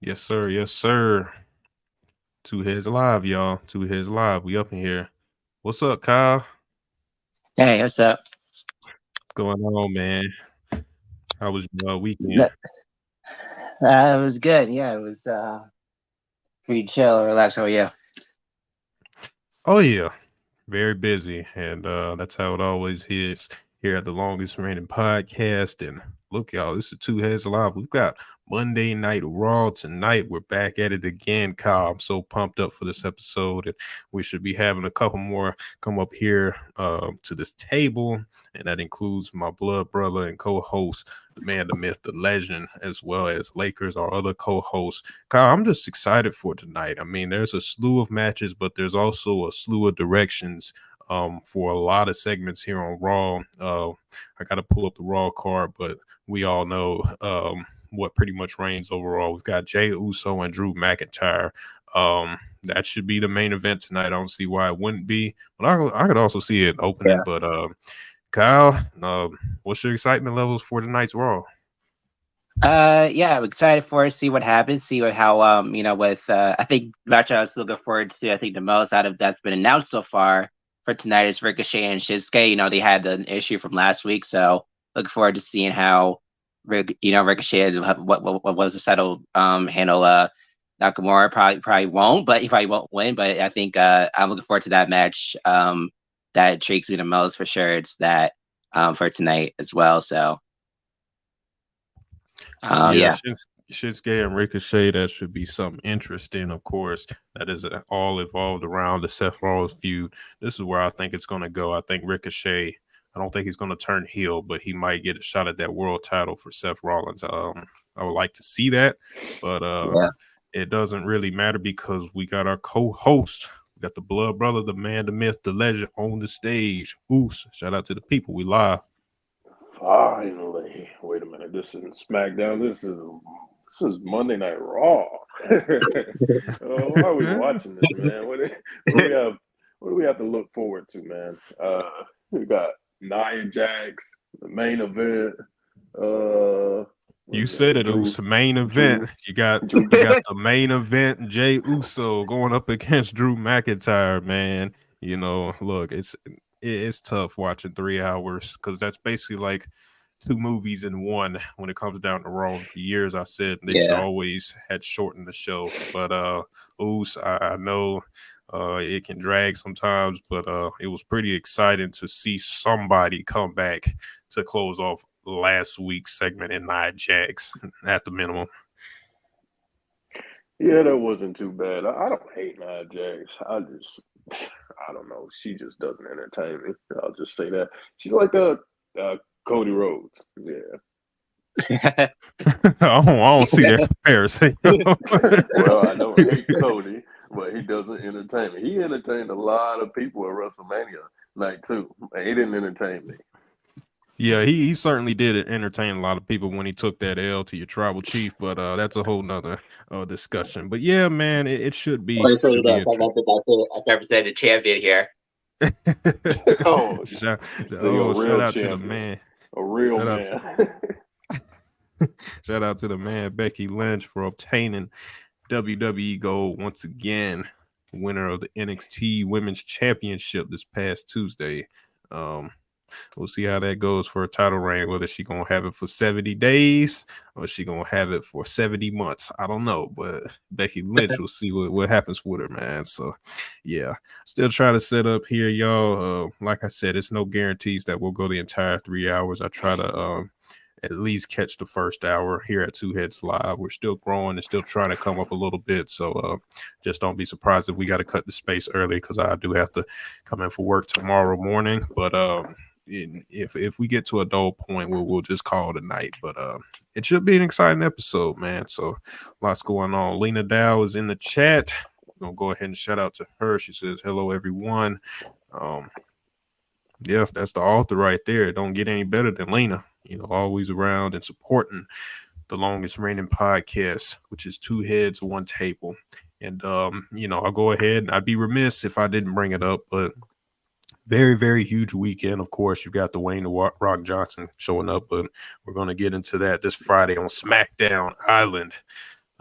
Yes, sir. Yes, sir. Two Heads Live, y'all. Two Heads Live. We up in here. What's up, Kyle? Hey, what's up? What's going on, man? How was your weekend? That it was good. Yeah, it was pretty chill, relaxed. How are you? Oh yeah, very busy, and that's how it always is here at the longest running podcast. And look, y'all, this is Two Heads Live. We've got Monday Night Raw tonight. We're back at it again, Kyle. I'm so pumped up for this episode, and we should be having a couple more come up here to this table, and that includes my blood brother and co-host, the man, the myth, the legend, as well as Lakers, our other co-host. Kyle, I'm just excited for tonight. I mean, there's a slew of matches, but there's also a slew of directions for a lot of segments here on Raw. I got to pull up the Raw card, but we all know what pretty much reigns overall. We've got Jey Uso and Drew McIntyre. That should be the main event tonight. I don't see why it wouldn't be, but I could also see it opening. Yeah. But Kyle, what's your excitement levels for tonight's Raw? Yeah, I'm excited for it. See what happens. See what how with I think match I was looking forward to. I think the most out of that's been announced so far for tonight is Ricochet and Shinsuke. They had the issue from last week, so looking forward to seeing how Ricochet is what was the settled handle. Nakamura probably won't, but he probably won't win. But I think I'm looking forward to that match. That intrigues me the most for sure. It's that for tonight as well. So Yeah, yeah. Shinsuke and Ricochet, that should be something interesting, of course. That is all evolved around the Seth Rollins feud. This is where I think it's going to go. I think Ricochet, I don't think he's going to turn heel, but he might get a shot at that world title for Seth Rollins. I would like to see that, but Yeah. it doesn't really matter because we got our co-host. We got the blood brother, the man, the myth, the legend on the stage. Oos, shout out to the people. We live. Finally, wait a minute. This isn't SmackDown. This is Monday Night Raw. Why are we watching this, man? What do we have? What do we have to look forward to, man? We got Nia Jax, the main event. What You is that? said it. It was the main event. Drew, You got Drew. the main event. Jey Uso going up against Drew McIntyre. Man, look, it's tough watching 3 hours because that's basically like two movies in one when it comes down to Raw. For years, I said they should Yeah. always had shortened the show, but Us, I know it can drag sometimes, but it was pretty exciting to see somebody come back to close off last week's segment in Nia Jax at the minimum. Yeah, that wasn't too bad. I don't hate Nia Jax. I don't know. She just doesn't entertain me. I'll just say that. She's like a Cody Rhodes. Yeah. I don't see that comparison. Well, I don't hate Cody, but he doesn't entertain me. He entertained a lot of people at WrestleMania night too. He didn't entertain me. Yeah, he certainly did entertain a lot of people when he took that L to your tribal chief, but that's a whole nother discussion. But yeah, man, it should Let be me tell you this. interesting. I represent the champion here. Oh, so you're a Shout real out to the champion, man. a real Shout out to man. shout out to the man Becky Lynch for obtaining WWE gold once again, winner of the NXT Women's Championship this past Tuesday. Um, we'll see how that goes for a title reign. Whether she gonna have it for 70 days or she gonna have it for 70 months, I don't know. But Becky Lynch, will see what happens with her, man. So, yeah, still trying to set up here, y'all. Like I said, it's no guarantees that we'll go the entire 3 hours. I try to at least catch the first hour here at Two Heads Live. We're still growing and still trying to come up a little bit. So just don't be surprised if we got to cut the space early because I do have to come in for work tomorrow morning. But if we get to a dull point, we'll just call it a night. But it should be an exciting episode, man. So lots going on. Lena Dow is in the chat. I'm gonna go ahead and shout out to her. She says, "Hello, everyone." Yeah, that's the author right there. It don't get any better than Lena. Always around and supporting the longest reigning podcast, which is Two Heads, One Table. And I'll go ahead and I'd be remiss if I didn't bring it up, but very, very huge weekend. Of course, you've got Dwayne the Rock Johnson showing up, but we're going to get into that this Friday on SmackDown Island.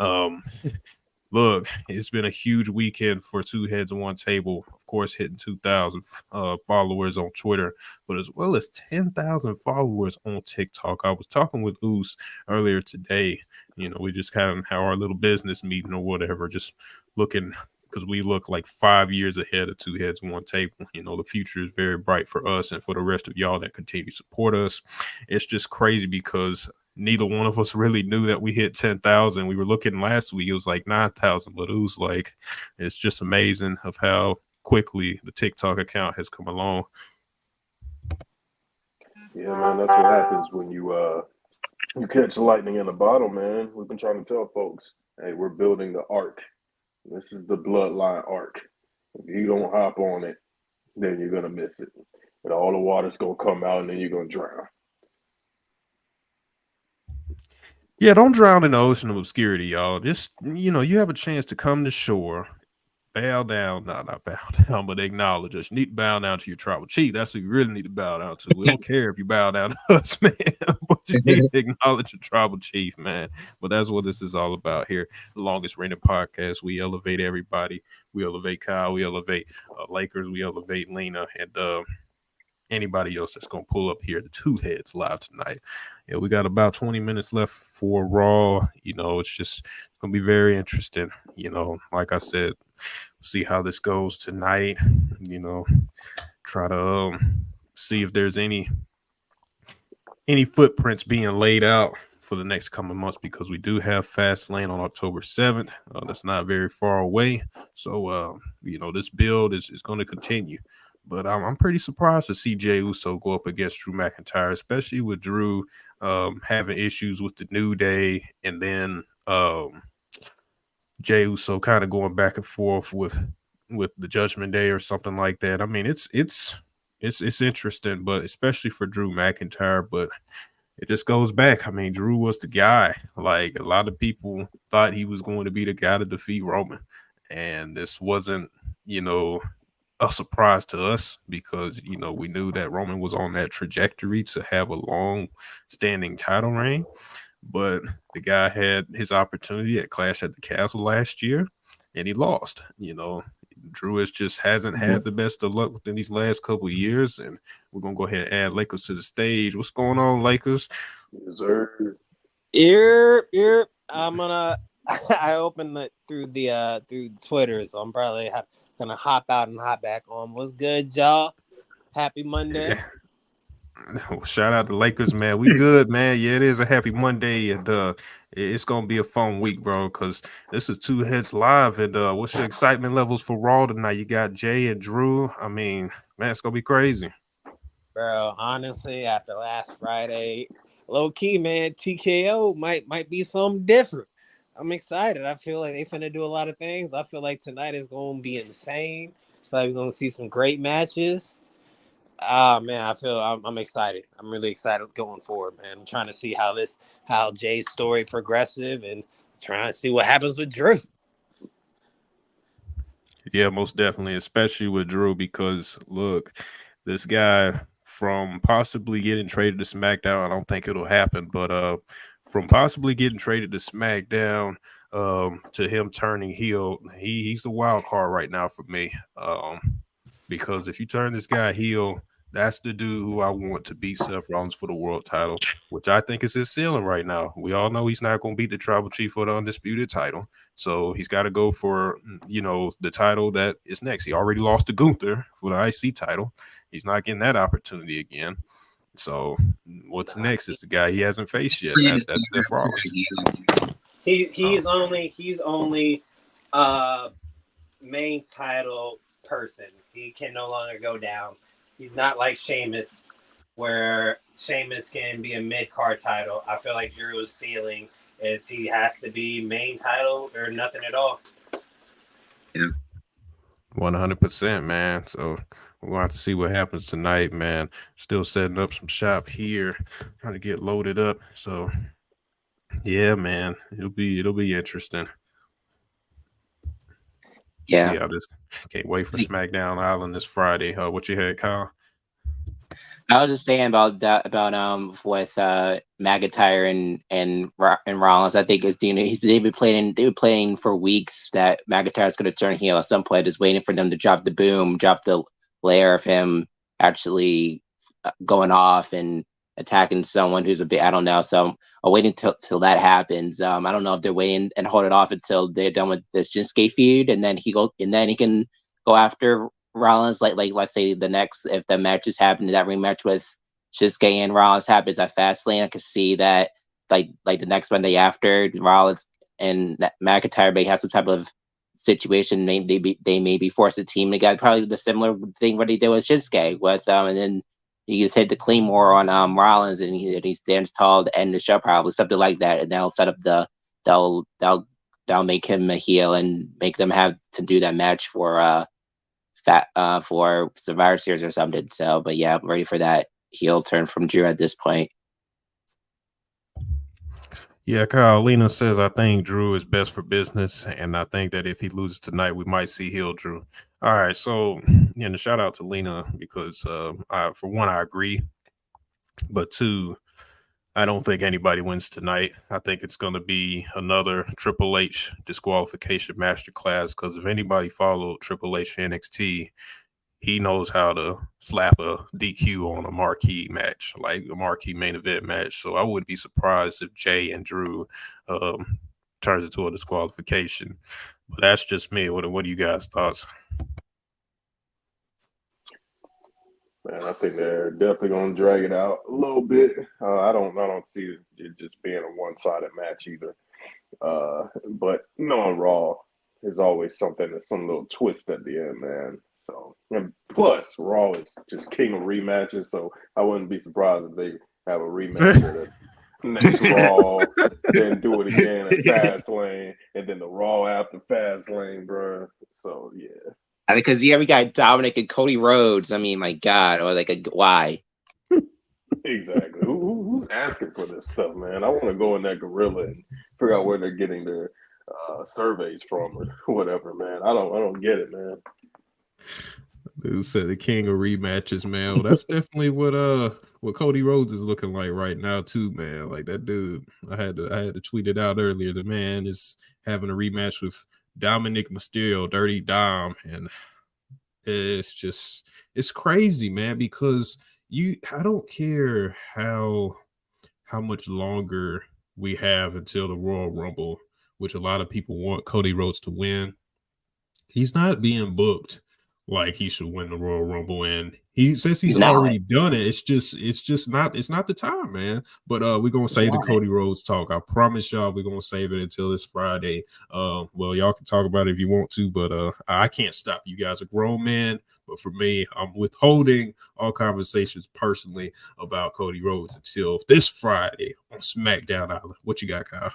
Um, Look, it's been a huge weekend for Two Heads on One Table. Of course, hitting 2,000 followers on Twitter, but as well as 10,000 followers on TikTok. I was talking with Oos earlier today. We just kind of have our little business meeting or whatever, just looking because we look like 5 years ahead of Two Heads on One Table. The future is very bright for us and for the rest of y'all that continue to support us. It's just crazy because neither one of us really knew that we hit 10,000. We were looking last week, it was like 9,000, but it was like, it's just amazing of how quickly the TikTok account has come along. Yeah, man, that's what happens when you catch lightning in a bottle, man. We've been trying to tell folks, hey, we're building the ark. This is the bloodline ark. If you don't hop on it, then you're gonna miss it. And all the water's gonna come out and then you're gonna drown. Yeah, don't drown in the ocean of obscurity, y'all. Just, you have a chance to come to shore, bow down, not bow down, but acknowledge us. You need to bow down to your tribal chief. That's what you really need to bow down to. We don't care if you bow down to us, man, but you need to acknowledge your tribal chief, man. But that's what this is all about here. The longest reigning podcast. We elevate everybody. We elevate Kyle. We elevate Lakers. We elevate Lena. And anybody else that's going to pull up here, the Two Heads live tonight. Yeah, we got about 20 minutes left for Raw. It's going to be very interesting. Like I said, see how this goes tonight. Try to see if there's any footprints being laid out for the next coming months, because we do have Fastlane on October 7th. That's not very far away. So, this build is going to continue. But I'm pretty surprised to see Jey Uso go up against Drew McIntyre, especially with Drew having issues with the New Day, and then Jey Uso kind of going back and forth with the Judgment Day or something like that. I mean, it's interesting, but especially for Drew McIntyre. But it just goes back. I mean, Drew was the guy. Like, a lot of people thought he was going to be the guy to defeat Roman, and this wasn't, a surprise to us, because we knew that Roman was on that trajectory to have a long standing title reign. But the guy had his opportunity at Clash at the Castle last year, and he lost. Drew just hasn't had the best of luck within these last couple of years, and we're gonna go ahead and add Lakers to the stage. What's going on, Lakers? Yes, sir. Here. I'm gonna. I opened it through Twitter, so I'm probably gonna hop out and hop back on. What's good, y'all? Happy Monday. Yeah. Shout out to Lakers, man. We good, man. Yeah, it is a happy Monday, and it's gonna be a fun week, bro, because this is Two Heads live. And what's your excitement levels for Raw tonight? You got Jay and Drew. I mean, man, it's gonna be crazy, bro. Honestly, after last Friday, low key, man, TKO might be something different. I'm excited. I feel like they finna do a lot of things. I feel like tonight is gonna be insane. I feel like we're gonna see some great matches. Man, I'm excited. I'm really excited going forward, man. I'm trying to see how Jay's story progressive, and trying to see what happens with Drew. Yeah, most definitely, especially with Drew, because look, this guy, from possibly getting traded to SmackDown, I don't think it'll happen, but from possibly getting traded to SmackDown to him turning heel, he's the wild card right now for me. Because if you turn this guy heel, that's the dude who I want to beat Seth Rollins for the world title, which I think is his ceiling right now. We all know he's not going to beat the Tribal Chief for the undisputed title, so he's got to go for the title that is next. He already lost to Gunther for the IC title. He's not getting that opportunity again. So what's next is the guy he hasn't faced yet. That's Seth Rollins. He's only main title person. He can no longer go down. He's not like Sheamus, where Sheamus can be a mid-card title. I feel like Drew's ceiling is he has to be main title or nothing at all. Yeah. 100%, man. So we're going to have to see what happens tonight, man. Still setting up some shop here, trying to get loaded up. So, yeah, man, it'll be interesting. Yeah, I just can't wait for SmackDown Island this Friday. What you had, Kyle? I was just saying about that with McIntyre and Rollins. I think it's they've been playing for weeks that McIntyre's going to turn heel at some point. Just waiting for them to drop the layer of him actually going off and attacking someone who's a bit, I don't know. So I'm waiting till that happens. I don't know if they're waiting and hold it off until they're done with the Shinsuke feud, and then he can go after Rollins. Like let's say if the matches happen, that rematch with Shinsuke and Rollins happens at Fastlane, I could see that like the next Monday after Rollins and McIntyre may have some type of situation. They may be forced to team together. Probably the similar thing what he did with Shinsuke with and then he just hit the Claymore on Rollins, and he stands tall to end the show, probably something like that. And they'll set up they'll make him a heel and make them have to do that match for for Survivor Series or something. So, but yeah, I'm ready for that heel turn from Drew at this point. Yeah, Carolina says I think Drew is best for business, and I think that if he loses tonight, we might see heel Drew. All right, so and a shout out to Lena because for one, I agree, but two, I don't think anybody wins tonight. I think it's going to be another Triple H disqualification masterclass because if anybody followed Triple H NXT, he knows how to slap a DQ on a marquee match, like a marquee main event match. So I wouldn't be surprised if Jay and Drew turns into a disqualification. But that's just me. What are you guys' thoughts? Man, I think they're definitely going to drag it out a little bit. I don't see it just being a one-sided match either. But on Raw, there's always some little twist at the end, man. So, and plus, Raw is just king of rematches, so I wouldn't be surprised if they have a rematch at the next Raw, then do it again at Fastlane, and then the Raw after Fastlane, bro. So, yeah. Because we got Dominic and Cody Rhodes. I mean, my God, or why? Exactly. Who's asking for this stuff, man? I want to go in that gorilla and figure out where they're getting their surveys from or whatever, man. I don't get it, man. Dude said the king of rematches, man. Well, that's definitely what Cody Rhodes is looking like right now, too, man. Like that dude. I had to tweet it out earlier. The man is having a rematch with Dominic Mysterio, Dirty Dom, and it's crazy, man, because I don't care how much longer we have until the Royal Rumble, which a lot of people want Cody Rhodes to win. He's not being booked like he should win the Royal Rumble, and he says he's already done it. It's not the time, man. But we're gonna save the Cody Rhodes talk. I promise y'all we're gonna save it until this Friday. Well, y'all can talk about it if you want to, but I can't stop you guys. A grown man, but for me, I'm withholding all conversations personally about Cody Rhodes until this Friday on SmackDown Island. What you got, Kyle?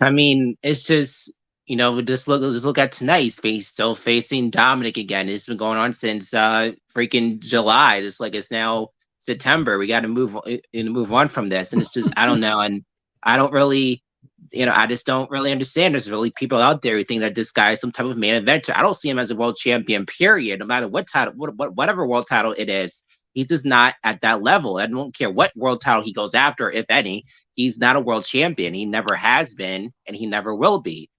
I mean, it's just just look at tonight. He's still facing Dominic again. It's been going on since freaking July. It's now September. We got to move on from this. And it's just I don't know, and I don't really, I just don't really understand. There's really people out there who think that this guy is some type of main eventer. I don't see him as a world champion. Period. No matter what title, whatever world title it is, he's just not at that level. I don't care what world title he goes after, if any. He's not a world champion. He never has been, and he never will be.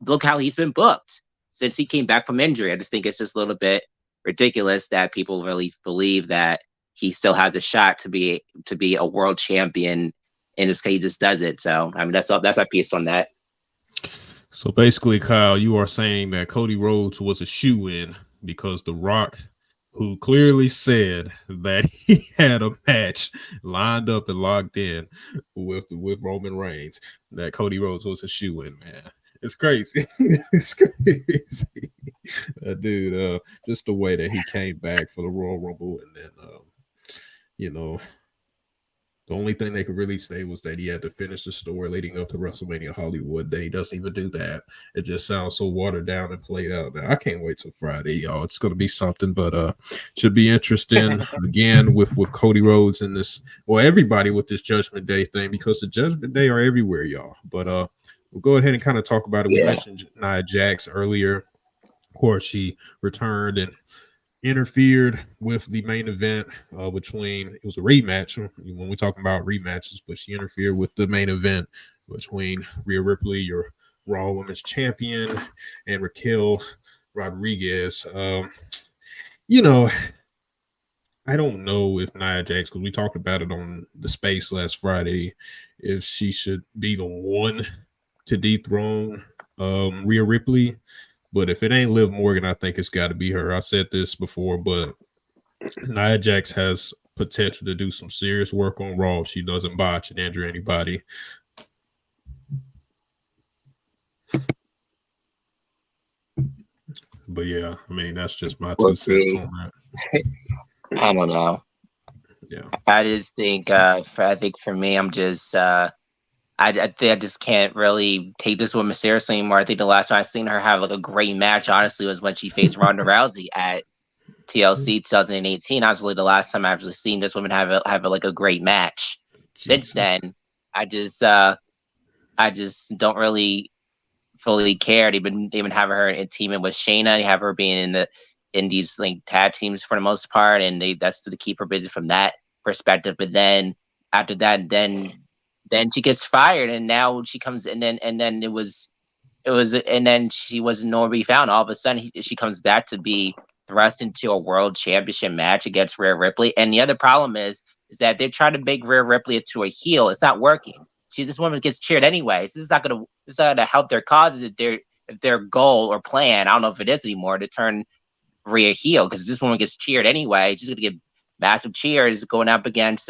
Look how he's been booked since he came back from injury. I just think it's just a little bit ridiculous that people really believe that he still has a shot to be a world champion, and he just does it. So I mean, that's my piece on that. So basically, Kyle, you are saying that Cody Rhodes was a shoe-in because The Rock, who clearly said that he had a match lined up and locked in with Roman Reigns, that Cody Rhodes was a shoe-in, man. It's crazy. It's crazy. Dude, just the way that he came back for the Royal Rumble, and then, the only thing they could really say was that he had to finish the story leading up to WrestleMania Hollywood. Then he doesn't even do that. It just sounds so watered down and played out. Now, I can't wait till Friday, y'all. It's going to be something, but should be interesting again with Cody Rhodes and this, well, everybody with this Judgment Day thing, because the Judgment Day are everywhere, y'all. But we'll go ahead and kind of talk about it. We mentioned Nia Jax earlier. Of course, she returned, and interfered with the main event between, it was a rematch when we're talking about rematches, but she interfered with the main event between Rhea Ripley, your Raw Women's Champion, and Raquel Rodriguez. You know, I don't know if Nia Jax, because we talked about it on the space last Friday, if she should be the one to dethrone Rhea Ripley. But if it ain't Liv Morgan, I think it's got to be her. I said this before, but Nia Jax has potential to do some serious work on Raw if she doesn't botch and injure anybody. But yeah, I mean, that's just my We'll 2 cents see. on that. I don't know. Yeah. I just think, I think for me, I'm just, I think I just can't really take this woman seriously anymore. I think the last time I seen her have like a great match, honestly, was when she faced Ronda Rousey at TLC 2018. Honestly, the last time I actually seen this woman have like a great match. Since then, I just don't really fully care. They've been having her in teaming with Shayna. They have her being in these like tag teams for the most part, and that's to keep her busy from that perspective. But then after that, then she gets fired, and now she comes, and then and then she was nowhere to be found. All of a sudden, she comes back to be thrust into a world championship match against Rhea Ripley. And the other problem is that they're trying to make Rhea Ripley into a heel. It's not working. This woman gets cheered anyway. This is not gonna help their causes if their goal or plan, I don't know if it is anymore, to turn Rhea heel, because this woman gets cheered anyway. She's gonna get massive cheers going up against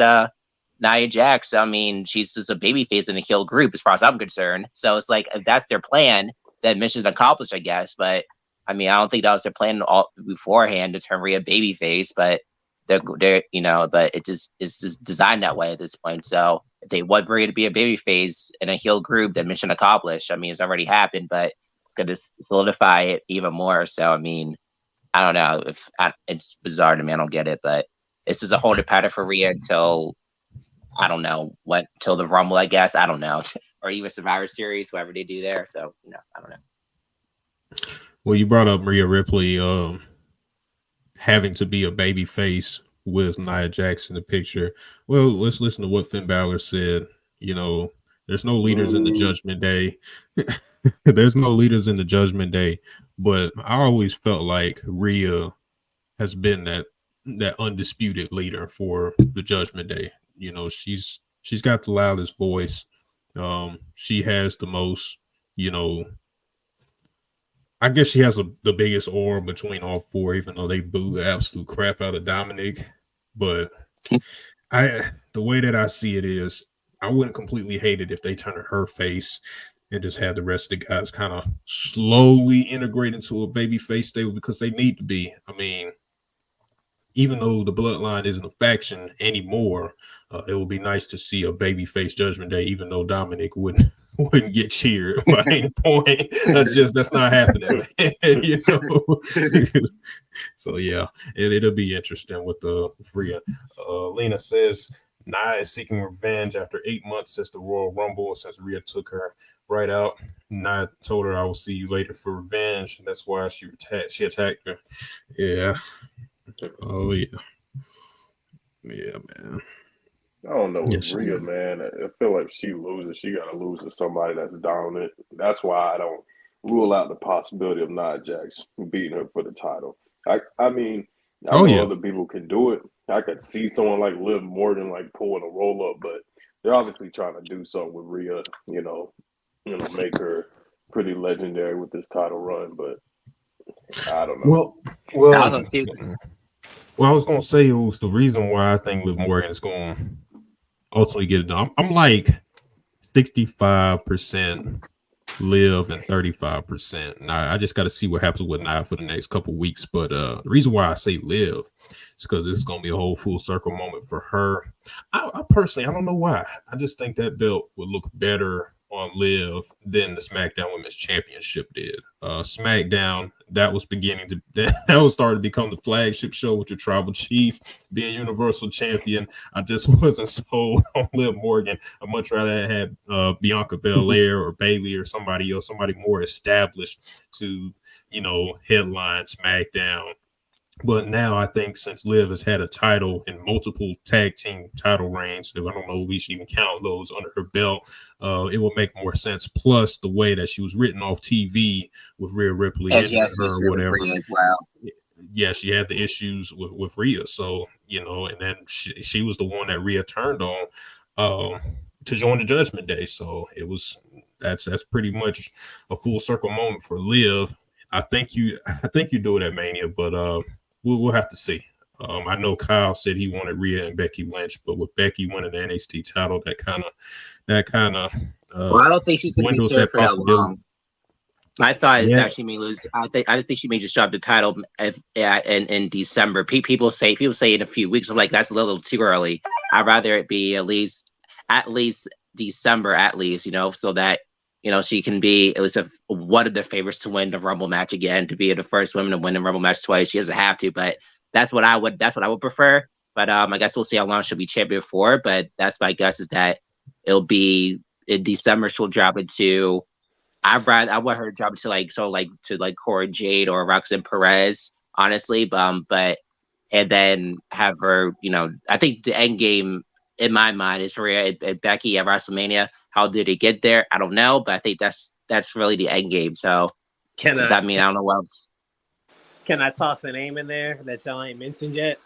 Nia Jax. I mean, she's just a babyface in a heel group as far as I'm concerned. So it's like, if that's their plan, then mission accomplished, I guess. But I mean, I don't think that was their plan all beforehand to turn Rhea babyface. But they're but it's just designed that way at this point. So if they want Rhea to be a babyface in a heel group, then mission accomplished. I mean, it's already happened, but it's going to solidify it even more. So I mean, I don't know it's bizarre to me. I don't get it, but it's just a holding pattern for Rhea until, I don't know what, till the Rumble, I guess. I don't know, or even Survivor Series, whoever they do there. So I don't know. Well, you brought up Rhea Ripley having to be a baby face with Nia Jax in the picture. Well, let's listen to what Finn Balor said. There's no leaders in the Judgment Day. There's no leaders in the Judgment Day, but I always felt like Rhea has been that undisputed leader for the Judgment Day. She's got the loudest voice. She has the most, I guess she has the biggest aura between all four, even though they boo the absolute crap out of Dominic. But the way that I see it is, I wouldn't completely hate it if they turn her face and just have the rest of the guys kind of slowly integrate into a baby face stable, because they need to be. I mean, even though the Bloodline isn't a faction anymore, it would be nice to see a babyface Judgment Day, even though Dominic wouldn't get cheered by any point. That's not happening. So yeah, it'll be interesting with the Rhea. Lena says Nia is seeking revenge after 8 months since the Royal Rumble, since Rhea took her right out. Nia told her, "I will see you later for revenge." And that's why she attacked her. Yeah. Oh yeah, man. I don't know with Rhea, man. I feel like if she loses, she gotta lose to somebody that's dominant. That's why I don't rule out the possibility of Nia Jax beating her for the title. I mean, I know other people can do it. I could see someone like Liv Morgan like pulling a roll up, but they're obviously trying to do something with Rhea. Make her pretty legendary with this title run. But I don't know. Well, I was going to say, it was the reason why I think Liv Morgan is going to ultimately get it done. I'm like 65% Liv and 35%. Now, I just got to see what happens with Nia for the next couple of weeks. But the reason why I say Liv is because it's going to be a whole full circle moment for her. I personally, I don't know why. I just think that belt would look better on Liv than the SmackDown Women's Championship did. SmackDown, that was starting to become the flagship show with your tribal chief being Universal Champion. I just wasn't sold on Liv Morgan. I'd much rather have Bianca Belair or Bayley or somebody else, somebody more established to, headline SmackDown But now I think since Liv has had a title in multiple tag team title reigns, I don't know if we should even count those under her belt, it will make more sense. Plus the way that she was written off TV with Rhea Ripley And she injuring has to her or issue with whatever. Rhea as well. Yeah, she had the issues with Rhea. So, and then she was the one that Rhea turned on to join the Judgment Day. So that's pretty much a full circle moment for Liv. I think you do it at Mania, but we'll have to see. I know Kyle said he wanted Rhea and Becky Lynch, but with Becky winning the NXT title, that kind of Well, I don't think she's going to be windows champ that for that possibility. long. My thought is Yeah. that she may lose. I think she may just drop the title in December. People say in a few weeks. I'm like, that's a little too early. I'd rather it be at least December, so that she can be at least one of the favorites to win the Rumble match again, to be the first woman to win the Rumble match twice. She doesn't have to, but that's what I would prefer. But I guess we'll see how long she'll be champion for. But that's my guess, is that it'll be in December. She'll drop it to. I want her to drop it to Cora Jade or Roxanne Perez, honestly. But and then have her. I think the end game in my mind is Rhea and Becky at WrestleMania. How did it get there? I don't know, but I think that's really the end game. So I don't know what else. Can I toss a name in there that y'all ain't mentioned yet?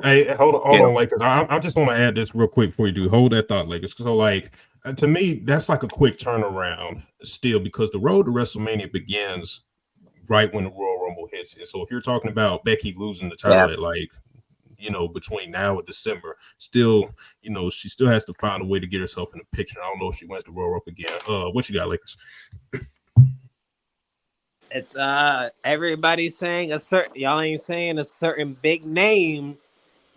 Hey, hold on, Lakers. I just want to add this real quick before you do. Hold that thought, Lakers. So, to me, that's like a quick turnaround still, because the road to WrestleMania begins right when the Royal Rumble hits it. So if you're talking about Becky losing the title at between now and December, still, she still has to find a way to get herself in the picture. I don't know if she wins the Royal Rumble again. What you got, Lakers? It's everybody's saying y'all ain't saying a certain big name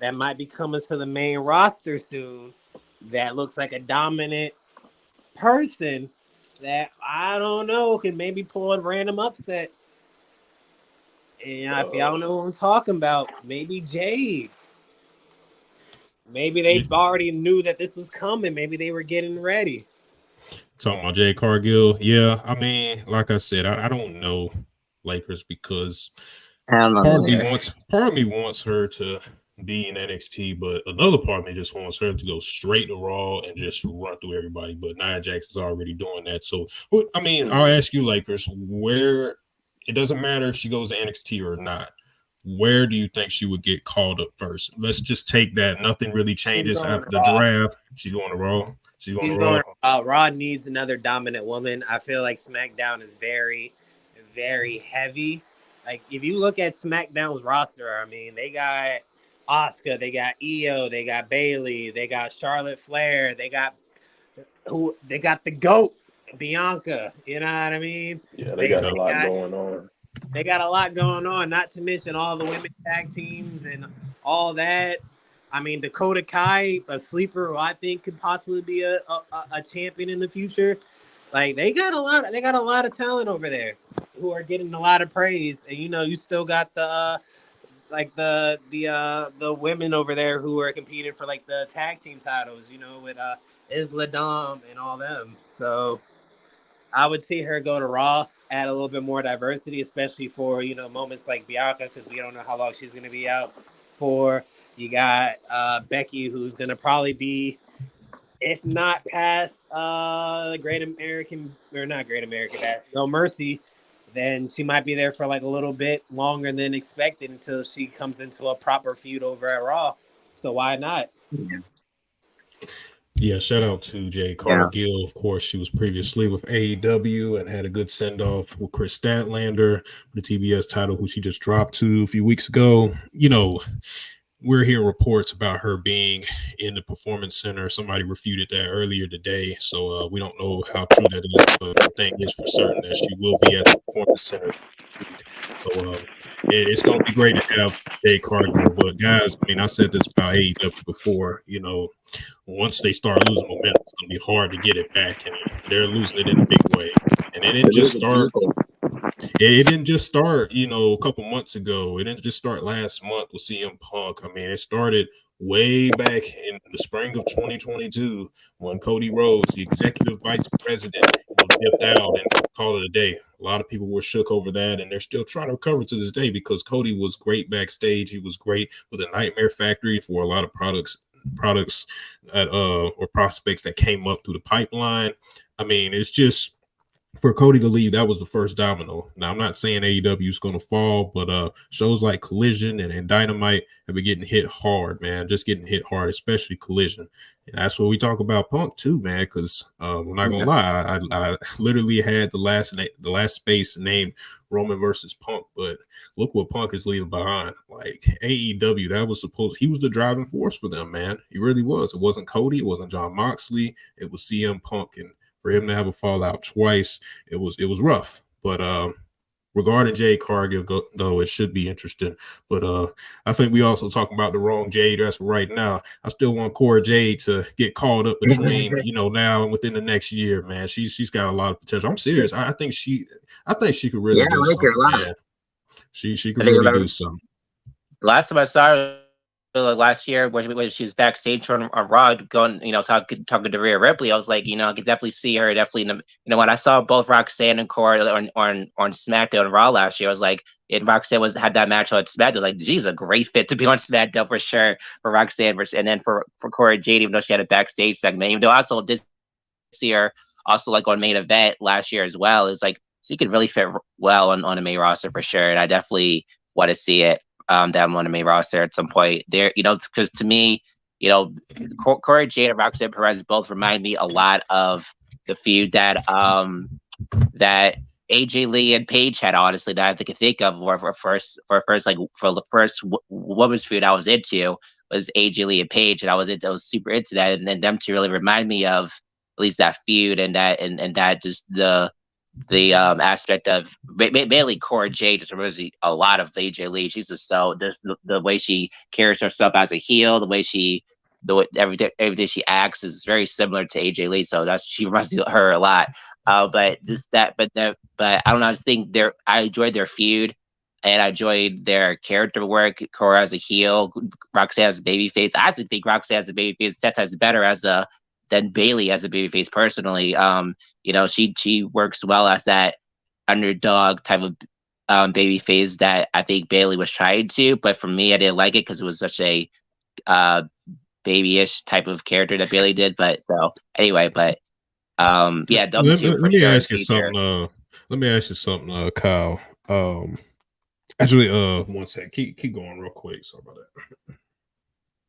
that might be coming to the main roster soon, that looks like a dominant person that I don't know can maybe pull a random upset. And if y'all know who I'm talking about, maybe Jade. Maybe they already knew that this was coming. Maybe they were getting ready. Talking about Jade Cargill. Yeah, I mean, like I said, I don't know Lakers, because I don't know. Part of me wants her to be in NXT, but another part of me just wants her to go straight to Raw and just run through everybody. But Nia Jax is already doing that. So, I mean, I'll ask you, Lakers, where it doesn't matter if she goes to NXT or not, where do you think she would get called up first? Let's just take that. Nothing really changes after the draft. She's going to Raw. Raw needs another dominant woman. I feel like SmackDown is very, very heavy. Like, if you look at SmackDown's roster, I mean, they got Asuka, they got Io, they got Bayley, they got Charlotte Flair, they got the GOAT, Bianca. You know what I mean? Yeah, they got a lot going on. They got a lot going on, not to mention all the women tag teams and all that. I mean, Dakota Kai, a sleeper who I think could possibly be a champion in the future. Like, they got a lot of talent over there who are getting a lot of praise. And you still got the women over there who are competing for like the tag team titles, with Isla Dom and all them. So I would see her go to Raw, add a little bit more diversity, especially for moments like Bianca, because we don't know how long she's going to be out for. You got Becky, who's going to probably be, if not past No Mercy, then she might be there for like a little bit longer than expected until she comes into a proper feud over at Raw. So why not? Yeah, shout out to Jade Cargill. Of course, she was previously with AEW and had a good send-off with Chris Statlander, the TBS title, who she just dropped to a few weeks ago. We're hearing reports about her being in the Performance Center. Somebody refuted that earlier today, so we don't know how true that is, but the thing is for certain that she will be at the Performance Center. So it's going to be great to have Jade Cargill. But guys, I mean, I said this about AEW before, once they start losing momentum, it's going to be hard to get it back, and they're losing it in a big way. And it didn't just start. It didn't just start, a couple months ago. It didn't just start last month with CM Punk. I mean, it started way back in the spring of 2022 when Cody Rhodes, the executive vice president, dipped out and call it a day. A lot of people were shook over that, and they're still trying to recover to this day because Cody was great backstage. He was great with a Nightmare Factory for a lot of products that or prospects that came up through the pipeline. I mean, it's just for Cody to leave, that was the first domino. Now, I'm not saying AEW is going to fall, but shows like Collision and Dynamite have been getting hit hard, man. Just getting hit hard, especially Collision. And that's what we talk about Punk too, man. Because I'm not gonna lie, I literally had the last space named Roman versus Punk, but look what Punk is leaving behind. Like AEW, he was the driving force for them, man. He really was. It wasn't Cody, it wasn't John Moxley, it was CM Punk, and for him to have a fallout twice, it was rough. But regarding Jade Cargill, though, it should be interesting. But I think we also talk about the wrong Jade as for right now. I still want Cora Jade to get caught up between, now and within the next year, man. She's got a lot of potential. I'm serious. I think she could really do something, man. She could really do something. Last time I saw her, last year when she was backstage on Raw going, talking to Rhea Ripley, I was like, I could definitely see her definitely. When I saw both Roxanne and Cora on SmackDown and Raw last year, I was like, and Roxanne had that match on SmackDown, I was like, she's a great fit to be on SmackDown for sure for Roxanne, and then for Cora Jade, even though she had a backstage segment, even though I also did see her also like on Main Event last year as well. It's like she could really fit well on the main roster for sure, and I definitely want to see it. Them on the main roster at some point there, because to me, Cora Jade and Roxanne Perez both remind me a lot of the feud that AJ Lee and Paige had, honestly, that I could think of for the first women's feud I was into was AJ Lee and Paige, and I was super into that, and then them two really remind me of at least that feud and that just the aspect of mainly Cora Jade just reminds me a lot of AJ Lee. She's just the way she carries herself as a heel, the way everything she acts is very similar to AJ Lee. So she reminds her a lot. But I don't know. I just think I enjoyed their feud, and I enjoyed their character work. Cora as a heel, Roxanne as a babyface. I actually think Roxanne as a babyface is better than Bayley as a babyface personally. She works well as that underdog type of babyface that I think Bayley was trying to, but for me, I didn't like it because it was such a babyish type of character that Bayley did. But so anyway, let me ask you something. Let me ask you something, Kyle. Actually, one sec. Keep going real quick. Sorry about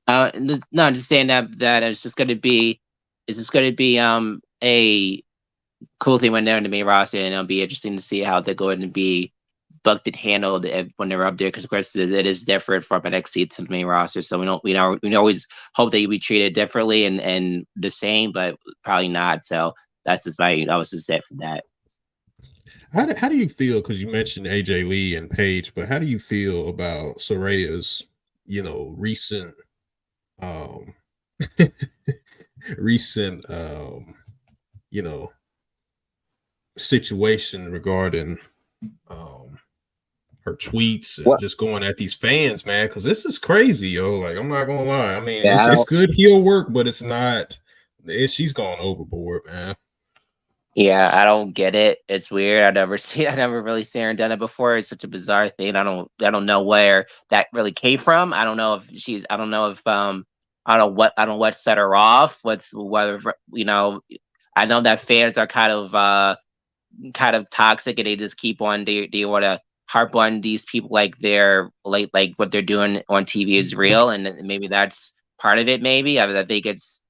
that. No, I'm just saying that it's just going to be. Is this going to be a cool thing when they're in the main roster, and it'll be interesting to see how they're going to be booked and handled when they're up there, because of course it is different from NXT to the main roster. So we always hope that you'll be treated differently and the same, but probably not. So that's just that was just it for that. How do you feel? Because you mentioned AJ Lee and Paige, but how do you feel about Soraya's recent situation regarding her tweets and just going at these fans, man? Because this is crazy, yo. Like, I'm not gonna lie. I mean, it's good heel work, but it's not. She's gone overboard, man. Yeah, I don't get it. It's weird. I never really seen her done it before. It's such a bizarre thing. I don't know where that really came from. I don't know what set her off. Whether I know that fans are kind of toxic, and they just keep on. They want to harp on these people like they're like what they're doing on TV is real, and maybe that's part of it. Maybe I think it's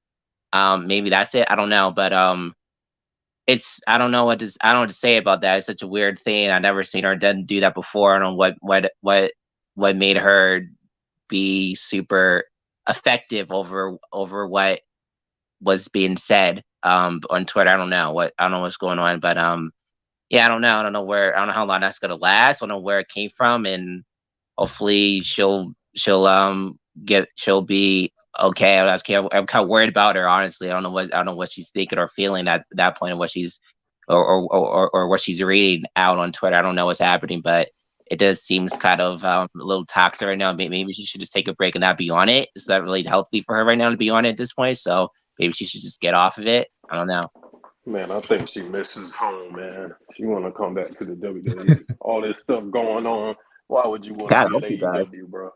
maybe that's it. I don't know, but I don't know what to say about that. It's such a weird thing. I've never seen her do that before. I don't know what made her be super effective over what was being said on Twitter. I don't know what's going on, but I don't know. I don't know how long that's gonna last. I don't know where it came from, and hopefully she'll be okay. I'm kind of worried about her, honestly. I don't know what she's thinking or feeling at that point, of what she's or what she's reading out on Twitter. I don't know what's happening, but it does seems kind of a little toxic right now. Maybe she should just take a break and not be on it. Is that really healthy for her right now to be on it at this point? So maybe she should just get off of it. I don't know. Man, I think she misses home, man. She want to come back to the WWE. All this stuff going on. Why would you want to God, I be at hope he does. AEW, bro?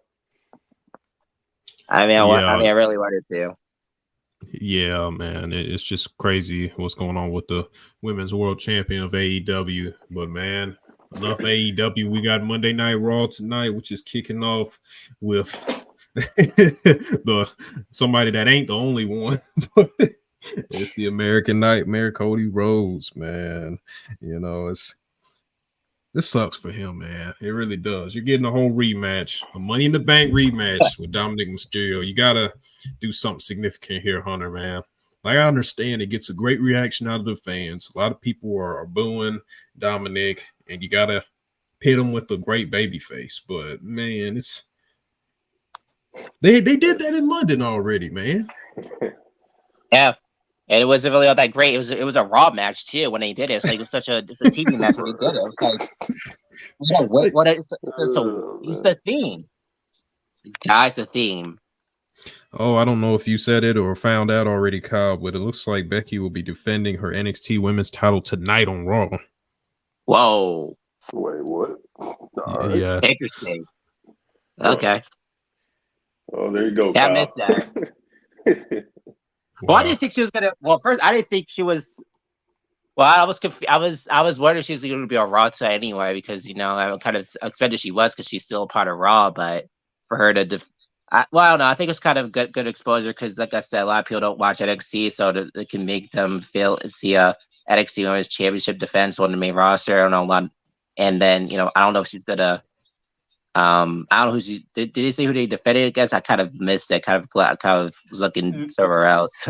I Yeah. mean, I really wanted to. Yeah, man, it's just crazy what's going on with the women's world champion of AEW. But man, enough AEW. We got Monday Night Raw tonight, which is kicking off with somebody that ain't the only one, but it's the American Nightmare, Cody Rhodes, man. You know, this sucks for him, man. It really does. You're getting a whole rematch, a Money in the Bank rematch with Dominic Mysterio. You gotta do something significant here, Hunter, man. Like, I understand it gets a great reaction out of the fans. A lot of people are booing Dominic, and you gotta pit him with a great baby face. But man, they did that in London already, man. Yeah. And it wasn't really all that great. It was a Raw match too when they did it. It's like it's a TV match when they did it. It was like, it's the theme. Guys, the theme. Oh, I don't know if you said it or found out already, Kyle, but it looks like Becky will be defending her NXT Women's title tonight on Raw. Whoa. Wait, what? All right. Yeah. Interesting. Okay. Oh, there you go. Yeah, I Kyle. missed that. Well, I didn't think she was gonna. Well, first, I didn't think she was. Well, I was confused. I was wondering if she was going to be on Raw tonight anyway, because I kind of expected she was because she's still a part of Raw. But for her to, I don't know. I think it's kind of good exposure because, like I said, a lot of people don't watch NXT, so it can make them see a NXT Women's Championship defense on the main roster. I don't know a lot, and then I don't know if she's gonna. I don't know who she did. Did they say who they defended against? I kind of missed it. Kind of was looking somewhere else.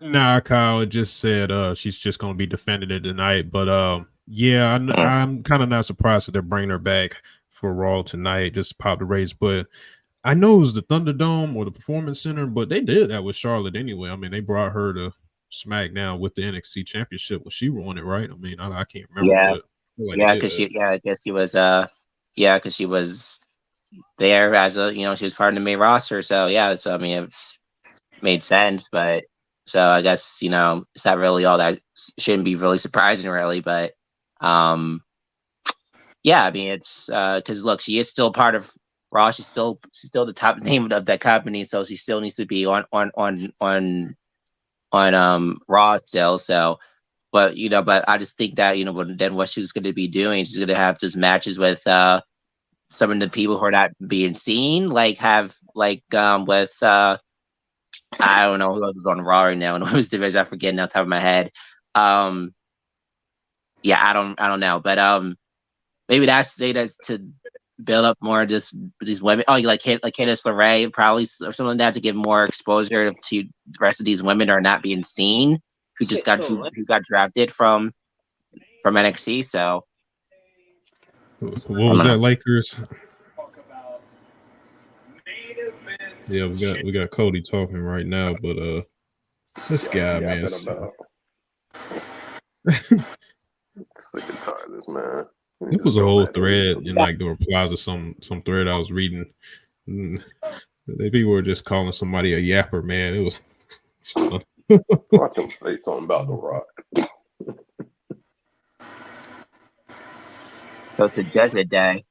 Nah, Kyle, it just said she's just going to be defending it tonight. But yeah, I'm kind of not surprised that they're bringing her back for Raw tonight, just to pop the race. But I know it was the Thunderdome or the Performance Center, but they did that with Charlotte anyway. I mean, they brought her to SmackDown with the NXT Championship. Well, she won it, right? I mean, I can't remember. Yeah, but yeah, because I guess she was because she was there as she was part of the main roster. So yeah, so I mean, it's made sense, but. So I guess it's not really all that shouldn't be really surprising, really. But yeah, I mean it's because look, she is still part of Raw. She's still the top name of that company, so she still needs to be on Raw still. So, but but I just think that then what she's going to be doing, she's going to have these matches with some of the people who are not being seen, with I don't know who else is on Raw right now in whose division. I forget now, top of my head. Yeah, I don't know, but maybe that's to build up more of these women. Oh, like Candice LeRae, probably or something like that, to give more exposure to the rest of these women that are not being seen, who got drafted from NXT. So what was that, Lakers? Yeah, we got Cody talking right now, but this guy, man. Sick and tired of this, man. It was a whole thread in like the replies of some thread I was reading. People were just calling somebody a yapper, man. It was fun. Watch him say something about The Rock. go to Judgment Day.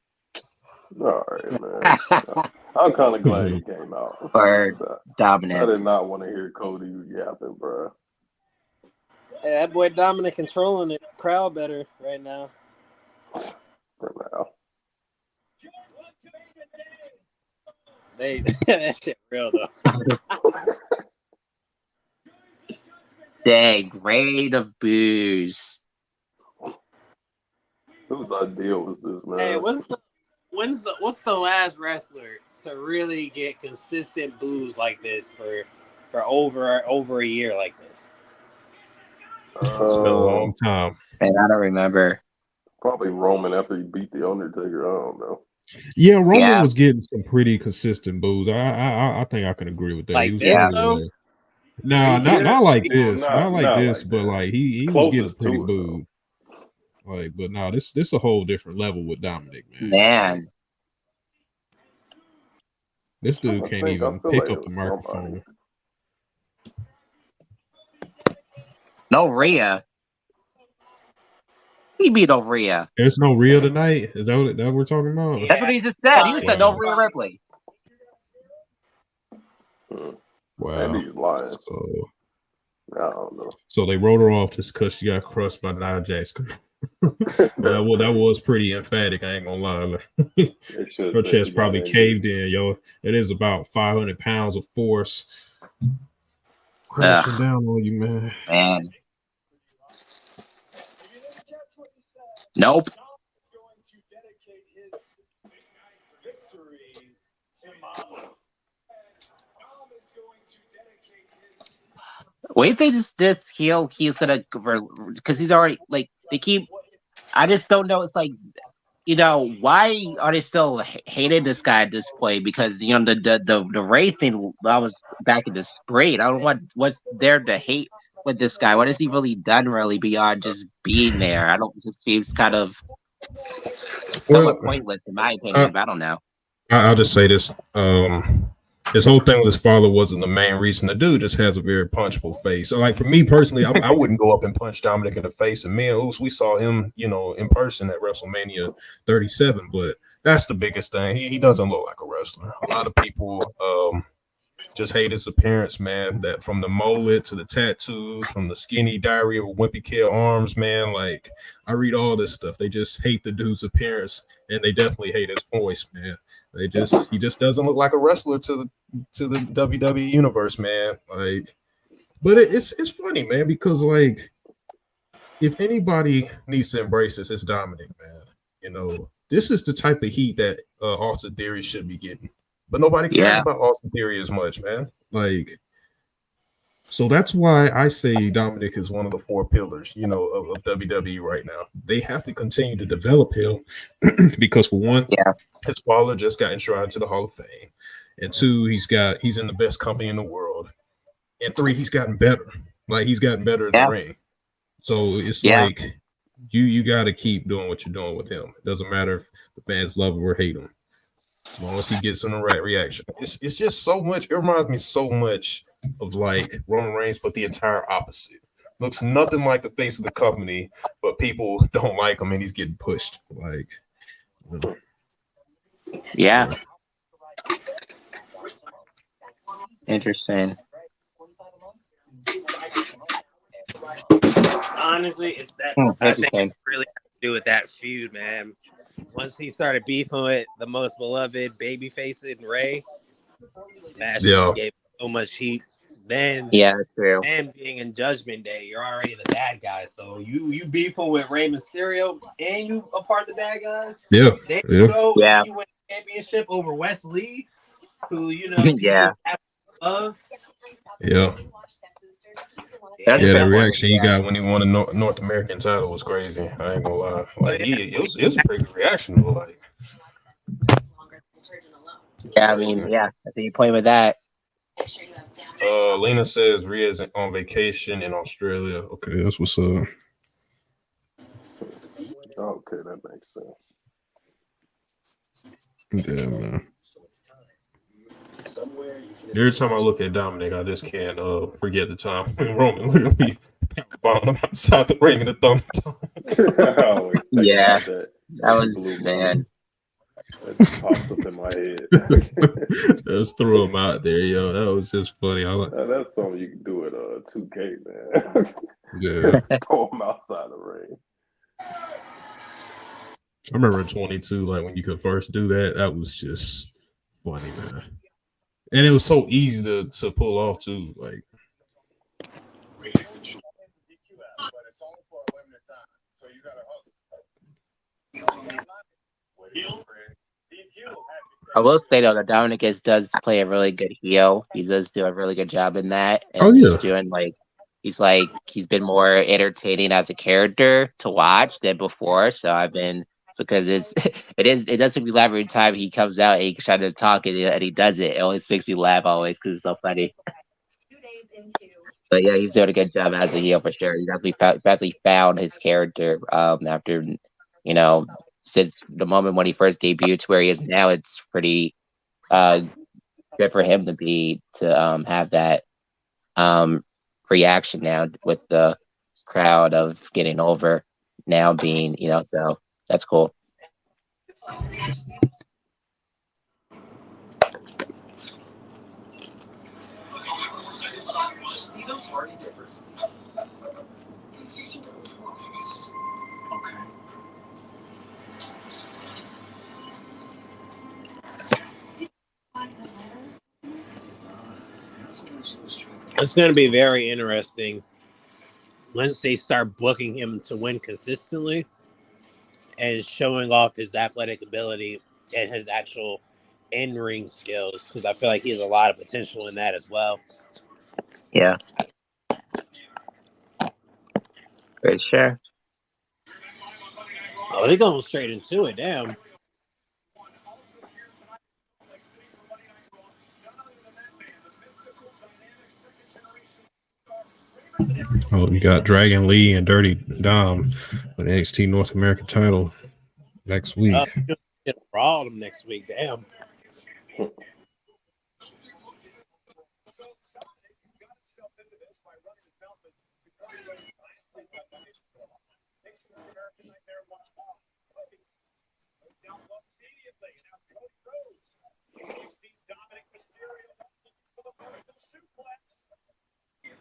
All right, man. I'm kind of glad he came out. Or Dominic. I did not want to hear Cody yapping, bro. Yeah, that boy Dominic controlling the crowd better right now. For now. That shit real though. Dang, grade of booze. Whose idea was this, man? Hey, what's the last wrestler to really get consistent boos like this for over a year like this? It's been a long time. And I don't remember. Probably Roman after he beat the Undertaker. I don't know. Yeah, Roman was getting some pretty consistent boos. I think I can agree with that. Like he was this, though? No, not like this. Not like this, like but that. like he was getting Closest pretty to it, booed. Like, but no, this a whole different level with Dominic, man. Man. This dude can't even pick up the microphone. No Rhea. he beat over Rhea? There's no Rhea tonight. Is that what we're talking about? That's what he just said. He just said no Rhea Ripley. Wow. Maybe he's lying. So, I don't know. so they wrote her off just because she got crushed by Nia Jax. That was pretty emphatic. I ain't gonna lie. Her chest probably caved in, yo. It is about 500 pounds of force crashing down on you, man. Man. Nope. Wait, they just this heel he's gonna because he's already like they keep. I just don't know. It's like, why are they still hating this guy at this point? Because the Ray thing that was back in the spring. I don't know what's there to hate with this guy. What has he really done really beyond just being there? I don't. It just seems kind of somewhat pointless in my opinion. But I don't know. I'll just say this. His whole thing with his father wasn't the main reason. The dude just has a very punchable face. So, like, for me personally, I wouldn't go up and punch Dominic in the face. And me and Oos, we saw him, in person at WrestleMania 37. But that's the biggest thing. He doesn't look like a wrestler. A lot of people just hate his appearance, man. That from the mullet to the tattoos, from the skinny diary of Wimpy Kid arms, man. Like, I read all this stuff. They just hate the dude's appearance, and they definitely hate his voice, man. He just doesn't look like a wrestler to the WWE universe, man. Like, but it's funny, man, because like if anybody needs to embrace this, it's Dominic, man. This is the type of heat that Austin Theory should be getting, but nobody cares about Austin Theory as much, man. Like, so that's why I say Dominic is one of the four pillars, of WWE right now. They have to continue to develop him because, for one, his father just got enshrined to the Hall of Fame, and two, he's in the best company in the world, and three, he's gotten better. Like, he's gotten better in the ring. So it's like you got to keep doing what you're doing with him. It doesn't matter if the fans love him or hate him, as long as he gets in the right reaction. It's just so much. It reminds me so much of like Roman Reigns, but the entire opposite. Looks nothing like the face of the company, but people don't like him, and he's getting pushed. Like, yeah. Interesting. Honestly, it's that. I think it's really got to do with that feud, man. Once he started beefing with the most beloved babyface in Ray, that gave so much heat. Then that's true. And being in Judgment Day, you're already the bad guy. So you beefing with Rey Mysterio, and you a part of the bad guys. Yeah. There you go. You win the championship over Wes Lee, who love. Yeah. That reaction he got when he won the North American title was crazy. I ain't gonna lie. Like, it was a pretty good reaction. Like, yeah, I mean, I see your point with that. Lena says Rhea's on vacation in Australia. Okay, that's what's up. Okay, that makes sense. Yeah, man. Every time I look at Dominic, I just can't forget the time when Roman literally bombed him outside the ring in the thumb. That was, man. That just popped up in my head. Just threw him out there, yo. That was just funny. That's something you can do at 2K, man. Yeah. Throw him outside the ring. I remember in 22, like when you could first do that, that was just funny, man. And it was so easy to pull off too. Like, I will say though that Dominic does play a really good heel. He does do a really good job in that. And he's doing he's been more entertaining as a character to watch than before. So because it does make me laugh every time he comes out and he's trying to talk and he does it. It always makes me laugh always because it's so funny. But yeah, he's doing a good job as a heel for sure. He definitely found his character after, since the moment when he first debuted to where he is now. It's pretty good for him to have that reaction now with the crowd of getting over now being, so that's cool. It's going to be very interesting once they start booking him to win consistently and showing off his athletic ability and his actual in-ring skills, because I feel like he has a lot of potential in that as well. Yeah. For sure. Oh, they're going straight into it. Damn. Oh, you got Dragon Lee and Dirty Dom with NXT North American title next week. Raw them next week. Damn.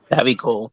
That'd be cool.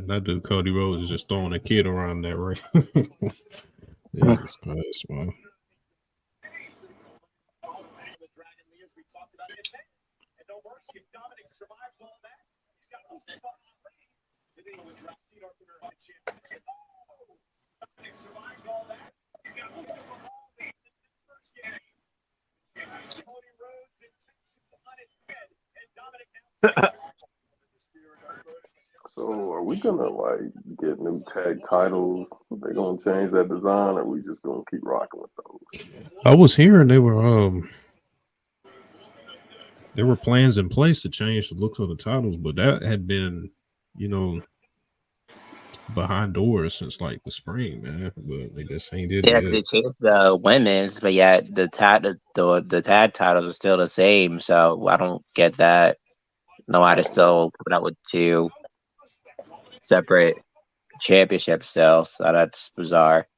That dude Cody Rhodes is just throwing a kid around that ring. Jesus Christ, man. So are we gonna like get new tag titles? They gonna change that design, or we just gonna keep rocking with those? I was hearing there were plans in place to change the looks of the titles, but that had been, behind doors since like the spring, man. But they just ain't did Yeah, it. they changed the women's, but yet the tag titles are still the same. So I don't get that. No, I just still coming out with two separate championships still. So that's bizarre.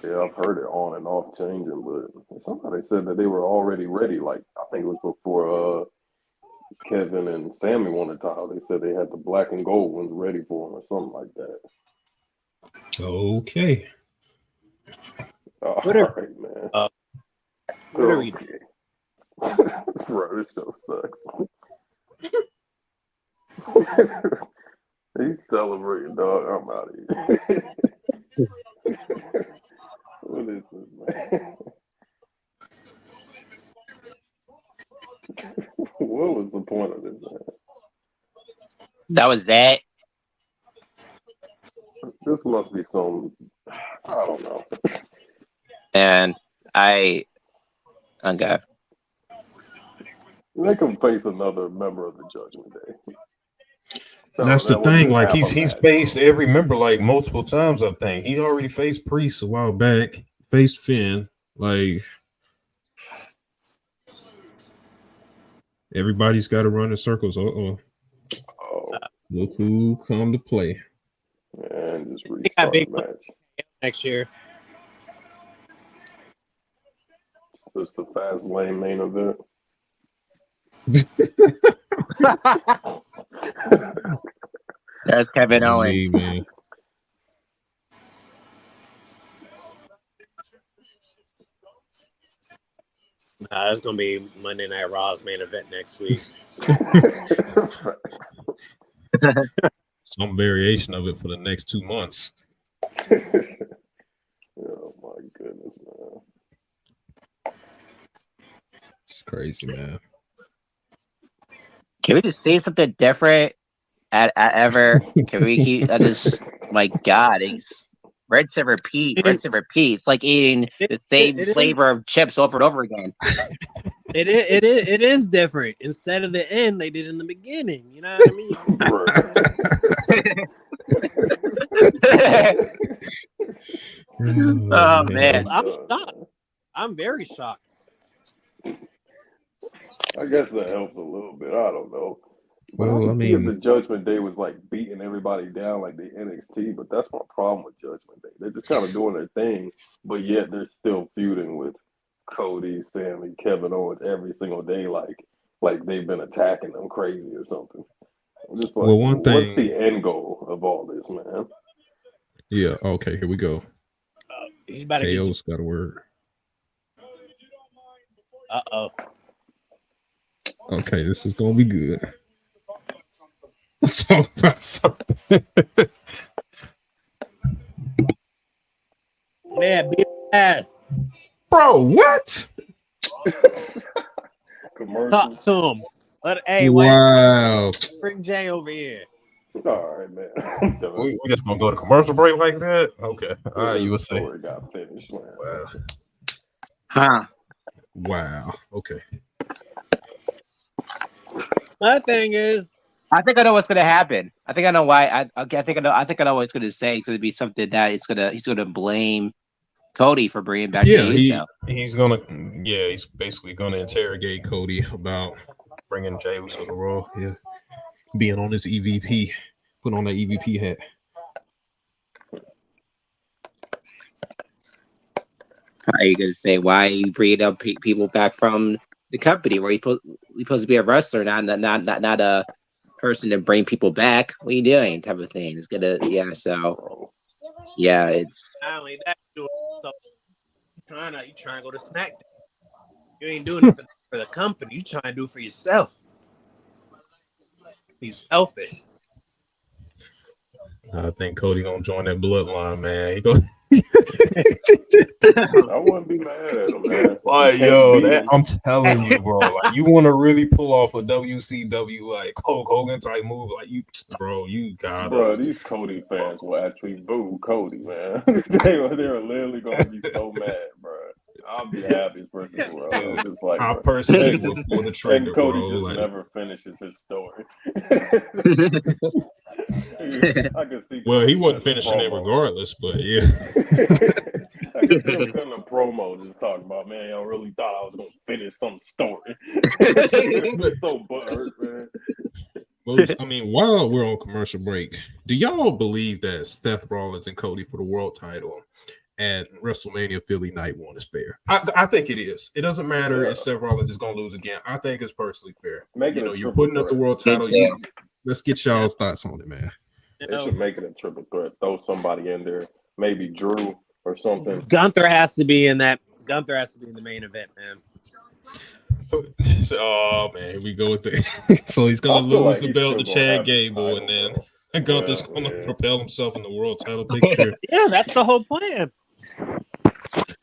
Yeah, I've heard it on and off changing, but somebody said that they were already ready. Like I think it was before Kevin and Sammy won the title. They said they had the black and gold ones ready for them or something like that. Okay. All Whatever. right, man. Whatever you Okay. Bro, this show sucks. He's celebrating, dog. I'm out of here. What is this, man? What was the point of this, man? That was that. This must be some, I don't know. And okay. They can face another member of the Judgment Day. So That's the that would thing. be Like half a he's match. faced every member like multiple times. I think he already faced Priest a while back. Faced Finn. Like everybody's got to run in circles. Oh, Look who come to play. and just got restart big the match. next year. Just the fast lane main event. That's Kevin Owens. Me, man. It's gonna be Monday Night Raw's main event next week. Some variation of it for the next 2 months. Oh my goodness, man. It's crazy, man. Can we just see something different ever. Can we keep? I just, my God, it's rinse and repeat, rinse and repeat. It's like eating the same it is flavor of chips over and over again. it is different. Instead of the end, they did in the beginning. You know what I mean? Oh man. I'm shocked. I'm very shocked. I guess that helps a little bit. I don't know. But Well, I I can see if mean- the Judgment Day was like beating everybody down like the NXT, but that's my problem with Judgment Day. They're just kind of doing their thing, but yet they're still feuding with Cody, Stanley, Kevin Owens every single day, like they've been attacking them crazy or something. I'm just like, Well, one what's thing- the end goal of all this, man? Yeah. Okay. Here we go. He's about to get you. KO's got a word. Uh-oh. Okay, this is gonna be good. Let's talk about something. Man, beat ass. Bro, what? Talk Commercials. to him. Hey, wait. Wow. Bring Jay over here. All right, man. I'm done. We just gonna go to commercial break like that? Okay. All right, you were The saying. story got finished, man. Wow. Huh. Wow. Okay. My thing is, I think I know what's gonna happen. I think I know why. I think I know. I think I know what he's gonna say. It's gonna be something that he's gonna blame Cody for bringing back Yeah, Jey Uso. he's gonna. Yeah, he's basically gonna interrogate Cody about bringing Jey Uso to the Raw. Yeah, being on his EVP, put on that EVP hat. Are you gonna say why you bringing up people back from the company where he's supposed to be a wrestler, not a person to bring people back? What are you doing? Type of thing. It's gonna So yeah, it's not only that, you trying to go to SmackDown. You ain't doing it for the company. You trying to do it for yourself. He's selfish. I think Cody gonna join that bloodline, man. He go. I wouldn't be mad at him, man. Like, Can't yo, beat that, him. I'm telling you, bro. Like, you want to really pull off a WCW like Hulk Hogan type move, like you got Bro, these Cody fans will actually boo Cody, man. they're literally gonna be so mad, bro. I'll be the happiest person in the world. I'm just like, I bro. personally will pull the And trigger, Cody bro. just Like, never finishes his story. I can see. well, he Cody wasn't cutting a finishing it promo. regardless, but yeah. I can see him cutting a promo, just talking about, man, y'all really thought I was gonna finish some story. So butthurt, man. Well, I mean, while we're on commercial break, do y'all believe that Seth Rollins and Cody for the world title at WrestleMania Philly Night 1 is fair? I think it is. It doesn't matter if Seth Rollins is going to lose again. I think it's personally fair. Make it a You're triple putting up the threat. world title. Let's get y'all's thoughts on it, man. They should make it a triple threat. Throw somebody in there, maybe Drew or something. Gunther has to be in that. Gunther has to be in the main event, man. So, oh man, here we go with the. So he's gonna I feel lose like the he's belt still to gonna Chad have the Gable, title, and then bro. Gunther's Yeah, gonna yeah. propel himself in the world title picture. Yeah, that's the whole plan.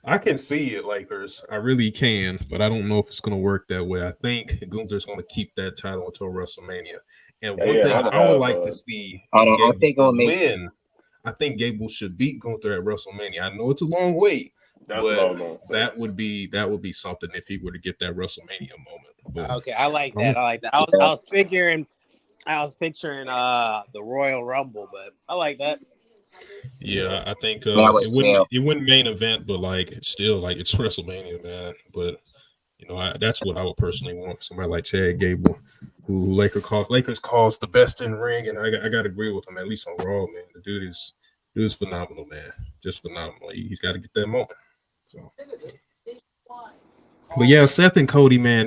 I can see it, Lakers. I really can, but I don't know if it's gonna work that way. I think Gunther's gonna keep that title until WrestleMania. And one Yeah, thing I'd I would have, like to see I is don't- I Gable think it'll make- win. I think Gable should beat Gunther at WrestleMania. I know it's a long wait, That's what I was gonna say. that would be something if he were to get that WrestleMania moment. But Okay, I like that. I like that. I was picturing the Royal Rumble, but I like that. yeah, I think That was it wouldn't main event, but like it's still like it's WrestleMania, man. But that's what I would personally want. Somebody like Chad Gable, who Lakers calls the best in ring, and I got to agree with him at least on Raw, man. The dude is phenomenal, man. Just phenomenal. He's got to get that moment. So, but yeah, Seth and Cody, man,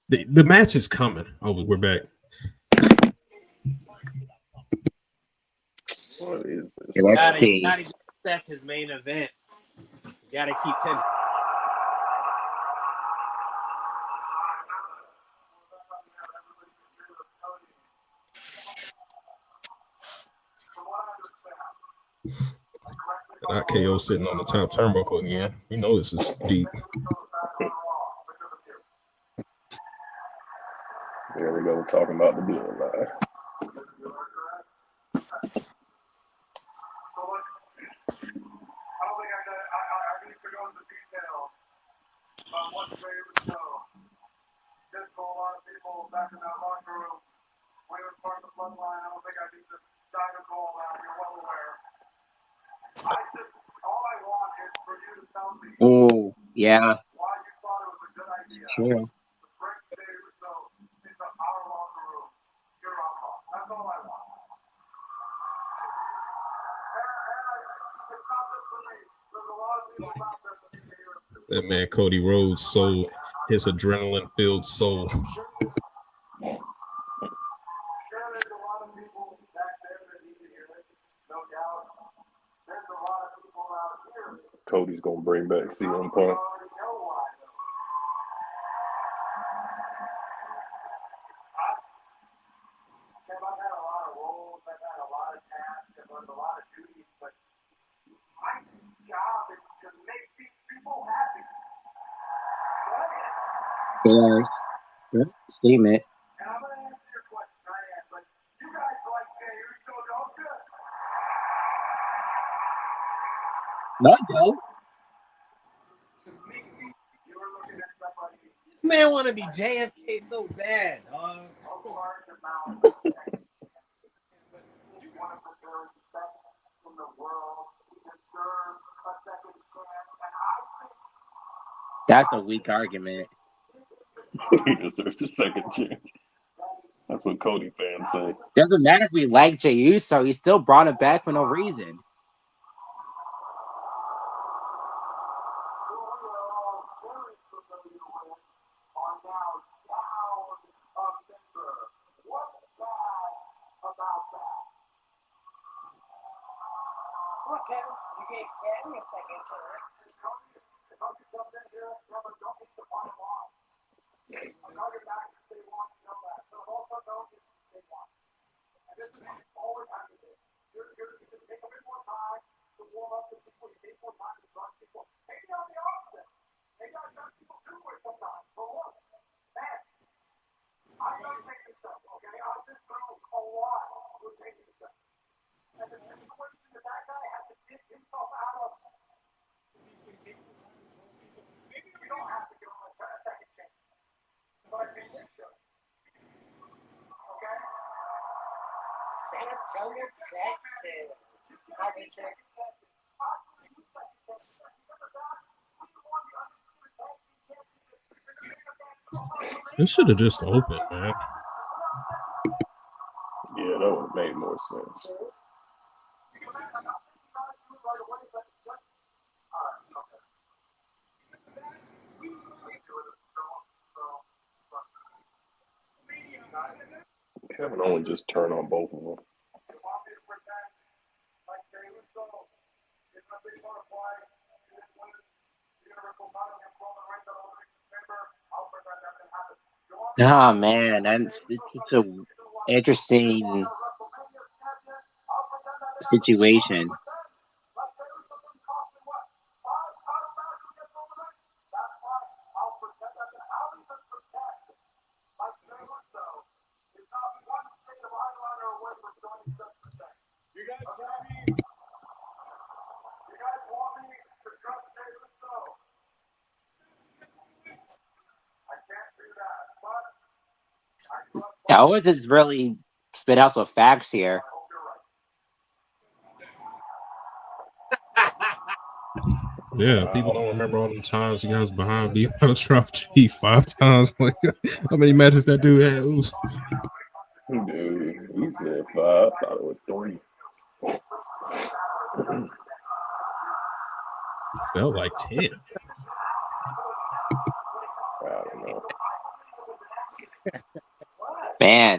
the match is coming. Oh, we're back. What is this? Let's see. Gotta get Seth his main event. You gotta keep him. Not KO sitting on the top turnbuckle again. You know this is deep. There we go, talking about the bloodline. Oh, yeah. Sure. That man Cody Rhodes sold his adrenaline-filled soul. Cody's gonna bring back CM Punk. Fair statement. No, I don't. This man want to be JFK so bad, dog. That's a weak argument. He deserves a second chance. That's what Cody fans say. Doesn't matter if we like Jey Uso, he still brought it back for no reason. San Antonio, Texas. I'll be there. This should have just opened, man. Yeah, that would have made more sense. Kevin Owens just turned on both of them. Oh man, it's such a interesting situation. Owens has really spit out some facts here. Yeah, people don't remember all the times you guys behind me on a drop G 5 times. Like, how many matches that dude had? Ooh. Dude, he said 5. I thought it was 3. Felt like 10. I don't know. Man,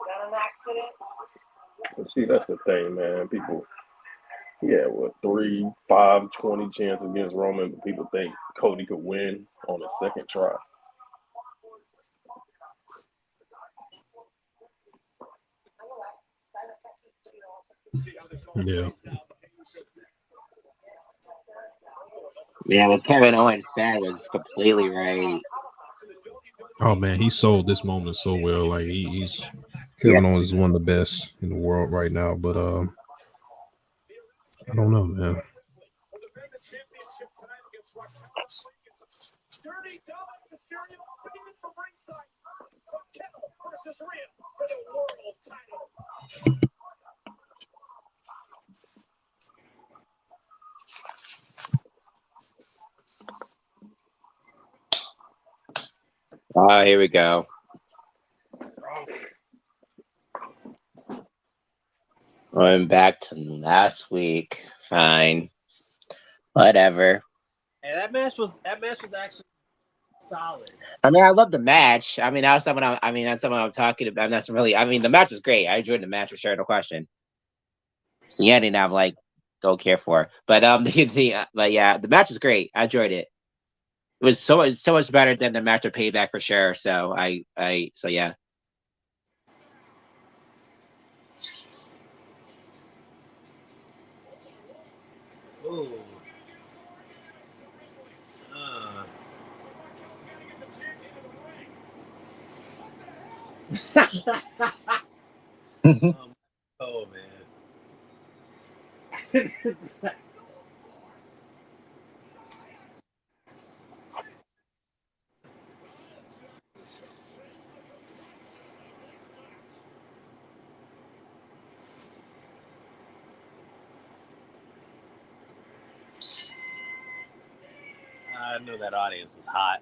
Is that an accident? But see, that's the thing, man. People, yeah, what 3, 5, 20 chance against Roman, but people think Cody could win on a second try. Yeah. yeah, what Kevin Owens said was completely right. Oh man, he sold this moment so well. Like he's Kevin Owens is one of the best in the world right now. But I don't know, man. Oh, here we go. Going back to last week. Fine. Whatever. And that match was actually solid. I mean, I love the match. I mean, that's someone. That's someone I'm talking about. That's really. I mean, the match is great. I enjoyed the match for sure, no question. The ending, I'm like, don't care for. But but yeah, the match is great. I enjoyed it. It was so much better than the match of Payback for sure. So so yeah. Ooh. Oh man. I knew that audience was hot.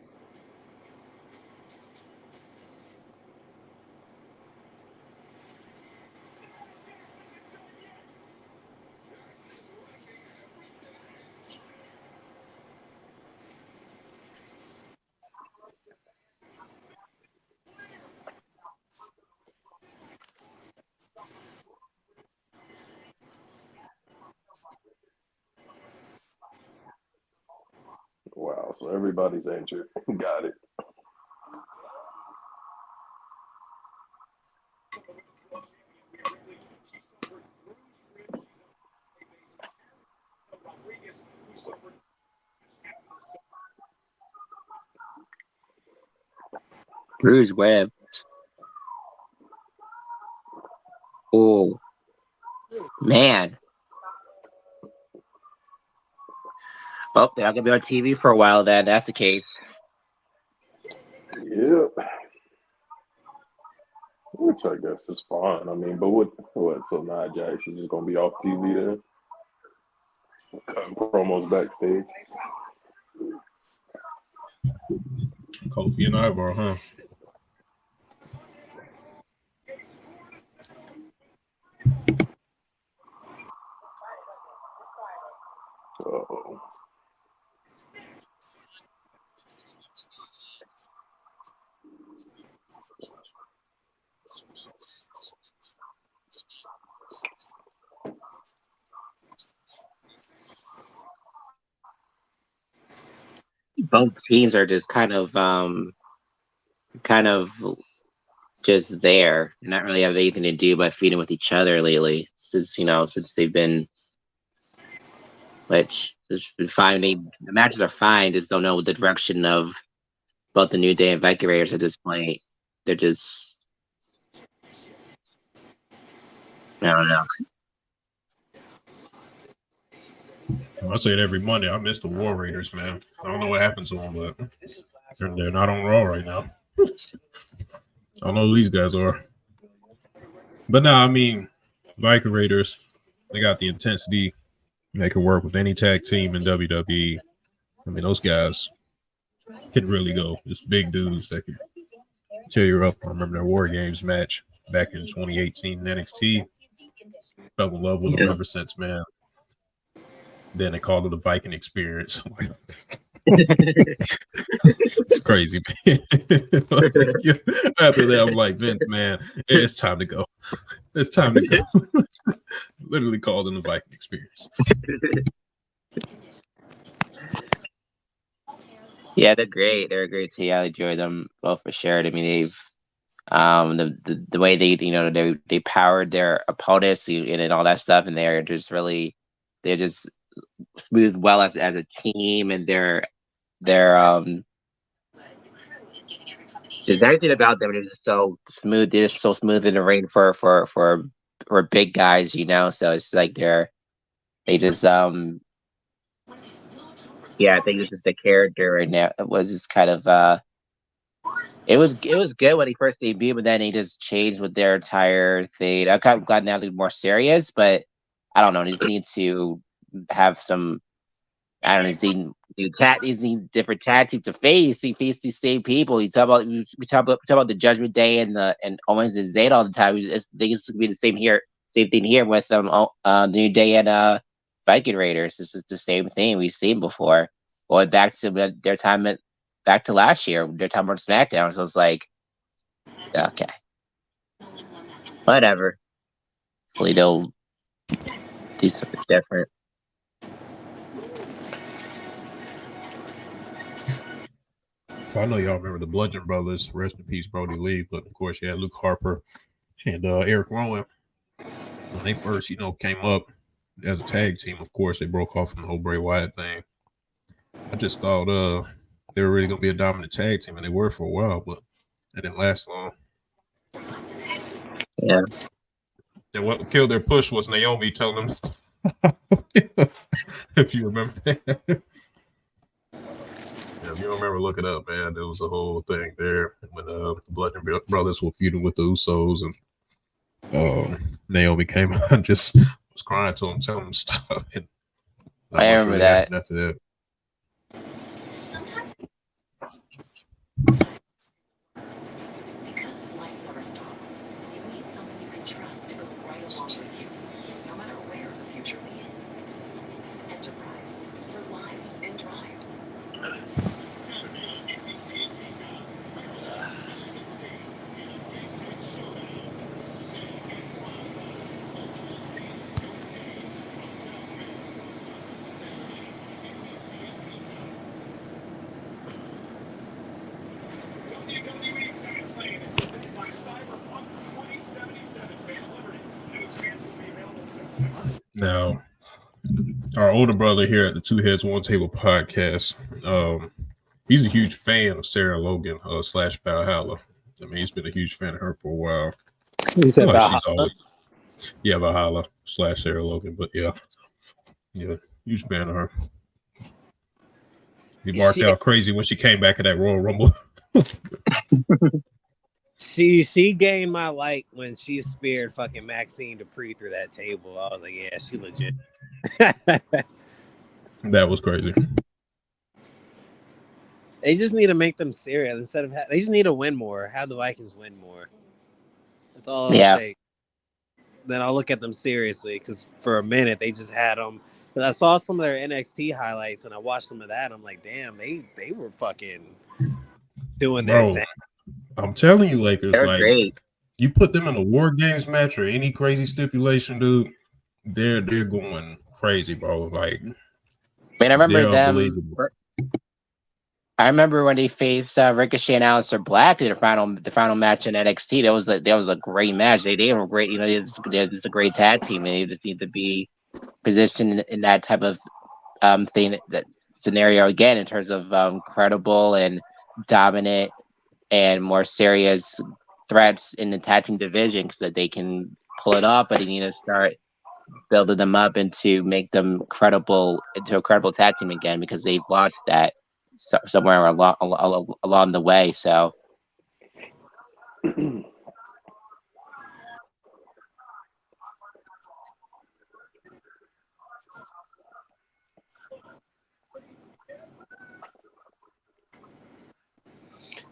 Wow, so everybody's injured. Got it. Bruce Webb. Oh man. Oh, they're not gonna be on TV for a while. Then that's the case. Yep. Which I guess is fine. I mean, but what? So Nia Jax is just gonna be off TV then? Cutting promos backstage. Kofi and Ivar, huh? Uh-oh. Both teams are just kind of just there and not really have anything to do but feeding with each other lately. Since they've been, which has been fine. The matches are fine. Just don't know the direction of both the New Day and Viking Raiders at this point. They're just, I don't know. I say it every Monday. I miss the War Raiders, man. I don't know what happened to them, but they're not on Raw right now. I don't know who these guys are. But no, I mean, Viking Raiders, they got the intensity. They can work with any tag team in WWE. I mean, those guys can really go. Just big dudes that can tear you up. I remember their War Games match back in 2018 in NXT. Fell in love with them ever since, man. Then they called it the Viking Experience. It's crazy, man. After that, I'm like, Vince, man, it's time to go. It's time to go. Literally called it the Viking Experience. Yeah, they're great. They're a great team. I enjoy them both for sure. I mean, they've the way they powered their opponents and all that stuff, and they're just smooth well as a team, and they're there's everything about them is just so smooth. They're just so smooth in the ring for big guys, So it's like they just Yeah, I think it's just the character right now. It was just kind of it was good when he first debuted, but then he just changed with their entire thing. I'm kind of glad now they're more serious, but I don't know. He just need to have some. I don't know. He's need different tactics to face. He faced these same people. We talk about the Judgment Day and Owens and Zayn all the time. I think it's gonna be the same here. Same thing here with the New Day and Viking Raiders. This is the same thing we've seen before. Going back to their time back to last year, their time on SmackDown. So it's like, okay, whatever. Hopefully they'll do something different. So I know y'all remember the Bludgeon Brothers. Rest in peace, Brody Lee. But of course, you had Luke Harper and Eric Rowan. When they first, came up as a tag team, of course, they broke off from the whole Bray Wyatt thing. I just thought they were really gonna be a dominant tag team, and they were for a while, but it didn't last long. Yeah. And what killed their push was Naomi telling them, if you remember that. Yeah, if you remember, look it up, man. There was a whole thing there when the Bludgeon Brothers were feuding with the Usos, and Naomi came out and just was crying to him, telling him to stop. And I remember that. That's it. Because life never stops, you need someone you can trust to go right along with you, no matter where the future leads. Enterprise, for lives and drive. Now, our older brother here at the Two Heads One Table podcast, he's a huge fan of Sarah Logan / Valhalla. I mean, he's been a huge fan of her for a while. You said Like Valhalla? Valhalla / Sarah Logan, but yeah, huge fan of her. He barked out crazy when she came back at that Royal Rumble. She gained my like when she speared fucking Maxine Dupree through that table. I was like, yeah, she legit. That was crazy. They just need to make them serious instead of. They just need to win more. Have the Vikings win more. That's all it'll take. Then I'll look at them seriously because for a minute they just had them. Because I saw some of their NXT highlights and I watched some of that. And I'm like, damn, they were fucking doing their thing. I'm telling you, Lakers, they're great. You put them in a War Games match or any crazy stipulation, dude, they're going crazy, bro. Like, man, I remember them. I remember when they faced Ricochet and Aleister Black in the final match in NXT. That was a great match. They were great. They're just a great tag team, and they just need to be positioned in that type of thing, that scenario again, in terms of credible and dominant and more serious threats in the tag team division, because that they can pull it off, but they need to start building them up and to make them credible into a credible tag team again, because they've lost that somewhere along the way. So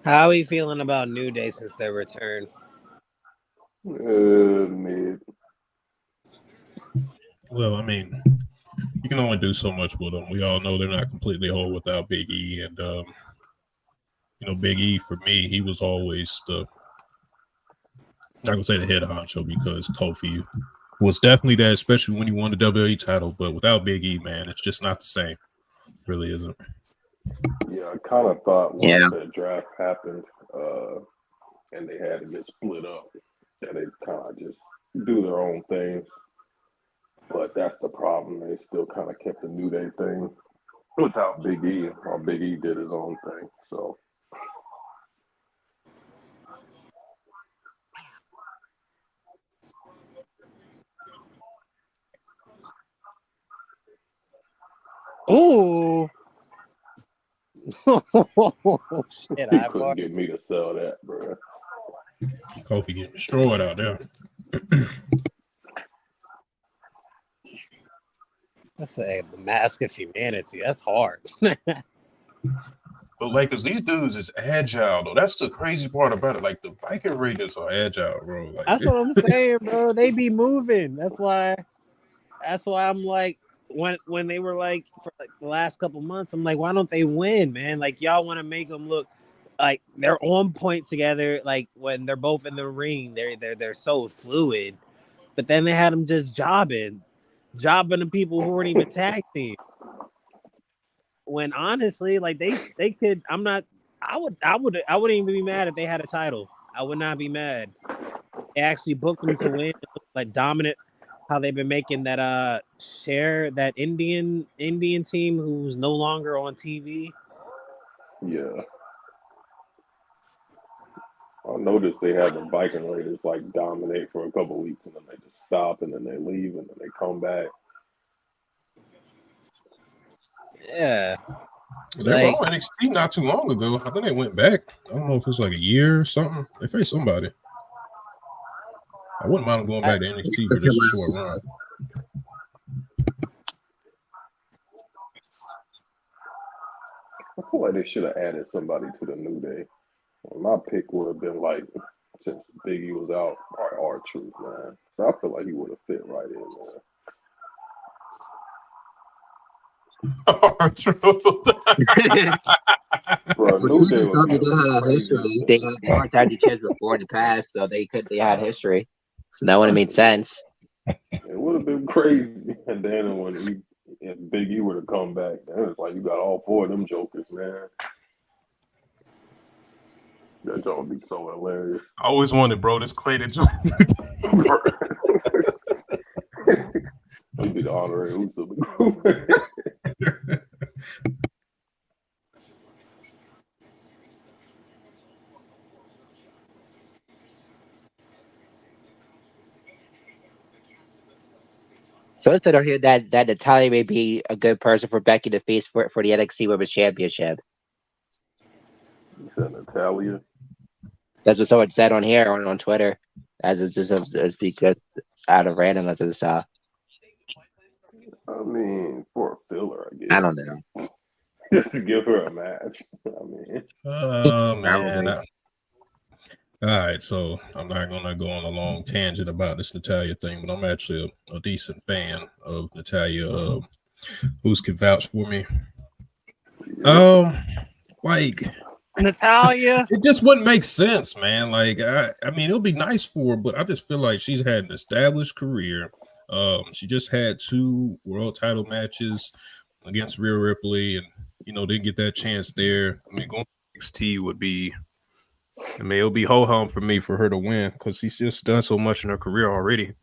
How are you feeling about New Day since their return? Mid. Well, I mean, you can only do so much with them. We all know they're not completely whole without Big E, and Big E for me, he was always not gonna say the head honcho, because Kofi was definitely that, especially when he won the WWE title. But without Big E, man, it's just not the same. It really isn't. Yeah, I kind of thought once that draft happened, and they had to get split up, that they kind of just do their own things. But that's the problem. They still kind of kept the New Day thing without Big E, while Big E did his own thing. So. Ooh. Shit, He I couldn't get me to sell that, bro. Kofi getting destroyed out there. Let's say the mask of humanity. That's hard. But like, cause these dudes is agile though. That's the crazy part about it. Like the Viking Raiders are agile, bro. Like That's what I'm saying, bro. They be moving. That's why I'm like, when they were like for like the last couple months, I'm like, why don't they win, man? Like y'all want to make them look like they're on point together. Like when they're both in the ring, they're so fluid. But then they had them just jobbing the people who weren't even tag team. When honestly, like they could. I wouldn't even be mad if they had a title. I would not be mad. They actually booked them to win, like dominant. How they've been making that share that Indian team who's no longer on TV. Yeah. I noticed they had the Viking Raiders like dominate for a couple weeks and then they just stop and then they leave and then they come back. Yeah. they were on NXT not too long ago. I think they went back. I don't know if it's like a year or something. They faced somebody. I wouldn't mind them going back to NXT for just a short run. I feel like they should have added somebody to the New Day. My pick would have been like, since Biggie was out, probably R-Truth, man. So I feel like he would have fit right in there. Bro, New Day was They had history. They had had the chance before in the past, so they had history. So that would have made sense. It would have been crazy. And then when if Big E were to come back, then it's like you got all four of them jokers, man. That joke would be so hilarious. I always wanted, bro, this Clayton joke. He'd be the honorary Uso of the group. So it's said here that Natalia may be a good person for Becky to face for the NXT Women's Championship. You said Natalia? That's what someone said on here on Twitter. As it's just because out of random as I saw. I mean, for a filler, I guess. I don't know. Just to give her a match. I mean, man. All right, so I'm not gonna go on a long tangent about this Natalia thing, but I'm actually a decent fan of Natalia. Who's can vouch for me? Like Natalia, it just wouldn't make sense, man. Like I mean, it'll be nice for her, but I just feel like she's had an established career. She just had 2 world title matches against Rhea Ripley, and didn't get that chance there. I mean, going to NXT would be. I mean, it'll be ho-hum for me for her to win because she's just done so much in her career already.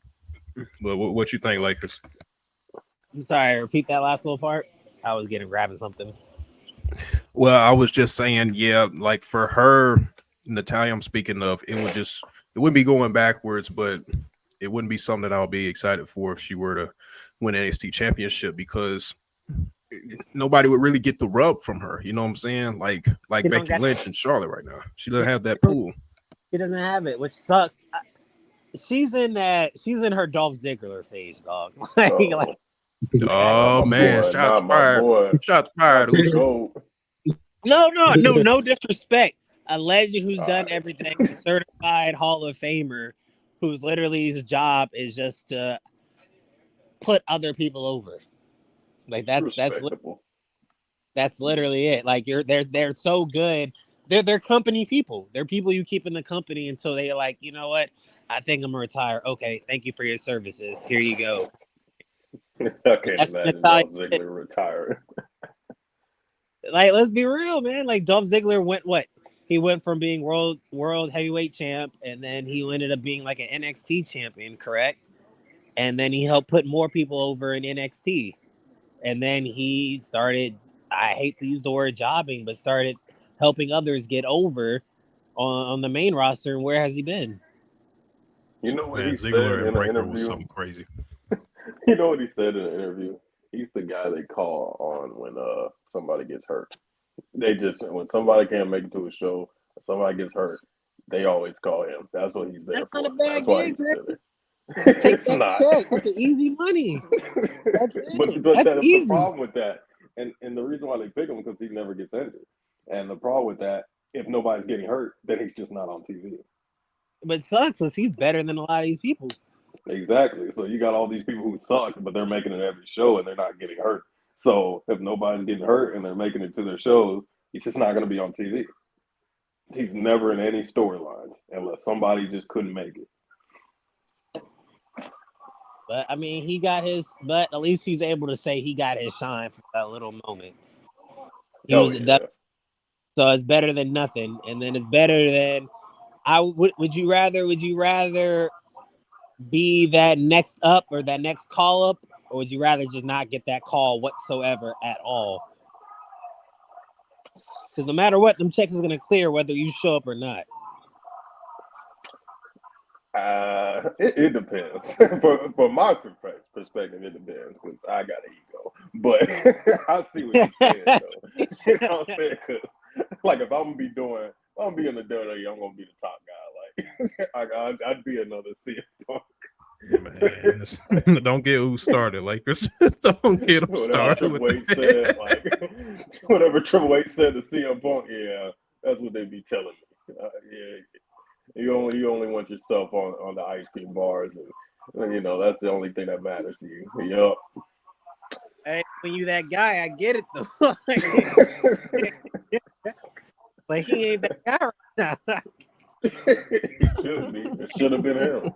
But what you think, Lakers? I'm sorry. Repeat that last little part. I was grabbing something. Well, I was just saying, yeah, like for her, Natalia, I'm speaking of, it wouldn't be going backwards, but it wouldn't be something that I'll be excited for if she were to win NXT championship because nobody would really get the rub from her. You know what I'm saying? Like Becky Lynch and Charlotte right now. She doesn't have that pool. She doesn't have it, which sucks. She's in her Dolph Ziggler phase, dog. Oh man, shots fired. Shots fired. No disrespect. A legend who's done everything, a certified Hall of Famer, whose literally his job is just to put other people over. Like that's literally it. Like they're so good. They're company people. They're people you keep in the company until they're like, you know what? I think I'm gonna retire. Okay, thank you for your services. Here you go. I can't imagine Dolph Ziggler retiring. Like, let's be real, man. Like Dolph Ziggler he went from being world heavyweight champ, and then he ended up being like an NXT champion, correct? And then he helped put more people over in NXT. And then he started, I hate to use the word jobbing, but started helping others get over on the main roster. And where has he been? You know what he said Ziggler in and an Breaker interview? was something crazy. You know what he said in an interview? He's the guy they call on when somebody gets hurt. They just when somebody can't make it to a show, somebody gets hurt, they always call him. That's what he's there That's not for. a bad That's why gig, he's man. still there. Take It's that not. check. That's the easy money. That's but it. but That's that's the easy. problem with that, and the reason why they pick him because he never gets injured. And the problem with that, if nobody's getting hurt, then he's just not on TV. But it sucks because he's better than a lot of these people. Exactly. So you got all these people who suck, but they're making it every show and they're not getting hurt. So if nobody's getting hurt and they're making it to their shows, he's just not going to be on TV. He's never in any storylines unless somebody just couldn't make it. But I mean, he got his. But at least he's able to say he got his shine for that little moment. He was yeah. so it's better than nothing, and then it's better than I would. Would you rather be that next up or that next call up, or would you rather just not get that call whatsoever at all? Because no matter what, them checks is gonna clear whether you show up or not. It depends. For my perspective, it depends because I got an ego. But I see what you're saying, though. You know what I'm saying? 'Cause, like, if I'm gonna be in the WWE, I'm gonna be the top guy. Like, I'd be another CM Punk. Man, don't get who started. Like, this, don't get him started Triple with H said, like, whatever Triple H said to CM Punk, yeah, that's what they be telling me. Yeah. You only want yourself on the ice cream bars, and you know that's the only thing that matters to you. Yup. Hey, when you that guy, I get it though. But he ain't that guy right now. It should have been him.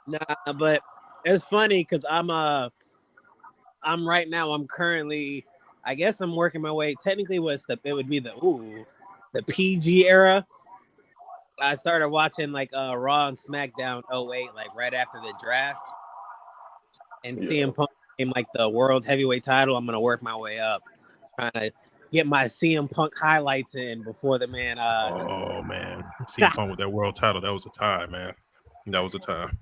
Nah, but it's funny because I'm right now. I'm currently. I guess I'm working my way. Technically, it would be the PG era. I started watching like Raw and SmackDown 08, like right after the draft. And CM Punk became like the world heavyweight title. I'm gonna work my way up, trying to get my CM Punk highlights in before the man. Oh man, CM Punk with that world title. That was a time, man. That was a time.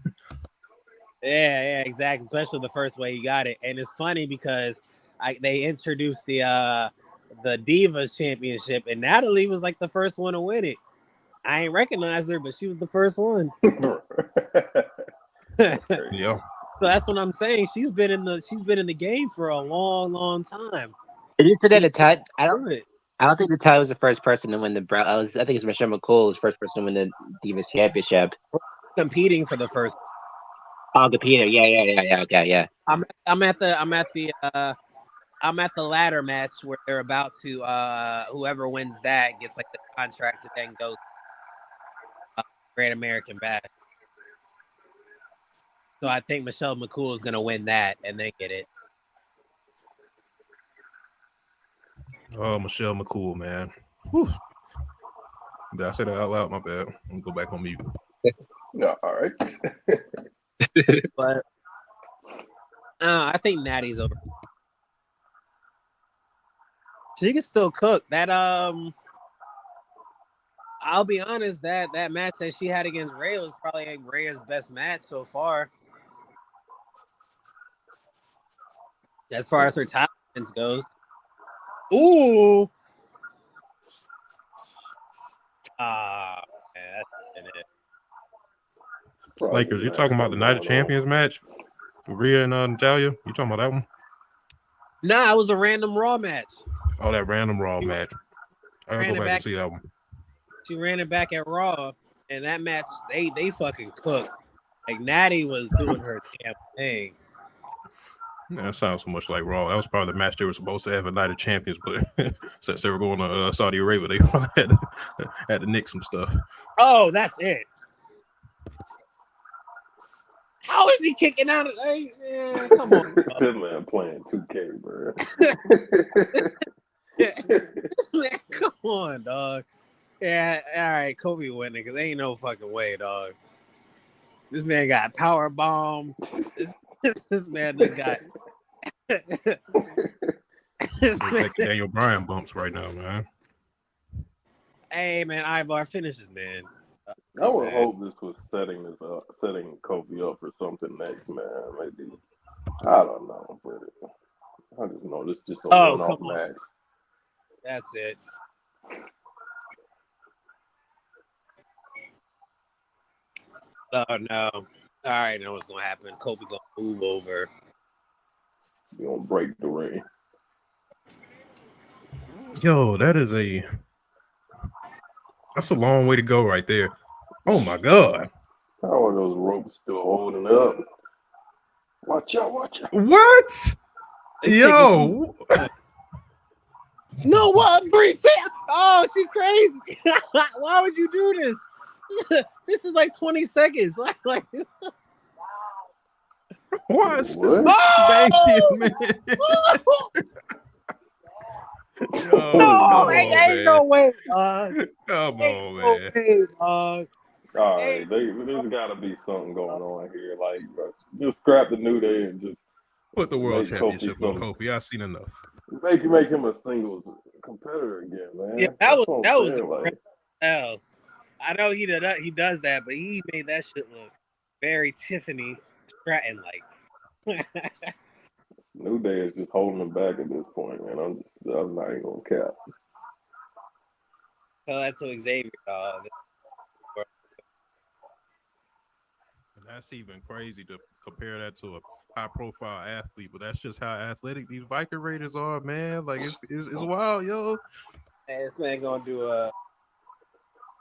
Yeah, exactly. Especially the first way he got it, and it's funny because they introduced the Divas Championship, and Natalie was like the first one to win it. I ain't recognize her, but she was the first one. Yeah. So that's what I'm saying. She's been in the game for a long time. Did you say that the Tide? I don't think the Tide was the first person to win the belt. I think it's Michelle McCool was the first person to win the Divas Championship. Competing for the first. Oh, competing. Yeah. Okay, yeah. I'm at the ladder match where they're about to whoever wins that gets like the contract to then go Great American Bash. So I think Michelle McCool is gonna win that and then get it. Oh, Michelle McCool, man. Whew. Did I say that out loud? My bad. I'm gonna go back on mute. Yeah, all right. But I think Natty's over. She can still cook. That I'll be honest, that match that she had against Rhea was probably Rhea's best match so far. As far as her top defense goes. Ooh. Man, that's it. Lakers, you talking about the Night of Champions match? Rhea and Natalya? You talking about that one? Nah, it was a random Raw match. Oh, that random Raw match. I gotta go back and see that one. She ran it back at Raw, and that match, they fucking cooked. Like, Natty was doing her damn thing. That sounds so much like Raw. That was probably the match they were supposed to have a Night of Champions, but since they were going to Saudi Arabia, they probably had to nick some stuff. Oh, that's it. How is he kicking out of man, come on. This man playing 2K, bro. Man, come on, dog. Yeah, all right, Kobe winning because ain't no fucking way, dog. This man got power bomb. This man got. Daniel Bryan bumps right now, man. Hey, man, Ivar finishes, man. I would hope this was setting Kofi up for something next, man. Maybe I don't know, but I just know this is just a Oh, one-off come on. match. That's it. Oh no. All right, know what's gonna happen. Kofi gonna move over. You gonna break the ring. Yo, that's a long way to go right there. Oh my god. How are those ropes still holding up? Watch out, watch out. What? They Yo. No, what? Oh, she crazy. Why would you do this? This is like 20 seconds. Like Why is this What? banging, man? Yo, no, come ain't on, no man. way. Come Ain't on, no man. way, All right, Ain't- there's got to be something going on here. Like, bro, just scrap the New Day and just Put the world make championship Kofi on Kofi. I've seen enough. make him a singles competitor again, man. Yeah, That's that what was I'm saying. Like, hell. I know he does that, but he made that shit look very Tiffany Stratton like. New Day is just holding him back at this point, man. I'm not even gonna cap. Tell that to Xavier, dog. That's even crazy to compare that to a high-profile athlete, but that's just how athletic these Viking Raiders are, man. Like it's wild, yo. Hey, this man gonna do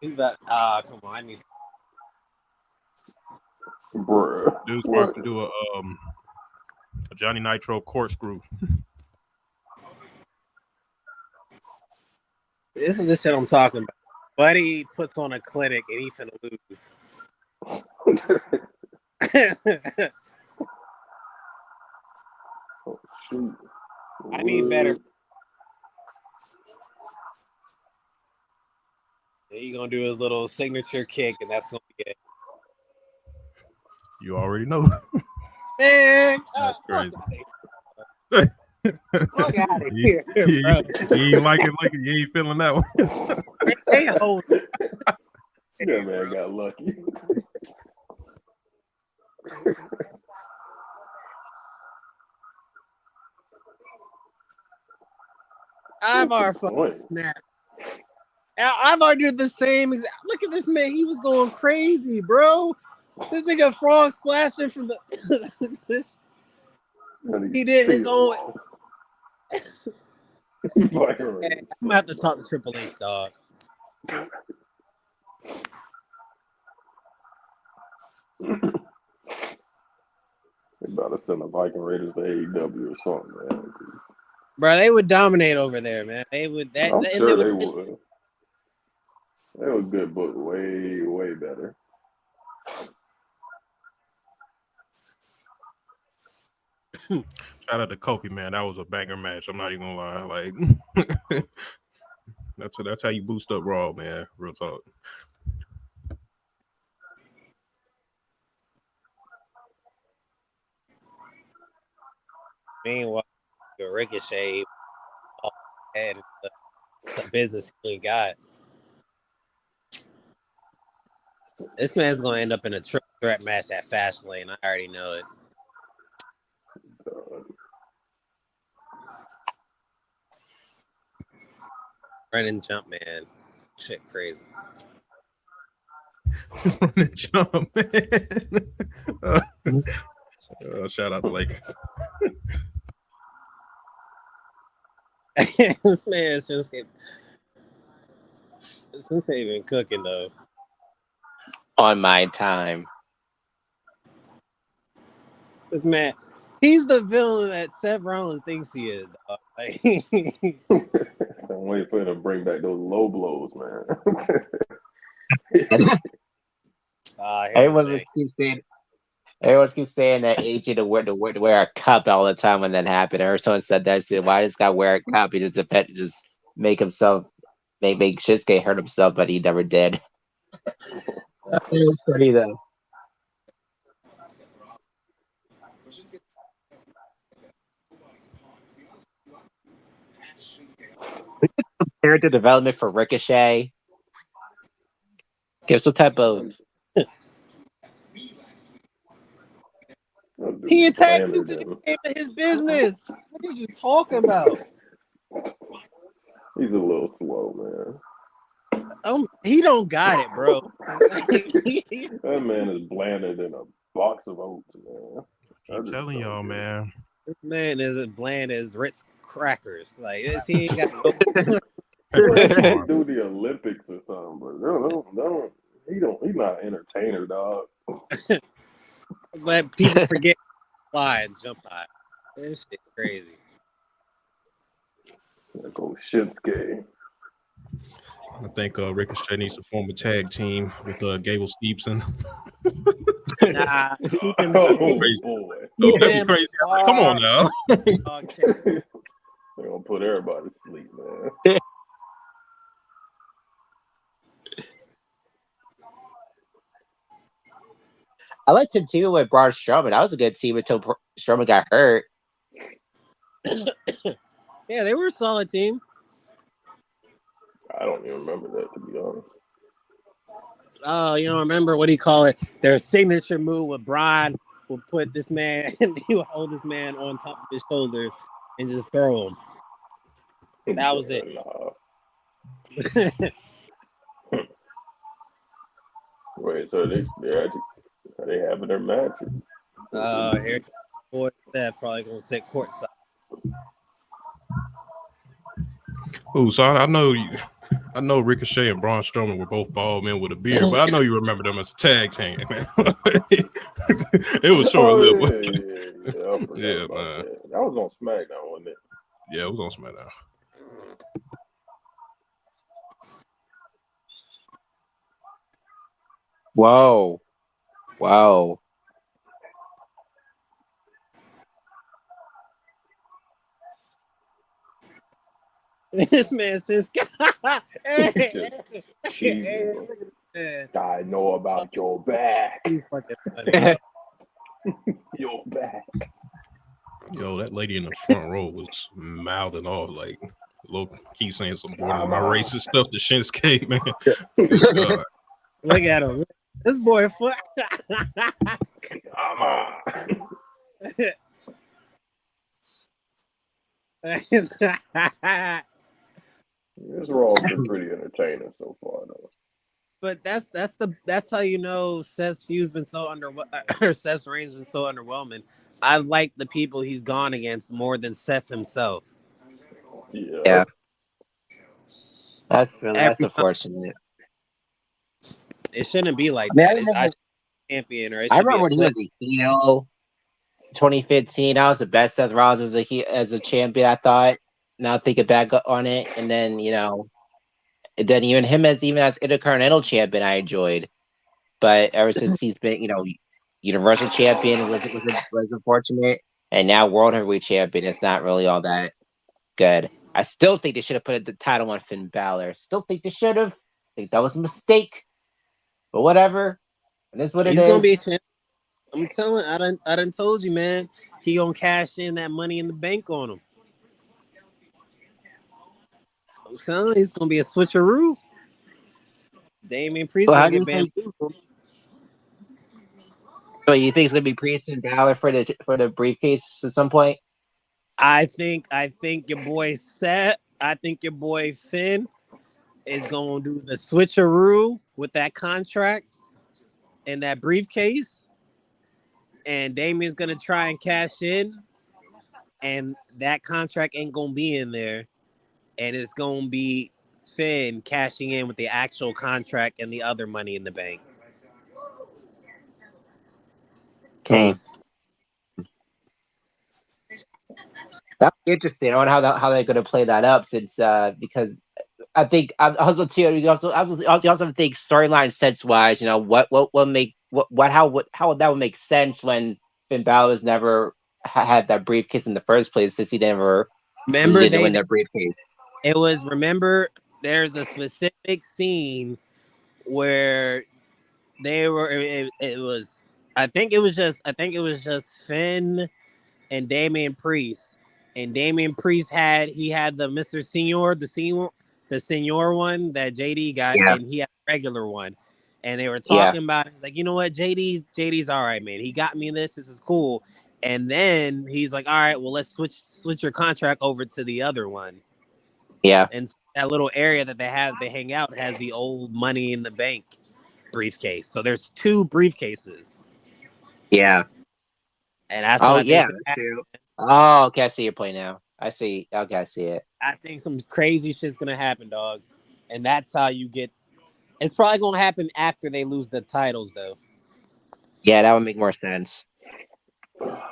he's about come on, I need Bruh. Dude's What? about to do a Johnny Nitro corkscrew. this is the shit I'm talking about. Buddy puts on a clinic and he finna lose. Oh, shoot. I need better. He gonna do his little signature kick, and that's gonna be it. You already know. Man, That's crazy. fuck out of here, bro. You ain't like it, you ain't feeling that one. Hey, hold on. Yeah, man, got lucky. I've already fucking snapped. I've already did the same. Look at this man. He was going crazy, bro. This nigga frog splashing from the. He did his own. I'm gonna have to talk to Triple H, dog. They about to send the Viking Raiders to AEW or something, man. Bro, they would dominate over there, man. They would. I'm sure they would. They was good, but way, way better. Shout out to Kofi, man. That was a banger match. I'm not even gonna lie. Like that's how you boost up Raw, man. Real talk. Meanwhile, Ricochet had the business he ain't got. This man's gonna end up in a triple threat match at Fastlane. I already know it. Running jump, man. Shit crazy. Running jump, man. Shout out to Lakers. This man is just since they been cooking though. On my time. This man, he's the villain that Seth Rollins thinks he is. Dog. Like, I'm waiting for him to bring back those low blows, man. Everyone keeps saying that AJ to wear a cup all the time when that happened. I heard someone said that. I said, why does guy wear a cup? He just make himself make Shinsuke hurt himself, but he never did. It was funny though. Character development for Ricochet. Give some type of. Dude, He attacked you Slandered because you him. came to his business. What are you talking about? He's a little slow, He don't got it, bro. man. That man is blanded in a box of oats, man. I Keep just telling don't y'all, get it. man. This man is as bland as Ritz crackers. Like this, he ain't got no. Well, he Pepper could do the Olympics or something, but he's not an entertainer, dog. But people forget fly and jump high. This shit crazy. Like old Shinsuke. I think Ricochet needs to form a tag team with Gable Stevenson. Nah, keep him. Oh Crazy. boy. Keep That'd be him crazy. Come on now. They're gonna put everybody to sleep, man. I liked him too with Braun Strowman. That was a good team until Strowman got hurt. Yeah, they were a solid team. I don't even remember that, to be honest. Oh, you don't remember what do you call it? Their signature move with Braun will put this man, he would hold this man on top of his shoulders and just throw him. That was it. Nah. Wait, so they're actually are they having their match? Here, boy, Steph probably gonna sit courtside. Oh, so I know Ricochet and Braun Strowman were both bald men with a beard, but I know you remember them as a tag team, man. It was short lived. Yeah. I forgot Yeah, about man. that was on SmackDown, wasn't it? Yeah, it was on SmackDown. Whoa. Wow. This man says, hey, Just cheesing, hey, bro. look at this man. I know about your back. He's fucking funny. Your back. Yo, that lady in the front row was mouthing off like low key saying some borderline racist stuff to Shinsuke, man. Good God. Look at him. This boy foot. Come on. This Raw's been pretty entertaining so far, though. But that's how you know Seth Few's been so or Seth Reigns been so underwhelming. I like the people he's gone against more than Seth himself. Yeah. That's unfortunate. It shouldn't be like Man, that. I should be champion, or it I should remember when be he was a heel, 2015. That was the best Seth Rollins was as a champion. I thought. Now thinking back on it, and then then even him as Intercontinental champion, I enjoyed. But ever since he's been Universal champion was unfortunate, and now World Heavyweight champion, it's not really all that good. I still think they should have put the title on Finn Balor. Still think they should have. I think that was a mistake. But whatever. It is what it he's is. gonna be a champion. I'm telling. I done told you, man. He gonna cash in that Money in the Bank on him. I'm telling you, it's gonna be a switcheroo. Damian Priest Well, how gonna do get you think? bamboozled. So you think it's gonna be Priest and Balor for the briefcase at some point? I think your boy Seth. I think your boy Finn is gonna do the switcheroo with that contract and that briefcase, and Damien's gonna try and cash in, and that contract ain't gonna be in there, and it's gonna be Finn cashing in with the actual contract and the other Money in the Bank. Case. That's interesting. I wonder how they're going to play that up, since because I think I also too. You also think storyline sense wise, what make how that would make sense when Finn Balor's never had that briefcase in the first place, since he never didn't win that briefcase. It was there's a specific scene where they were. It was. I think it was just Finn and Damian Priest. And Damian Priest had the Mr. Senior, the Senior one that JD got, and he had a regular one. And they were talking about it, like, you know what, JD's all right, man. He got me this. This is cool. And then he's like, all right, well, let's switch your contract over to the other one. Yeah. And that little area that they hang out has the old Money in the Bank briefcase. So there's 2 briefcases. Yeah. And that's Oh, what I yeah. think. That's true. Oh, okay. I see your point now. I see. Okay, I see it. I think some crazy shit's gonna happen, dog. And that's how you get. It's probably gonna happen after they lose the titles, though. Yeah, that would make more sense.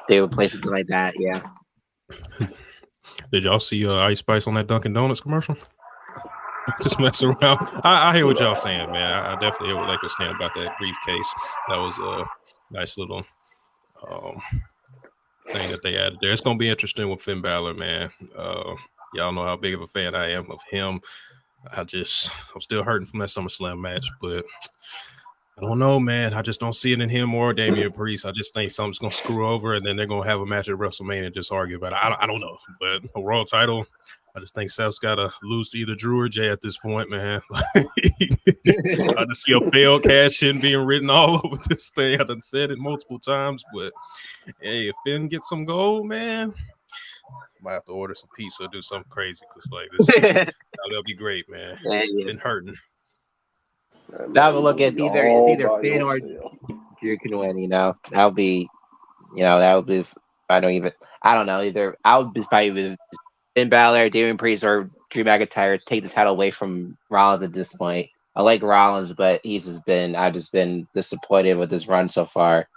They would play something like that. Yeah. Did y'all see Ice Spice on that Dunkin' Donuts commercial? Just mess around. I hear what y'all saying, man. I definitely hear what they were saying about that briefcase. That was a nice little thing that they added there. It's gonna be interesting with Finn Balor, man. Y'all know how big of a fan I am of him. I'm still hurting from that SummerSlam match, but I don't know, man. I just don't see it in him or Damian Priest. I just think something's gonna screw over, and then they're gonna have a match at WrestleMania and just argue about it. I don't know, but a world title, I just think Seth's got to lose to either Drew or Jay at this point, man. I just see a failed cash in being written all over this thing. I done said it multiple times, but hey, if Finn gets some gold, man, might have to order some pizza or do something crazy because like this, that'll be great, man. Yeah. Been hurting. That would look at either Finn or Drew can win. You know, that would be. You know, that would be. I don't know either. I would be probably with Finn Balor, Damian Priest, or Drew McIntyre take the title away from Rollins at this point. I like Rollins, but I've just been disappointed with this run so far,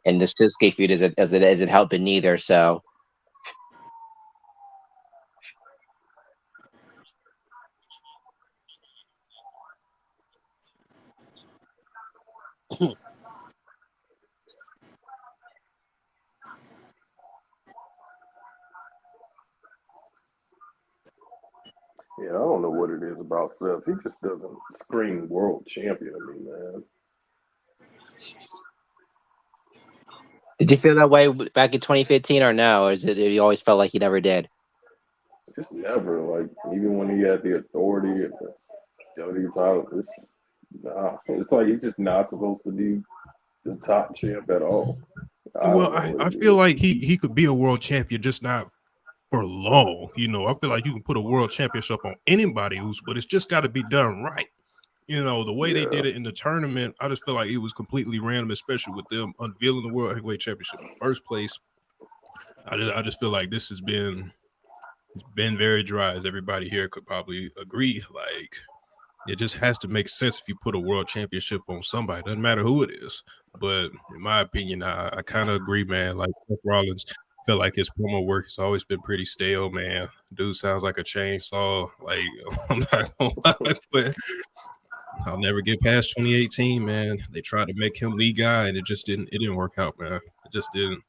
and this Shinsuke feud isn't helping neither. So. Yeah, I don't know what it is about Seth. He just doesn't scream world champion to me, man. Did you feel that way back in 2015 or no? Or you always felt like he never did? Just never. Like, even when he had the authority at the WWE title, it's like he's just not supposed to be the top champ at all. I feel like he could be a world champion, just not for long. You know, I feel like you can put a world championship on anybody but it's just got to be done right. You know, the way they did it in the tournament, I just feel like it was completely random, especially with them unveiling the World Heavyweight Championship in the first place. I just feel like it's been very dry, as everybody here could probably agree. Like, it just has to make sense if you put a world championship on somebody. Doesn't matter who it is. But in my opinion, I kind of agree, man. Like Seth Rollins, felt like his promo work has always been pretty stale, man. Dude sounds like a chainsaw. Like, I'm not gonna lie, but I'll never get past 2018, man. They tried to make him lead guy, and it didn't work out, man. It just didn't.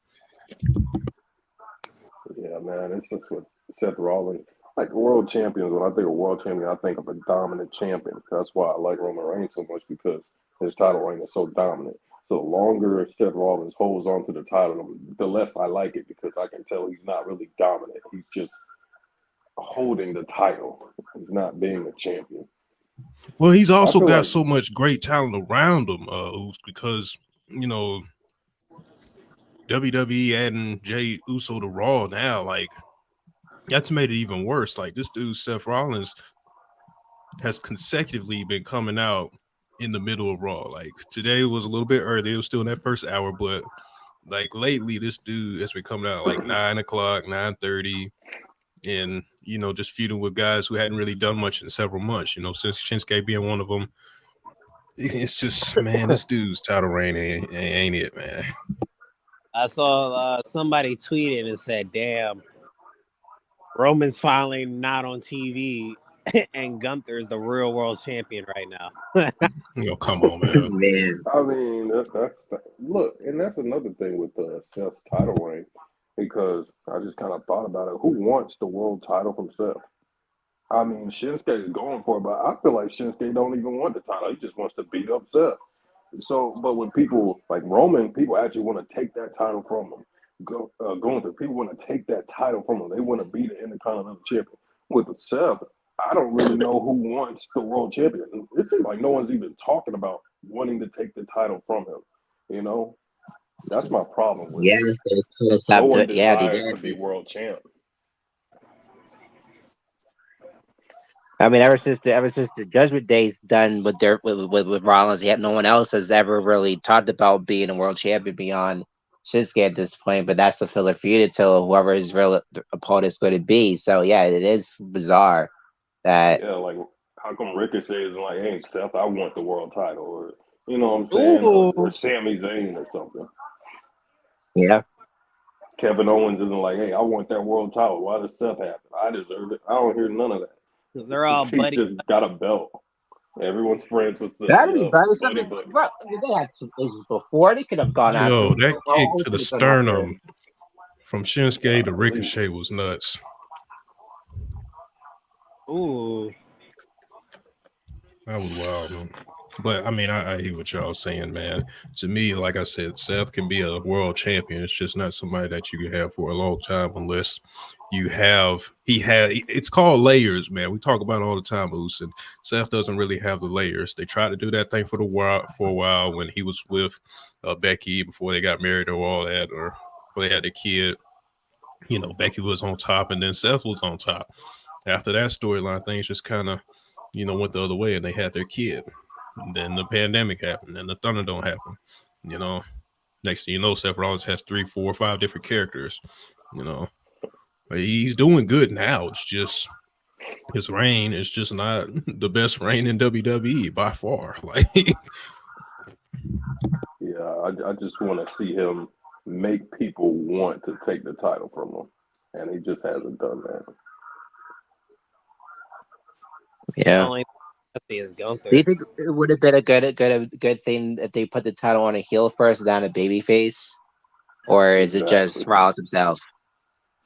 Yeah, man, it's just with Seth Rollins. Like world champions, when I think of world champion, I think of a dominant champion. That's why I like Roman Reigns so much, because his title reign is so dominant. So the longer Seth Rollins holds on to the title, the less I like it, because I can tell he's not really dominant. He's just holding the title. He's not being a champion. Well, he's also got so much great talent around him, because, you know, WWE adding Jey Uso to Raw now, like, that's made it even worse. Like, this dude, Seth Rollins, has consecutively been coming out in the middle of Raw. Like, today was a little bit early. It was still in that first hour, but, like, lately, this dude has been coming out like 9 o'clock, 9:30, and, you know, just feuding with guys who hadn't really done much in several months, you know, since Shinsuke being one of them. It's just, man, this dude's title reign ain't it, man. I saw somebody tweeted and said, damn, Roman's finally not on TV and Gunther is the real world champion right now. Yo, come on, man. Man. I mean, that's look, and that's another thing with Seth's title reign, because I just kind of thought about it. Who wants the world title from Seth? I mean, Shinsuke is going for it, but I feel like Shinsuke don't even want the title. He just wants to beat up Seth. So, but when people like Roman, people actually want to take that title from him. Going through, people want to take that title from him. They want to be the Intercontinental Champion. With Seth, I don't really know who wants the world champion. It seems like no one's even talking about wanting to take the title from him. You know, That's my problem with Yeah, it. they could have No stopped one it. Yeah, they desires did. to be world champ. I mean, ever since the Judgment Day's done with their with Rollins, yet no one else has ever really talked about being a world champion beyond Shinsuke at this point. But that's the filler feud until whoever his real opponent is going to be. So yeah, it is bizarre that Yeah, like how come Ricochet is like, hey Seth, I want the world title, or you know what I'm saying, or Ooh, Sami Zayn or something. yeah. Kevin Owens isn't like, hey, I want that world title. Why does Seth have it? I deserve it. I don't hear none of that. they're all He's buddy. just got a belt. Everyone's friends with Seth. That'd be Yep, better. buddy, Something, buddy. bro, they had some issues before. They could have gone after. Yo, that kick Always to could the have gone after. sternum from Shinsuke to Ricochet was nuts. Ooh, That was wild, man. But I mean, I hear what y'all saying, man. To me, like I said, Seth can be a world champion. It's just not somebody that you can have for a long time unless you have. It's called layers, man. We talk about it all the time, Moose, and Seth doesn't really have the layers. They tried to do that thing for a while when he was with Becky before they got married or all that, or before they had the kid. You know, Becky was on top, and then Seth was on top. After that storyline, things just kind of, went the other way, and they had their kid. And then the pandemic happened, and the Thunderdome happened. Next thing you know, Seth Rollins has 3, 4, 5 different characters. But he's doing good now. It's just his reign is just not the best reign in WWE by far. Like, Yeah, I just want to see him make people want to take the title from him, and he just hasn't done that. Yeah. only I see is Gunther. Do you think it would have been a good thing if they put the title on a heel first, down a babyface, or is it just Exactly. Rollins himself?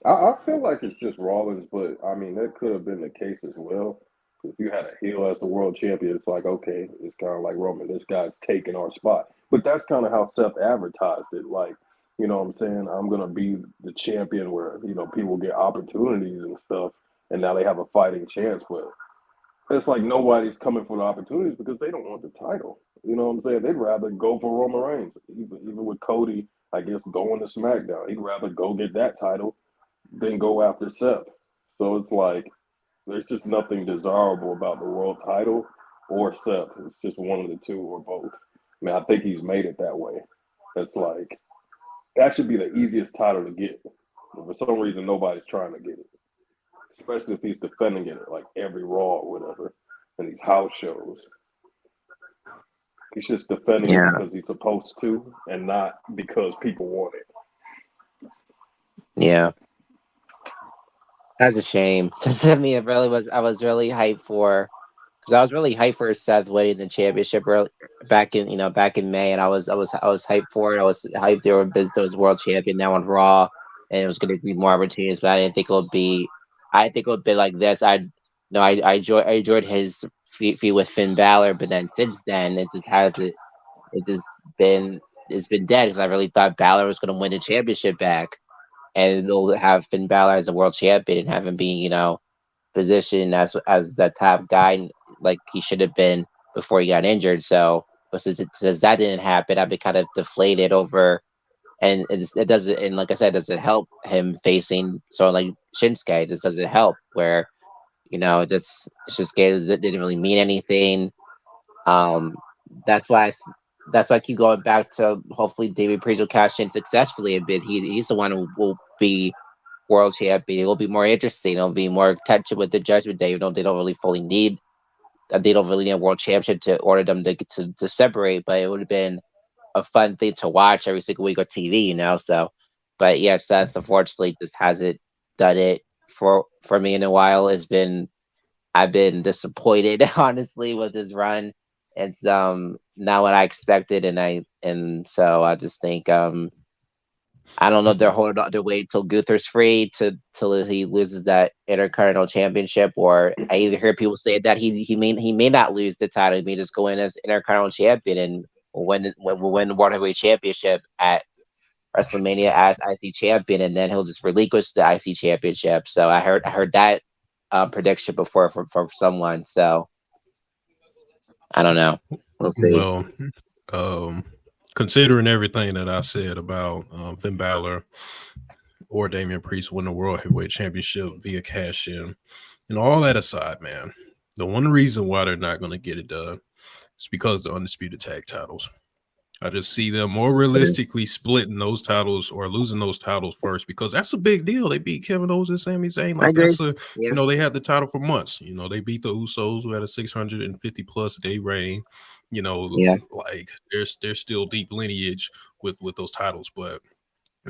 I feel like it's just Rollins, but I mean that could have been the case as well. If you had a heel as the world champion, it's like okay, it's kind of like Roman. This guy's taking our spot, but that's kind of how Seth advertised it. Like, you know what I'm saying? I'm gonna be the champion where people get opportunities and stuff, and now they have a fighting chance. But it's like nobody's coming for the opportunities because they don't want the title. You know what I'm saying? They'd rather go for Roman Reigns. Even with Cody, I guess going to SmackDown, he'd rather go get that title than go after Seth. So it's like there's just nothing desirable about the world title or Seth. It's just one of the two or both. I mean, I think he's made it that way. It's like that should be the easiest title to get. But for some reason, nobody's trying to get it, especially if he's defending it like every Raw or whatever, and these house shows. He's just defending it because he's supposed to, and not because people want it. Yeah. That's a shame. I mean, it really was. I was really hyped for, because I was really hyped for Seth winning the championship back in May, and I was hyped for it. I was hyped there was world champion now on Raw, and it was going to be more opportunities, but I didn't think it would be. I think it would be like this. I enjoyed his feat with Finn Balor, but then since then it just it's been dead. Because I really thought Balor was going to win the championship back, and they'll have Finn Balor as a world champion and have him being, positioned as the top guy like he should have been before he got injured. So, but since that didn't happen, I've been kind of deflated over, and it doesn't. And like I said, it doesn't help him facing someone like Shinsuke. This doesn't help. Where just Shinsuke didn't really mean anything. That's why I keep going back to hopefully David Priest will cash in successfully a bit. He's the one who will be world champion. It will be more interesting. It'll be more tension with the Judgment Day. They don't really fully need. They don't really need a world championship to order them to separate. But it would have been a fun thing to watch every single week on TV. So, but yeah, Seth unfortunately just hasn't done it for me in a while. I've been disappointed honestly with his run. It's not what I expected, and so I just think I don't know if they're holding on to wait till Gunther's free till he loses that Intercontinental Championship, or I either hear people say that he may not lose the title, he may just go in as Intercontinental Champion and win the World Heavyweight Championship at WrestleMania as IC Champion, and then he'll just relinquish the IC Championship. So I heard that prediction before from someone. So I don't know. We'll see. well, considering everything that I said about Finn Balor or Damian Priest winning the World Heavyweight Championship via cash in, and all that aside, man, the one reason why they're not going to get it done is because of the undisputed tag titles. I just see them more realistically splitting those titles or losing those titles first, because that's a big deal. They beat Kevin Owens and Sami Zayn. I Like, agree. that's a, Yeah. you know, they had the title for months. You know, they beat the Usos, who had a 650 plus day reign. You know, Yeah. like there's still deep lineage with those titles, but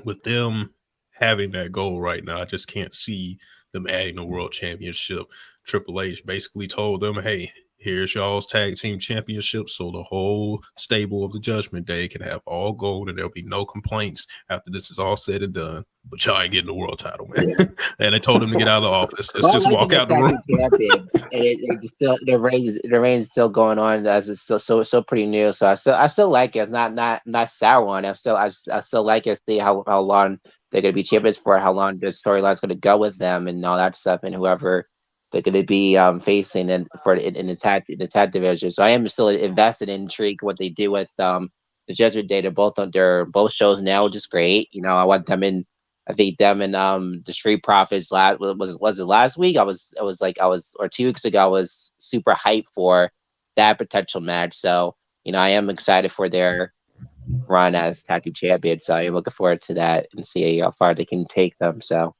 with them having that goal right now, I just can't see them adding a world championship. Triple H basically told them, hey, here's y'all's tag team championship, so the whole stable of the Judgment Day can have all gold and there'll be no complaints after this is all said and done. But y'all ain't getting the world title, man. Yeah. And they told him to get out of the office. Let's Well, just I like walk that out the tag room. team champion, and it still the reign is still going on as it's still pretty new. So I still like it. It's not sour on. I still like it. See how long they're gonna be champions for, how long the storyline's gonna go with them, and all that stuff, and whoever they're gonna be facing in the tag division. So I am still invested and intrigued what they do with the Judgment Day. They're both on both shows now, which is great. You know, I want them in. I think them and the Street Profits was it last week? I was 2 weeks ago. I was super hyped for that potential match. So I am excited for their run as tag team champions. So I'm looking forward to that and see how far they can take them. So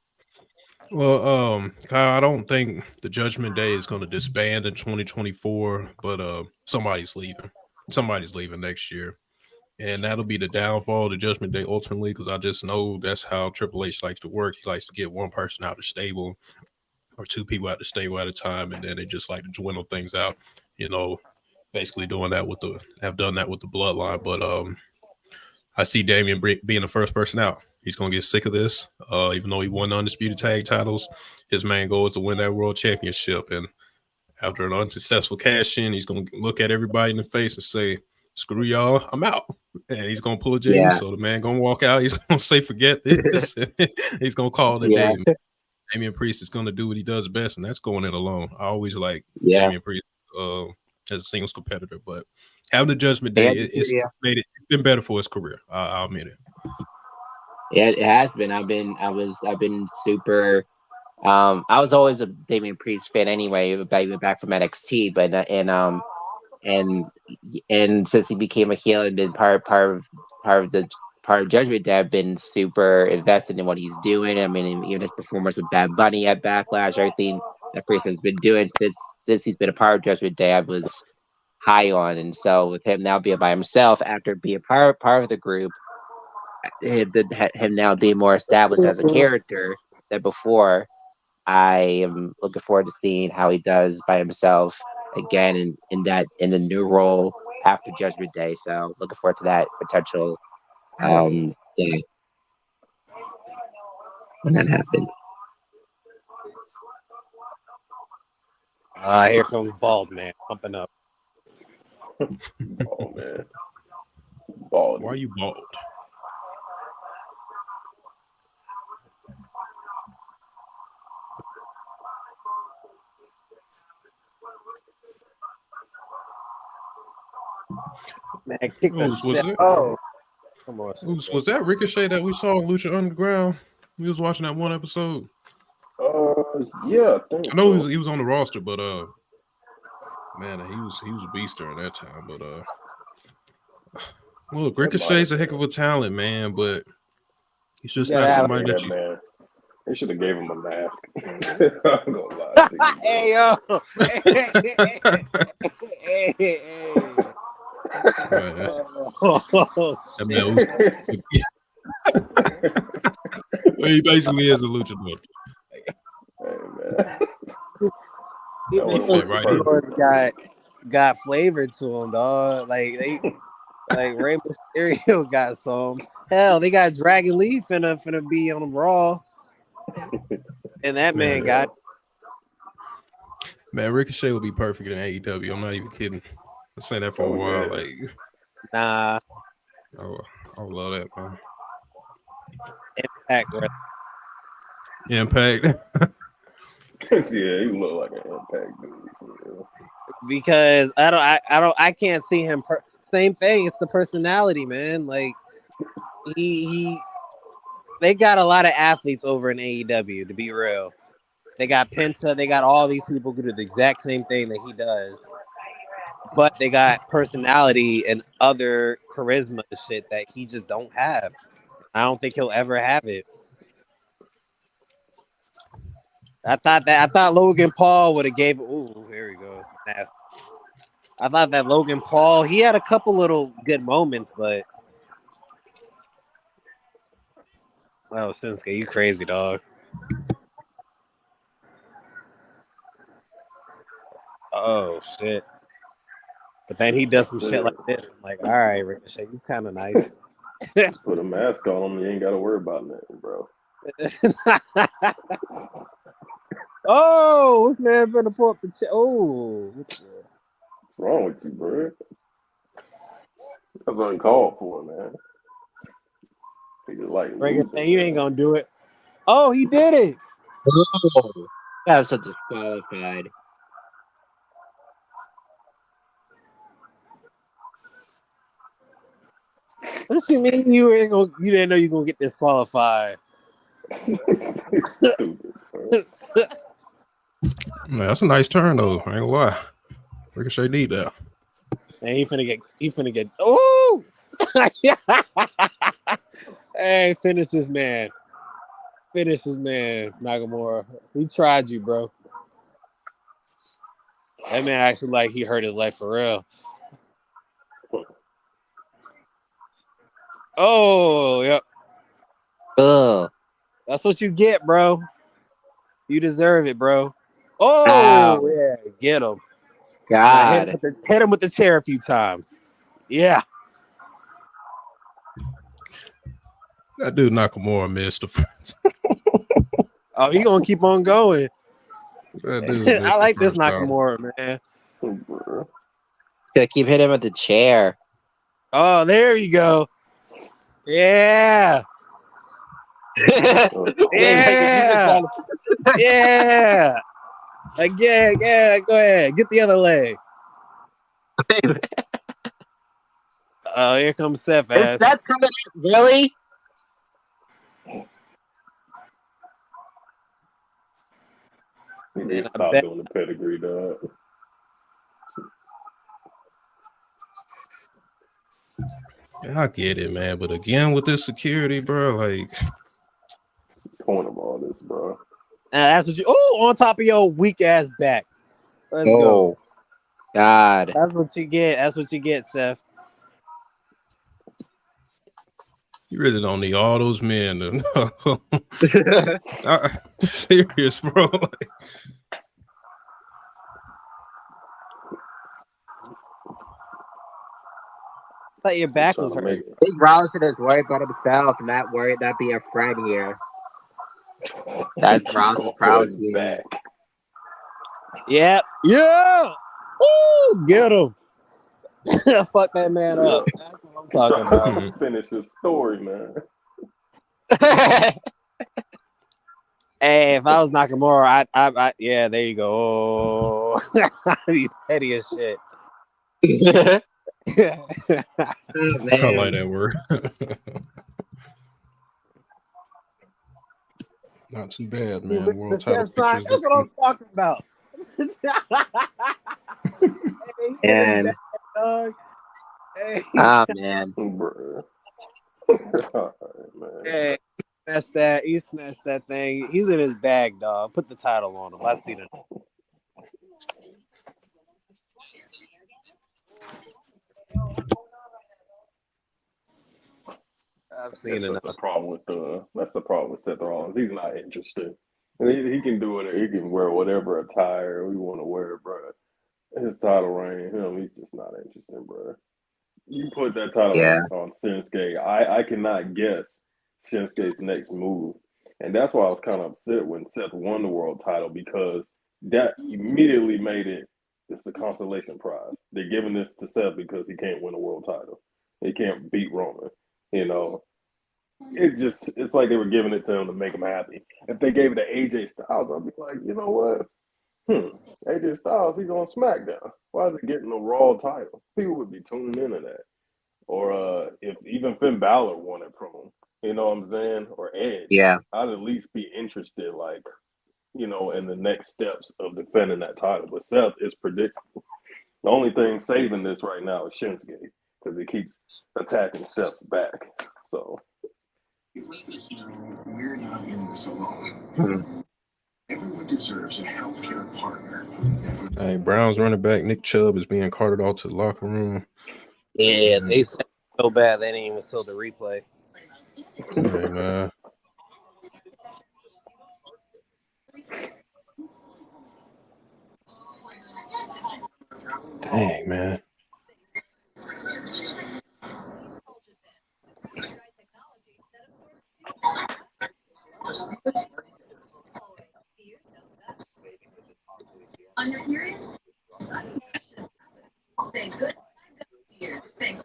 Well, Kyle, I don't think the Judgment Day is going to disband in 2024, but somebody's leaving. Somebody's leaving next year. And that'll be the downfall of the Judgment Day ultimately, because I just know that's how Triple H likes to work. He likes to get one person out of the stable or two people out of the stable at a time, and then they just like to dwindle things out. You know, basically doing that have done that with the Bloodline. But I see Damian being the first person out. He's gonna get sick of this. Even though he won the undisputed tag titles, his main goal is to win that world championship. And after an unsuccessful cash in, he's gonna look at everybody in the face and say, "Screw y'all, I'm out." And he's gonna pull a Jamie. Yeah. So the man gonna walk out. He's gonna say, "Forget this." He's gonna call it a Yeah. day. Damian Priest is gonna do what he does best, and that's going it alone. I always like Yeah. Damian Priest as a singles competitor, but having the Judgment Day, it's been better for his career. I'll admit it. Yeah, it has been. I've been super. I was always a Damian Priest fan anyway, back from NXT, but and since he became a heel and been part of Judgment Day, I've been super invested in what he's doing. I mean, even his performance with Bad Bunny at Backlash, everything that Priest has been doing since he's been a part of Judgment Day, I was high on. And so with him now being by himself after being part of the group, him now being more established as a character than before, I am looking forward to seeing how he does by himself again in the new role after Judgment Day. So looking forward to that potential day when that happens. Here comes Bald Man pumping up. Oh man, bald. Why are you bald? Man, kick the Was shit. it? Oh, come on. Was that Ricochet that we saw on Lucha Underground? We was watching that one episode. Yeah, I think I know so. he was on the roster, but man, he was a beast during that time. But look, Ricochet's a heck of a talent, man, but he's just not somebody that you. Man. They should have gave him a mask. I'm gonna lie. Hey yo. Hey. Oh, That man he basically is a luchador. Hey, man. got flavor to him, dog. Like Rey Mysterio got some. Hell, they got Dragon Lee finna be on the Raw, and that man got. Man, Ricochet will be perfect in AEW. I'm not even kidding. I've saying that for a while. Yeah. Like, Nah. I love that, man. Impact, bro. Impact. Yeah, he look like an Impact dude. Because I can't see him. same thing. It's the personality, man. Like they got a lot of athletes over in AEW, to be real. They got Penta, they got all these people who do the exact same thing that he does. But they got personality and other charisma shit that he just don't have. I don't think he'll ever have it. I thought Logan Paul would have gave. Ooh, here we go. Nasty. I thought that Logan Paul, he had a couple little good moments, but oh, Shinsuke, you crazy dog. Oh shit. But then he does some shit like this. I'm like, all right, Ricochet, you kind of nice. Put a mask on him, you ain't got to worry about nothing, bro. Oh, this man better pull up the chair. Oh, What's wrong with you, bro? That's uncalled for, man. He just like Ricochet, you ain't gonna do it. Oh, he did it. Oh, that was such a disqualified. What you mean you didn't know you were gonna get disqualified? Stupid, bro. Man, that's a nice turn though. I ain't gonna lie. Ricochet need that. And he finna get. Oh, hey, finish this man. Finish this man, Nakamura. He tried you, bro. That man actually like he hurt his life for real. Oh, yep. Ugh. That's what you get, bro. You deserve it, bro. Oh, Ow. yeah, get him. God. Hit him with the chair a few times. Yeah. That dude Nakamura missed the. Oh, he gonna keep on going. That dude missed I like the this first time. Nakamura, man. Bro. Gotta keep hitting him with the chair. Oh, there you go. Yeah. Yeah. Yeah. Again, yeah, go ahead. Get the other leg. Oh, here comes Seth Is ass. that coming out? Really? He need to I stop bet- doing the pedigree, dog. Yeah, I get it, man. But again, with this security, bro, like Point of all this, bro. That's what you. Oh, on top of your weak ass back. Let's go. Oh, God. That's what you get. That's what you get, Seth. you really don't need all those men. Serious, bro. Like, I thought your back was Trying to hurt. make Big Rollison is worried about himself, not worried not being a friend here. That's Rouse's problem. back. Yep. Yeah. Ooh, get him. Fuck that man up. That's what I'm talking about. Trying to finish his story, man. Hey, if I was Nakamura, I yeah, there you go. Oh, I'd be petty as shit. I like that word. Not too bad, man. World title That's pictures. what I'm talking about. And dog. Hey, oh man, Bruh. All right, man. hey, he snatched that thing. He's in his bag, dog. Put the title on him. I see it. I've seen That's enough. the problem with Seth Rollins. He's not interested. And he can do it. He can wear whatever attire we want to wear, bro. His title reign, he's just not interested, bro. You put that title Yeah. on Shinsuke. I cannot guess Shinsuke's next move. And that's why I was kind of upset when Seth won the world title, because that immediately made it's the consolation prize. They're giving this to Seth because he can't win a world title. He can't beat Roman. It's like they were giving it to him to make him happy. If they gave it to AJ Styles, I'd be like, you know what? AJ Styles, he's on SmackDown. Why is it getting a Raw title? People would be tuning into that. Or if even Finn Balor won it from him, you know what I'm saying? Or Edge, Yeah. I'd at least be interested, like, in the next steps of defending that title. But Seth is predictable. The only thing saving this right now is Shinsuke because he keeps attacking Seth's back. So We're not in this alone. Hmm. Everyone deserves a healthcare partner. Hey, Browns running back Nick Chubb is being carted off to the locker room. Yeah, they said so bad they didn't even show the replay. Hey, man. Dang, man. On your period? Say good.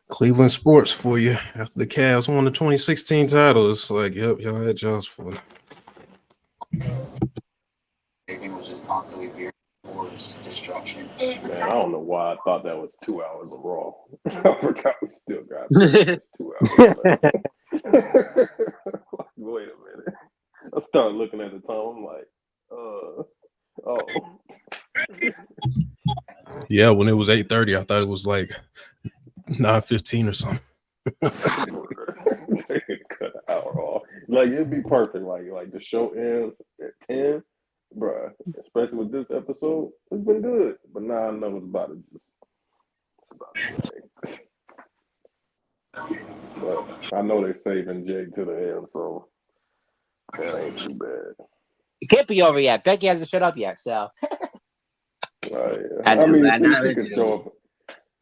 Cleveland sports for you. After the Cavs won the 2016 title, it's like, yep, y'all had jobs for it. It was just constantly veering towards destruction. man, I don't know why I thought that was 2 hours of Raw. I forgot we still got 2 hours left. Like, wait a minute. I started looking at the time. I'm like, oh. Yeah, when it was 8:30, I thought it was like 9:15 or something. They cut an hour off. Like, it'd be perfect. Like the show ends at 10, bruh. Especially with this episode, it's been good. But now I know it's about to just. But I know they're saving Jake to the end, so that ain't too bad. It can't be over yet. Becky hasn't showed up yet, so. Yeah. I I know, mean, man. she could show up.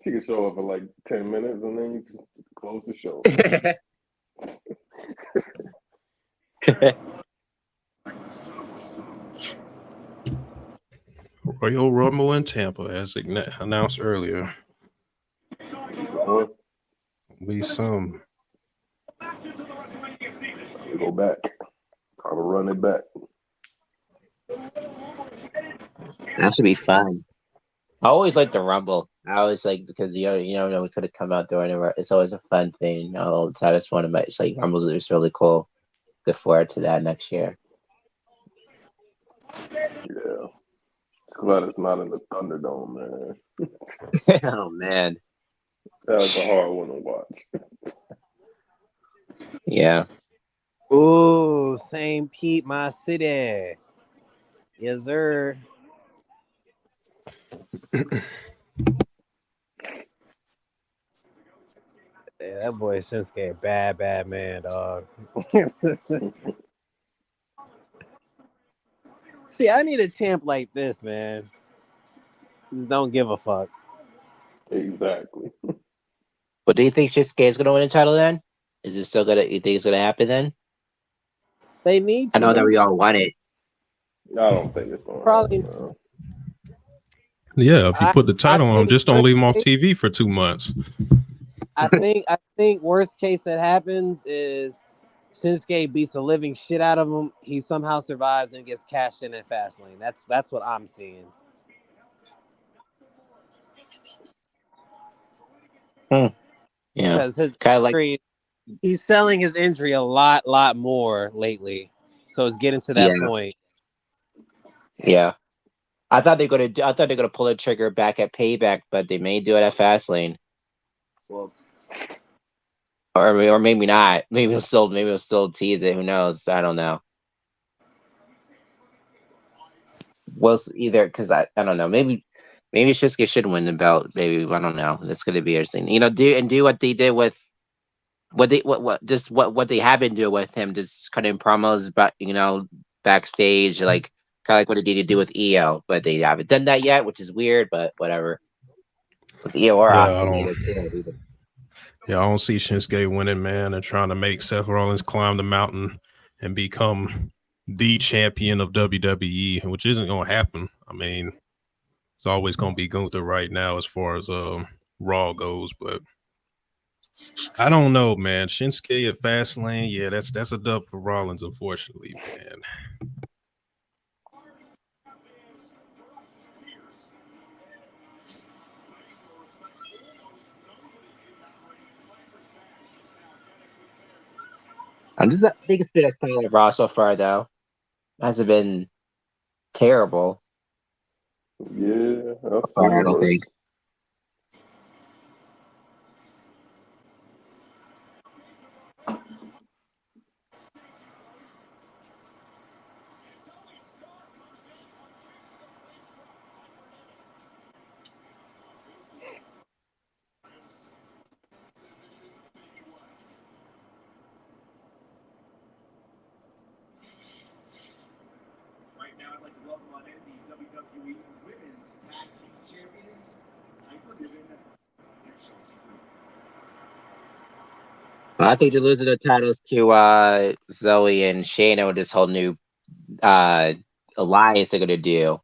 She could show up for like 10 minutes, and then you can close the show. Royal Rumble in Tampa, as announced earlier. Going, Be some. go back. Try to run it back. That should be fun. I always like the Rumble. I always like because you don't know what's gonna come out during it. It's always a fun thing. All the time. It's one of my Rumble is really cool. Look forward to that next year. Yeah. Glad it's not in the Thunderdome, man. Oh man. That was a hard one to watch. Yeah. Ooh, St. Pete, my city. Yes, sir. Yeah, that boy Shinsuke, a bad man, dog. See, I need a champ like this, man. Just don't give a fuck. Exactly. But do you think Shinsuke is gonna win the title then? Is it still gonna? You think it's gonna happen then? They need to. I know that we all want it. I don't think it's going to Probably. happen. Yeah, if you put the title on him, just don't leave him off worst TV for 2 months. I think worst case that happens is Shinsuke beats the living shit out of him. He somehow survives and gets cashed in at Fastlane. That's what I'm seeing. Yeah. Because his Kind of like injury, he's selling his injury a lot more lately. So it's getting to that point. yeah. I thought they're gonna pull the trigger back at Payback, but they may do it at Fastlane. Well, or maybe not. Maybe we'll still tease it. Who knows? I don't know. Well, either because I don't know. Maybe Shinsuke should win the belt. Maybe I don't know. That's gonna be interesting. Do what they did with what they have been doing with him. Just cutting promos, but backstage, like kind of like what they did to do with EO, but they haven't done that yet, which is weird. But whatever. With EO or Austin, I don't see Shinsuke winning, man, and trying to make Seth Rollins climb the mountain and become the champion of WWE, which isn't going to happen. I mean, it's always going to be Gunther right now as far as Raw goes, but I don't know, man. Shinsuke at Fastlane, yeah, that's a dub for Rollins, unfortunately, man. I think it's been a solid Raw so far, though. Hasn't been terrible. Yeah, I So far, I don't feel it. think. Right now, I'd like to welcome on in the WWE Women's Tag Team Champions, Hyper Niven and Chelsea Green. I think they're losing the titles to Zoe and Shayna with this whole new alliance they're gonna do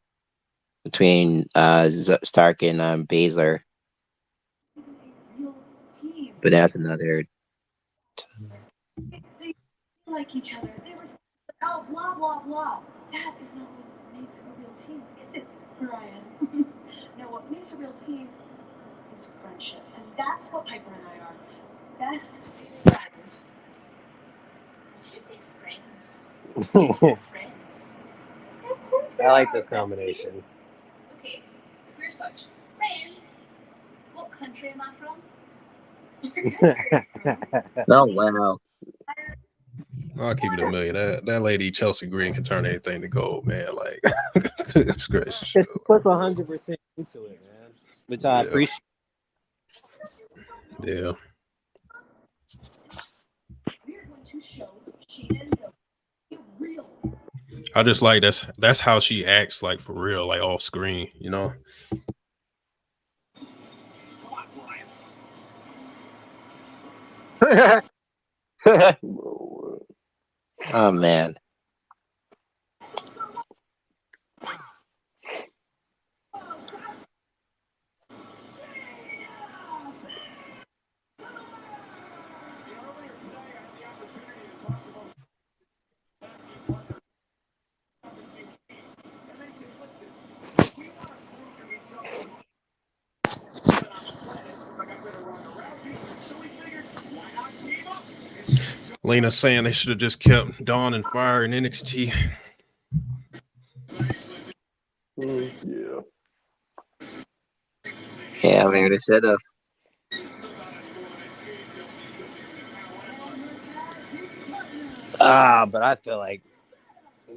between Stark and Baszler. Real team. But that's another. They like each other. They were oh blah blah blah. That is not what makes a real team, is it, Brian? No, what makes a real team is friendship, and that's what Piper and I are. Best friends. Did you say friends? Friends. Of course we I like are. this That's combination. okay. If we're such friends, what country am I from? Oh wow! I'll keep it a million. That lady Chelsea Green can turn anything to gold, man. Like, goodness gracious. She puts 100% into it, man. Which I Yeah. appreciate. Yeah. We're going to show Shayna's real. I just like that's how she acts, like for real, like off screen, you know. Oh man. Lena saying they should have just kept Dawn and Fire in NXT. Yeah. Yeah, maybe they should have. But I feel like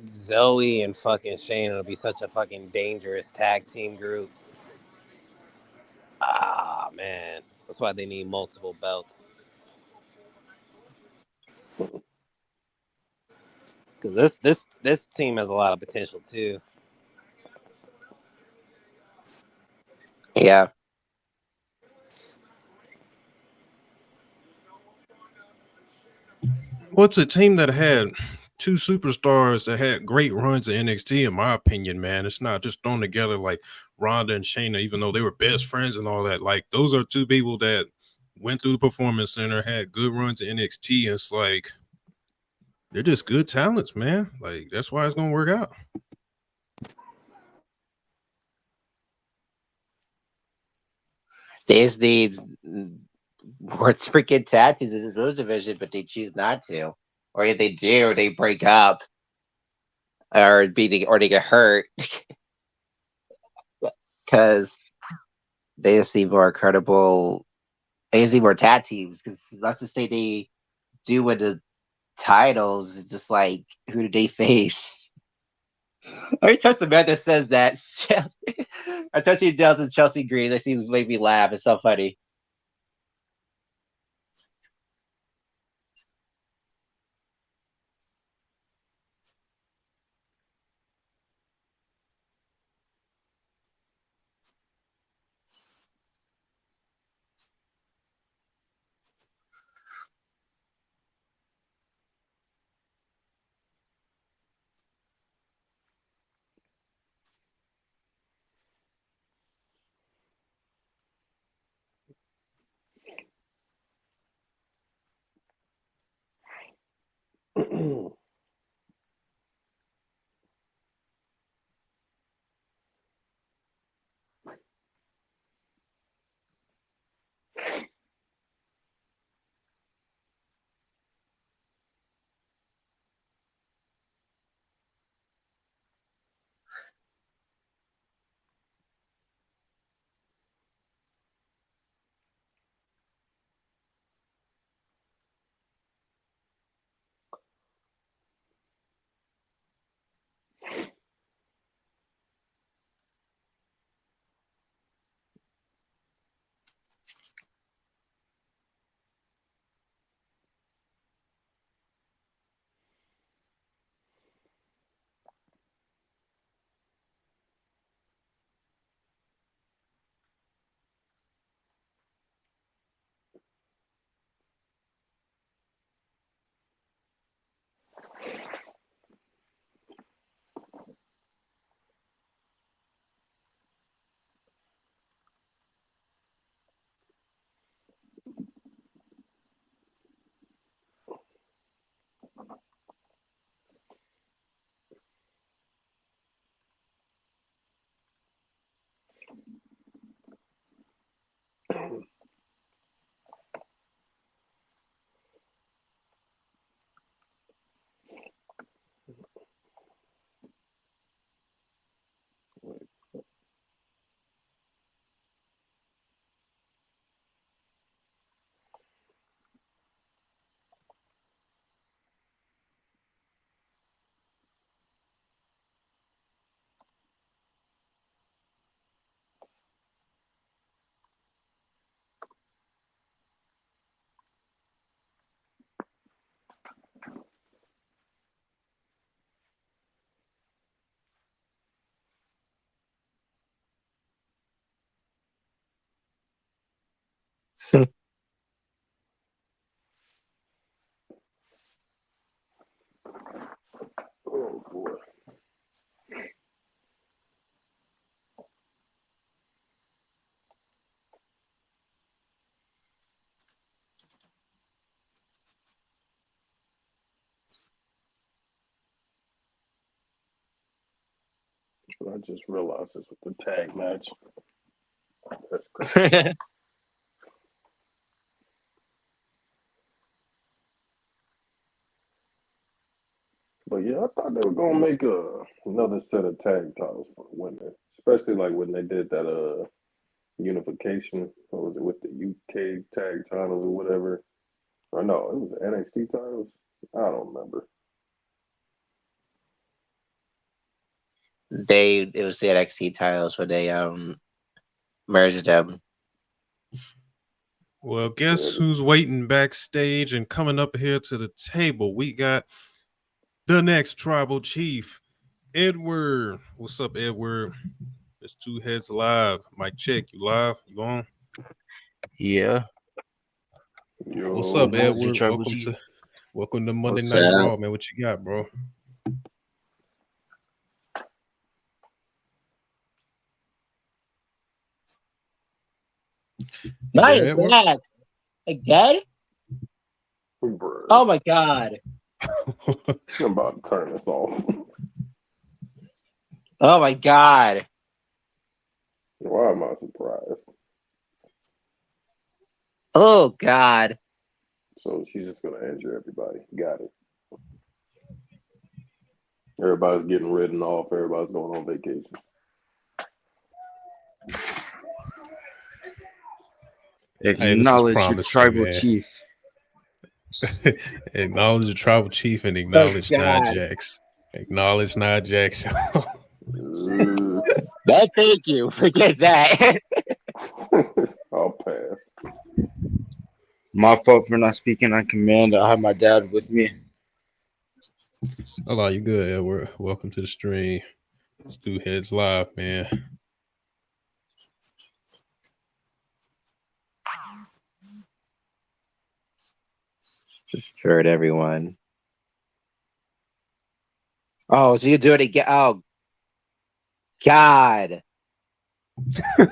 Zoe and fucking Shayna will be such a fucking dangerous tag team group. Man. That's why they need multiple belts. Because this team has a lot of potential too. Yeah. What's a team that had two superstars that had great runs at NXT, in my opinion, man? It's not just thrown together like Ronda and Shayna, even though they were best friends and all that. Like, those are two people that went through the Performance Center, had good runs at NXT. And it's like, they're just good talents, man. Like, that's why it's going to work out. They just need more freaking tattoos in this Rose division, but they choose not to. Or if they do, they break up. Or they get hurt. Because they just need more credible. They just need more tattoos. Because let's just say they do win the titles. It's just like, who do they face? I trust the man that says that. I touched you down to Chelsea Green. That seems make me laugh. It's so funny. Oh boy. I just realized this with the tag match. That's crazy. But yeah, I thought they were gonna make another set of tag titles for women, especially like when they did that unification. What was it with the UK tag titles or whatever? Or no, it was the NXT titles. I don't remember. It was the NXT titles where they merged them. Well, guess who's waiting backstage and coming up here to the table? We got the next tribal chief, Edward. What's up, Edward? It's Two Heads Live. Mic check. You live? You on? Yeah. What's up, Acknowledge your Edward? tribal chief. Welcome to Monday What's Night up? Raw, man. What you got, bro? My Yeah, Edward. God. Again? Bruh. Oh my God. I'm about to turn this off. Oh my God. Why am I surprised? Oh God. So she's just gonna injure everybody. Got it. Everybody's getting written off. Everybody's going on vacation. Acknowledge your promising, tribal man. chief. Acknowledge the tribal chief and acknowledge Oh, Nia God. Jax. Acknowledge Nia Jax. No, thank you. Forget that. I'll pass. My fault for not speaking on command. I have my dad with me. Hello, you good, Edward? Welcome to the stream. It's Two Heads Live, man. Just heard everyone. Oh, so you do it again? Oh, God. I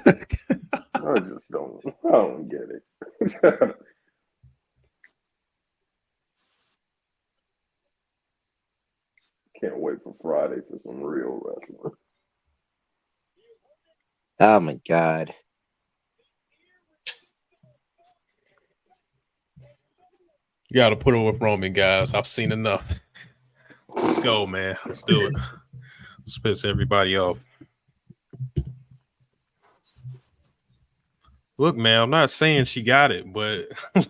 just don't. I don't get it. Can't wait for Friday for some real wrestling. Oh my God. You got to put it with Roman, guys. I've seen enough. Let's go, man. Let's do it. Let's piss everybody off. Look, man, I'm not saying she got it, but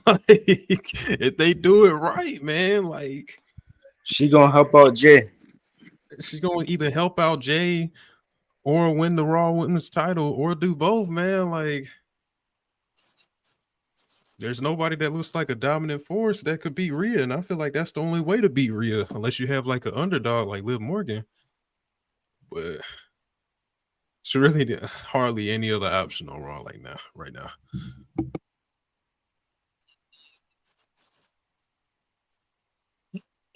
like, if they do it right, man, like She gonna help out Jay. she's gonna either help out Jay or win the Raw Women's title or do both, man. Like, there's nobody that looks like a dominant force that could beat Rhea, and I feel like that's the only way to beat Rhea, unless you have like an underdog like Liv Morgan. But it's really hardly any other option on Raw right now.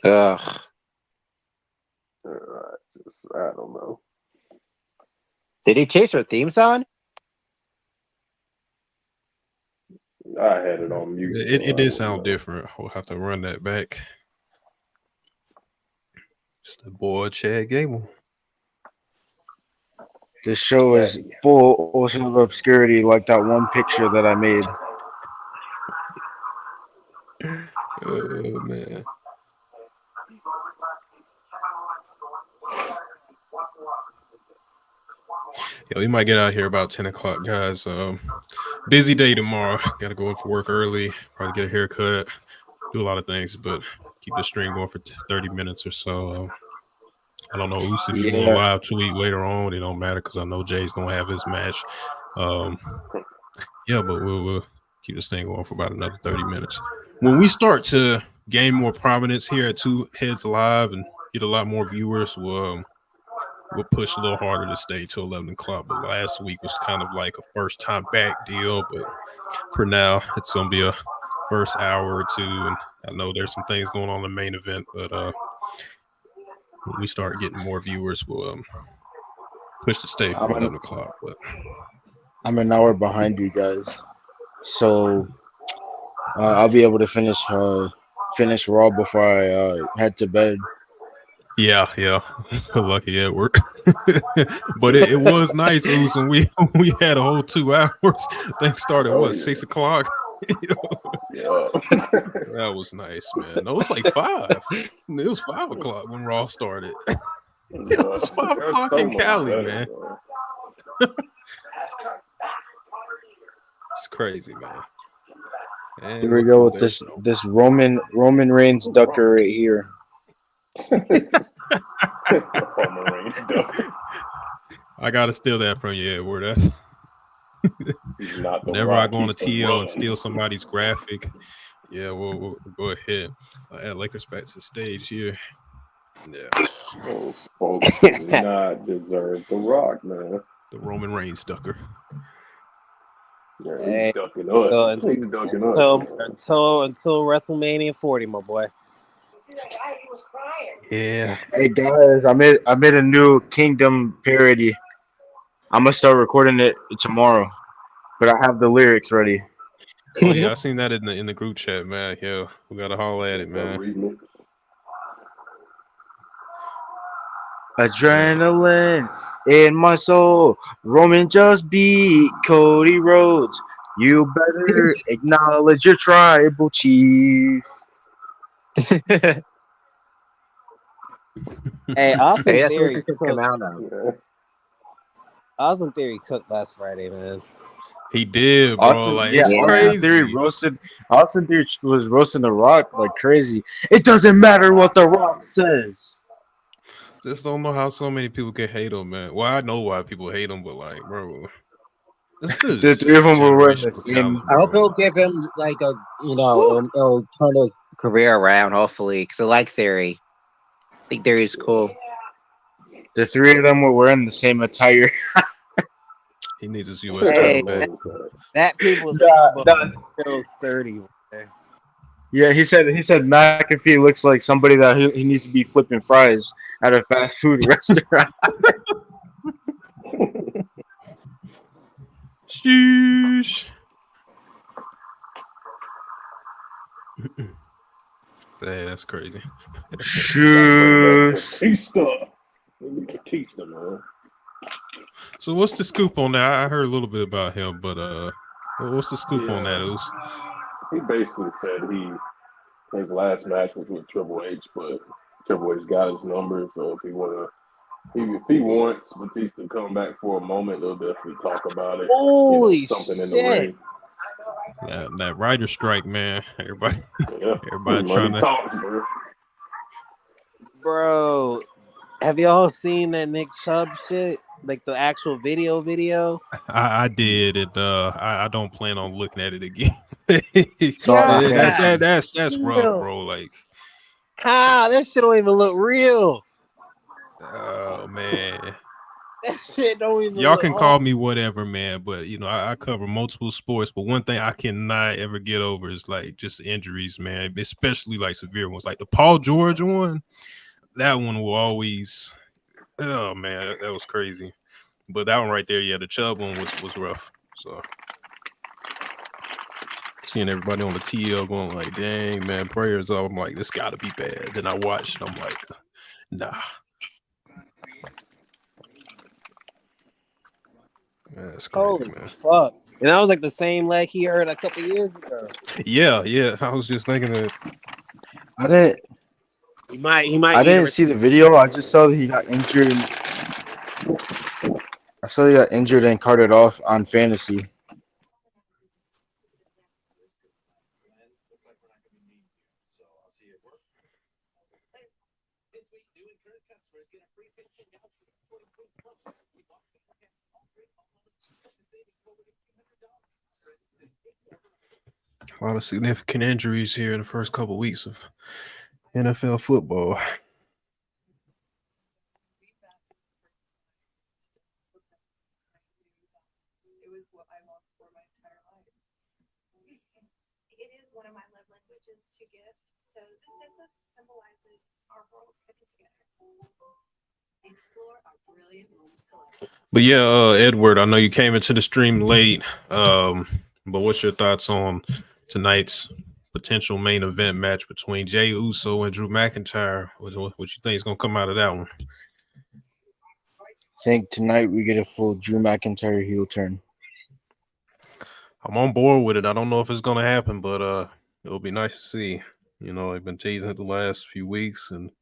Ugh. I don't know. Did he chase her theme song? I had it on mute. It did sound different. We'll have to run that back. It's the boy Chad Gable. This show is full ocean of obscurity, like that one picture that I made. Oh man. Yeah, we might get out here about 10 o'clock, guys. Busy day tomorrow. Got to go in for work early. Probably get a haircut. Do a lot of things, but keep the stream going for 30 minutes or so. I don't know, Oos, if you want to Yeah. live tweet later on, it don't matter because I know Jay's gonna have his match. Yeah, but we'll keep this thing going for about another 30 minutes. When we start to gain more prominence here at Two Heads Live and get a lot more viewers, we'll push a little harder to stay till 11 o'clock. But last week was kind of like a first time back deal. But for now, it's gonna be a first hour or two, and I know there's some things going on in the main event, but when we start getting more viewers, we'll push the stay for 11 o'clock. But I'm an hour behind you guys, so I'll be able to finish Raw before I head to bed. yeah, lucky Edward. But it was nice. It was when we had a whole 2 hours. Things started 6 o'clock. Yeah. That was nice, man. No, it was like 5. It was 5 o'clock when Raw started. It was 5 o'clock in Cali, man. It's crazy, man. And Here we go with this Roman Reigns ducker right here. I gotta steal that from you, Edward. That's whenever I go on a TL and steal somebody's graphic. Yeah, we'll go ahead. Add Lakers back to the stage here. Yeah. Those folks do not deserve the Rock, man. The Roman Reigns ducker. Yeah, he's ducking us. He's ducking us. Until WrestleMania 40, my boy. See that guy? He was crying. Yeah. Hey guys, I made a new Kingdom parody. I'm gonna start recording it tomorrow, but I have the lyrics ready. Oh yeah, I seen that in the group chat, man. Yeah, we gotta holler at it, man. Adrenaline in my soul. Roman just beat Cody Rhodes. You better acknowledge your tribal chief. Hey, Austin Hey, that's what Theory you took him out of. Austin Theory cooked last Friday, man. He did, bro. Like it's crazy. Austin Theory was roasting The Rock like crazy. It doesn't matter what The Rock says. Just don't know how so many people can hate him, man. Well, I know why people hate him, but like, bro, the 3 of them were wearing the same. I hope it'll give him like a, it'll turn his career around, hopefully, because I like Theory. I think Theory is cool. The 3 of them were wearing the same attire. He needs his US title back. That people's still sturdy. Man. Yeah, he said McAfee looks like somebody that he needs to be flipping fries at a fast food restaurant. Sheesh. Yeah, that's crazy. Batista, man. So what's the scoop on that? I heard a little bit about him, but what's the scoop on that? He basically said his last match was with Triple H, but Triple H got his number, so if he wants Batista to come back for a moment, they'll definitely talk about it. Holy something shit. In the ring. That writer strike, man. Everybody Everybody trying to talk, bro. Have y'all seen that Nick Chubb shit? Like the actual video? I did it. I don't plan on looking at it again. God. That's rough, bro. Like, how that shit don't even look real. Oh man, that shit don't even. Y'all can call me whatever, man. But I cover multiple sports. But one thing I cannot ever get over is like just injuries, man. Especially like severe ones, like the Paul George one. That one will always. Oh man, that was crazy. But that one right there, yeah, the Chubb one was rough. So seeing everybody on the TL going like, dang, man, prayers up. I'm like, this gotta be bad. Then I watched and I'm like, nah. That's crazy, holy man. fuck. And that was like the same leg he hurt a couple years ago. Yeah. I was just thinking that. I didn't. He might. I didn't see the video. I just saw that he got injured. I saw he got injured and carted off on fantasy. A lot of significant injuries here in the first couple weeks of NFL football. It is one of my love languages to give. So this necklace symbolizes our worlds fitting together. Explore our brilliant moments collection. But yeah, Edward, I know you came into the stream late. But what's your thoughts on tonight's potential main event match between Jey Uso and Drew McIntyre? What you think is gonna come out of that one? I think tonight we get a full Drew McIntyre heel turn. I'm on board with it. I don't know if it's gonna happen, but it'll be nice to see. You know, I've been teasing it the last few weeks, and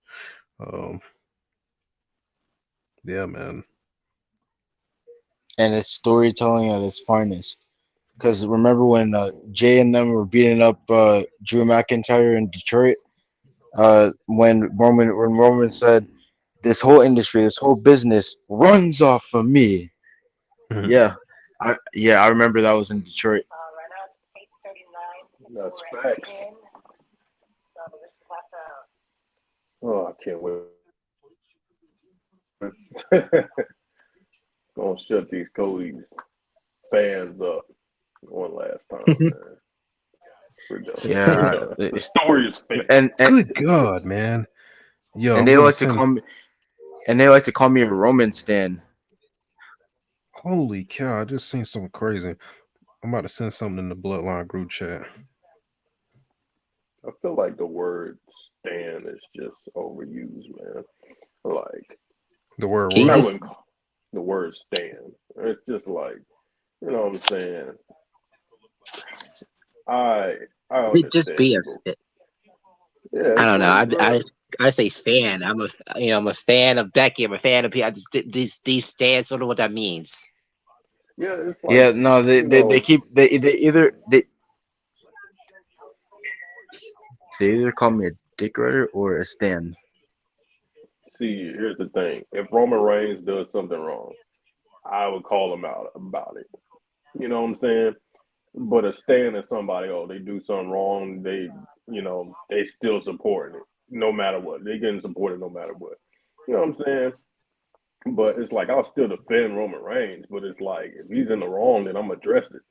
yeah, man. And it's storytelling at its finest. Because remember when Jay and them were beating up Drew McIntyre in Detroit? When Roman said, "This whole industry, this whole business runs off of me." Mhm. Yeah, I remember that was in Detroit. Right now it's 8:39. That's We're at facts. 10. So this is half hour. Oh, I can't wait. Gonna shut these Cody's fans up one last time, man. We're done. Yeah, We're done. The story is finished. and Good God, man. Yo, and they like to call me, a Roman stan. Holy cow! I just seen something crazy. I'm about to send something in the Bloodline group chat. I feel like the word "stan" is just overused, man. Like The word Can you I what? just- wouldn't call the word "stan." It's just like, you know what I'm saying. I It just understand be people. Yeah, I it's don't know. like, bro, I say fan. I'm a fan of Becky. I'm a fan of people. These stands. Don't know what that means. yeah, it's like, Yeah, no, they you know, either call me a dick rider or a stan. see, here's the thing. If Roman Reigns does something wrong, I would call him out about it. You know what I'm saying? But a stan is somebody, oh, they do something wrong, they still supporting it no matter what. They getting supported no matter what. You know what I'm saying? But it's like I'll still defend Roman Reigns, but it's like if he's in the wrong, then I'm address it.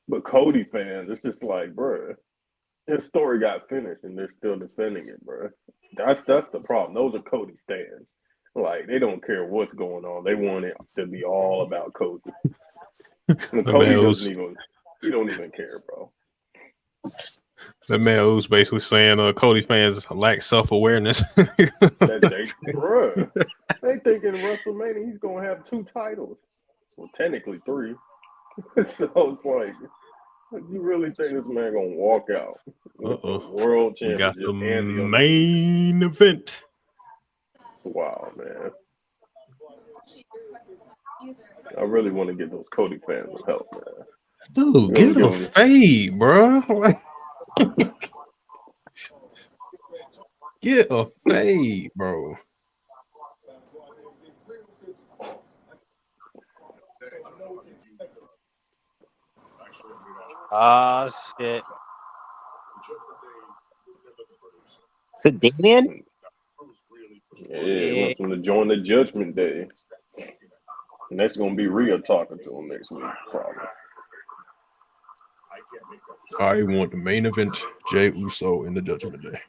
But Cody fans, it's just like, bruh, his story got finished and they're still defending it, bruh. That's the problem. Those are Cody stands. Like they don't care what's going on. They want it to be all about Cody. And Cody he don't even care, bro. The man who's basically saying Cody fans lack self-awareness. Bruh, they thinking WrestleMania he's gonna have 2 titles. Well, technically 3. So it's like, you really think this man gonna walk out with the world We got championship the and the main event. Wow, man. I really want to get those Cody fans some help, man. Dude, get a fade, bro. Get a fade, bro. Oh shit. So Damian? Yeah, he wants him to join the Judgment Day. And that's gonna be Rhea talking to him next week, probably. I want the main event, Jey Uso in the Judgment Day.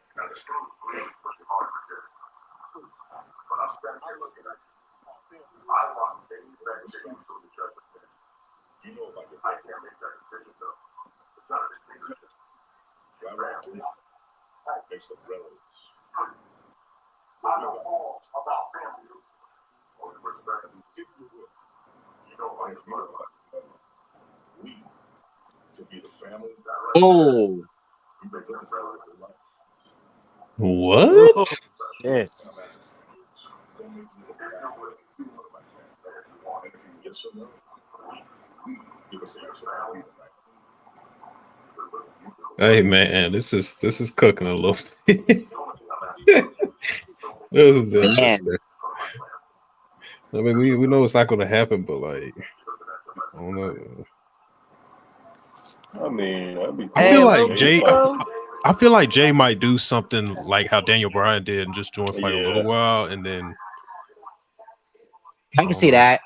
Oh, What? Shit. Hey man, this is cooking a little bit. This is interesting. I mean, we know it's not going to happen, but like, I don't know. I mean, that'd be cool. I feel like low-key, Jay. bro. I feel like Jay might do something like how Daniel Bryan did and just join for like a little Yeah. while, and then I can see that.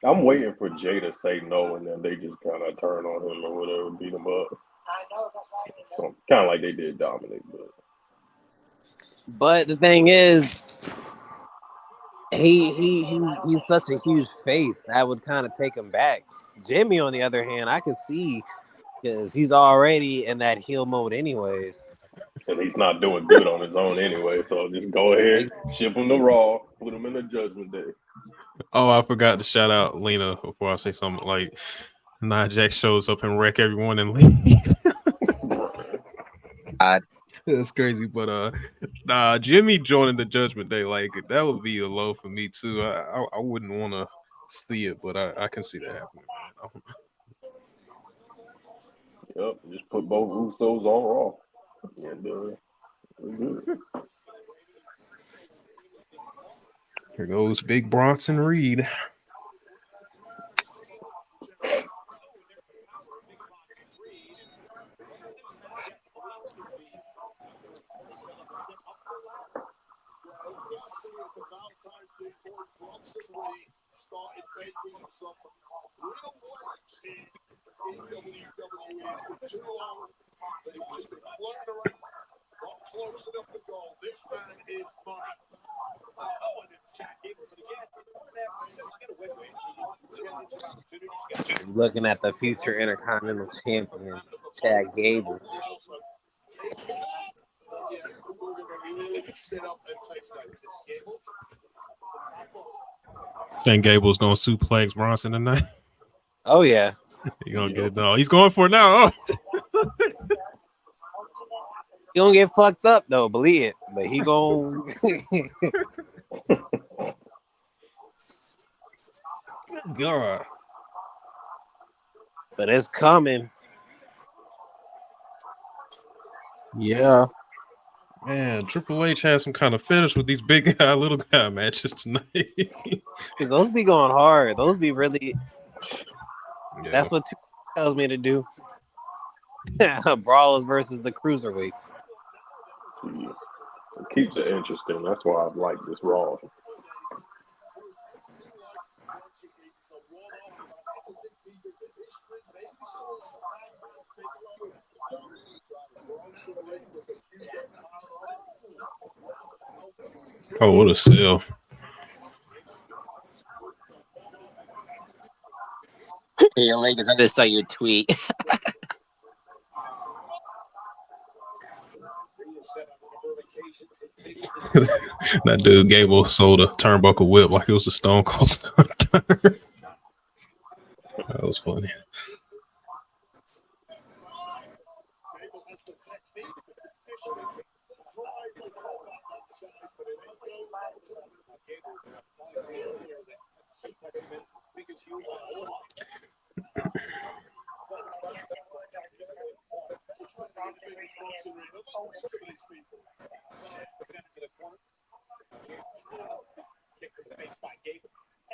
I'm waiting for Jay to say no, and then they just kind of turn on him or whatever, beat him up. I know, that's right. So kind of like they did Dominic, But the thing is, he's such a huge face that would kind of take him back. Jimmy, on the other hand, I could see because he's already in that heel mode, anyways. and he's not doing good on his own anyway. So just go ahead, ship him to Raw, put him in the Judgment Day. oh, I forgot to shout out Lena before I say something like Nia Jax shows up and wreck everyone and leave. That's crazy, but nah, Jimmy joining the Judgment Day, like that would be a low for me too. I wouldn't want to see it, but I can see that happening. Man. Yep, just put both Usos on Raw, and we're good. Here goes Big Bronson Reed. Started making some real waves in WWE for too long. They've just been floating around, not close enough to goal. This man is money. Looking at the future Intercontinental Champion, Chad Gable. Think Gable's gonna suplex Bronson tonight. Oh yeah, He's gonna get it done. He's going for it now. Oh. he gonna get fucked up though, believe it. But he gonna. God. But it's coming. Yeah. Man, Triple H has some kind of fetish with these big guy, little guy matches tonight. Because those be going hard. Those be really. Yeah. That's what tells me to do. Brawlers versus the cruiserweights. It keeps it interesting. That's why I like this Raw. Oh, what a sell. Hey, ladies, I just saw your tweet. That dude Gable sold a turnbuckle whip like it was a Stone Cold Stunner. That was funny.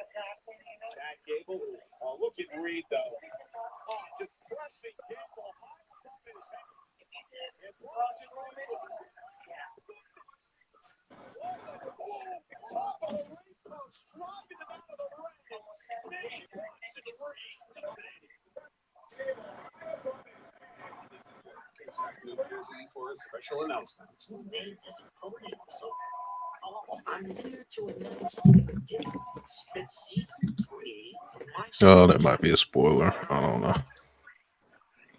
Exactly. Chad Gable. Oh, look at Reed though. Oh, just pressing Gable high above his head. And Bronson Reed. Top of the ring post, dropping him out of the ring. Big Bronson Reed dominating. New Jersey for a special announcement. Who made this podium so? I'm here to announce to you that season 3. Oh, that might be a spoiler. I don't know.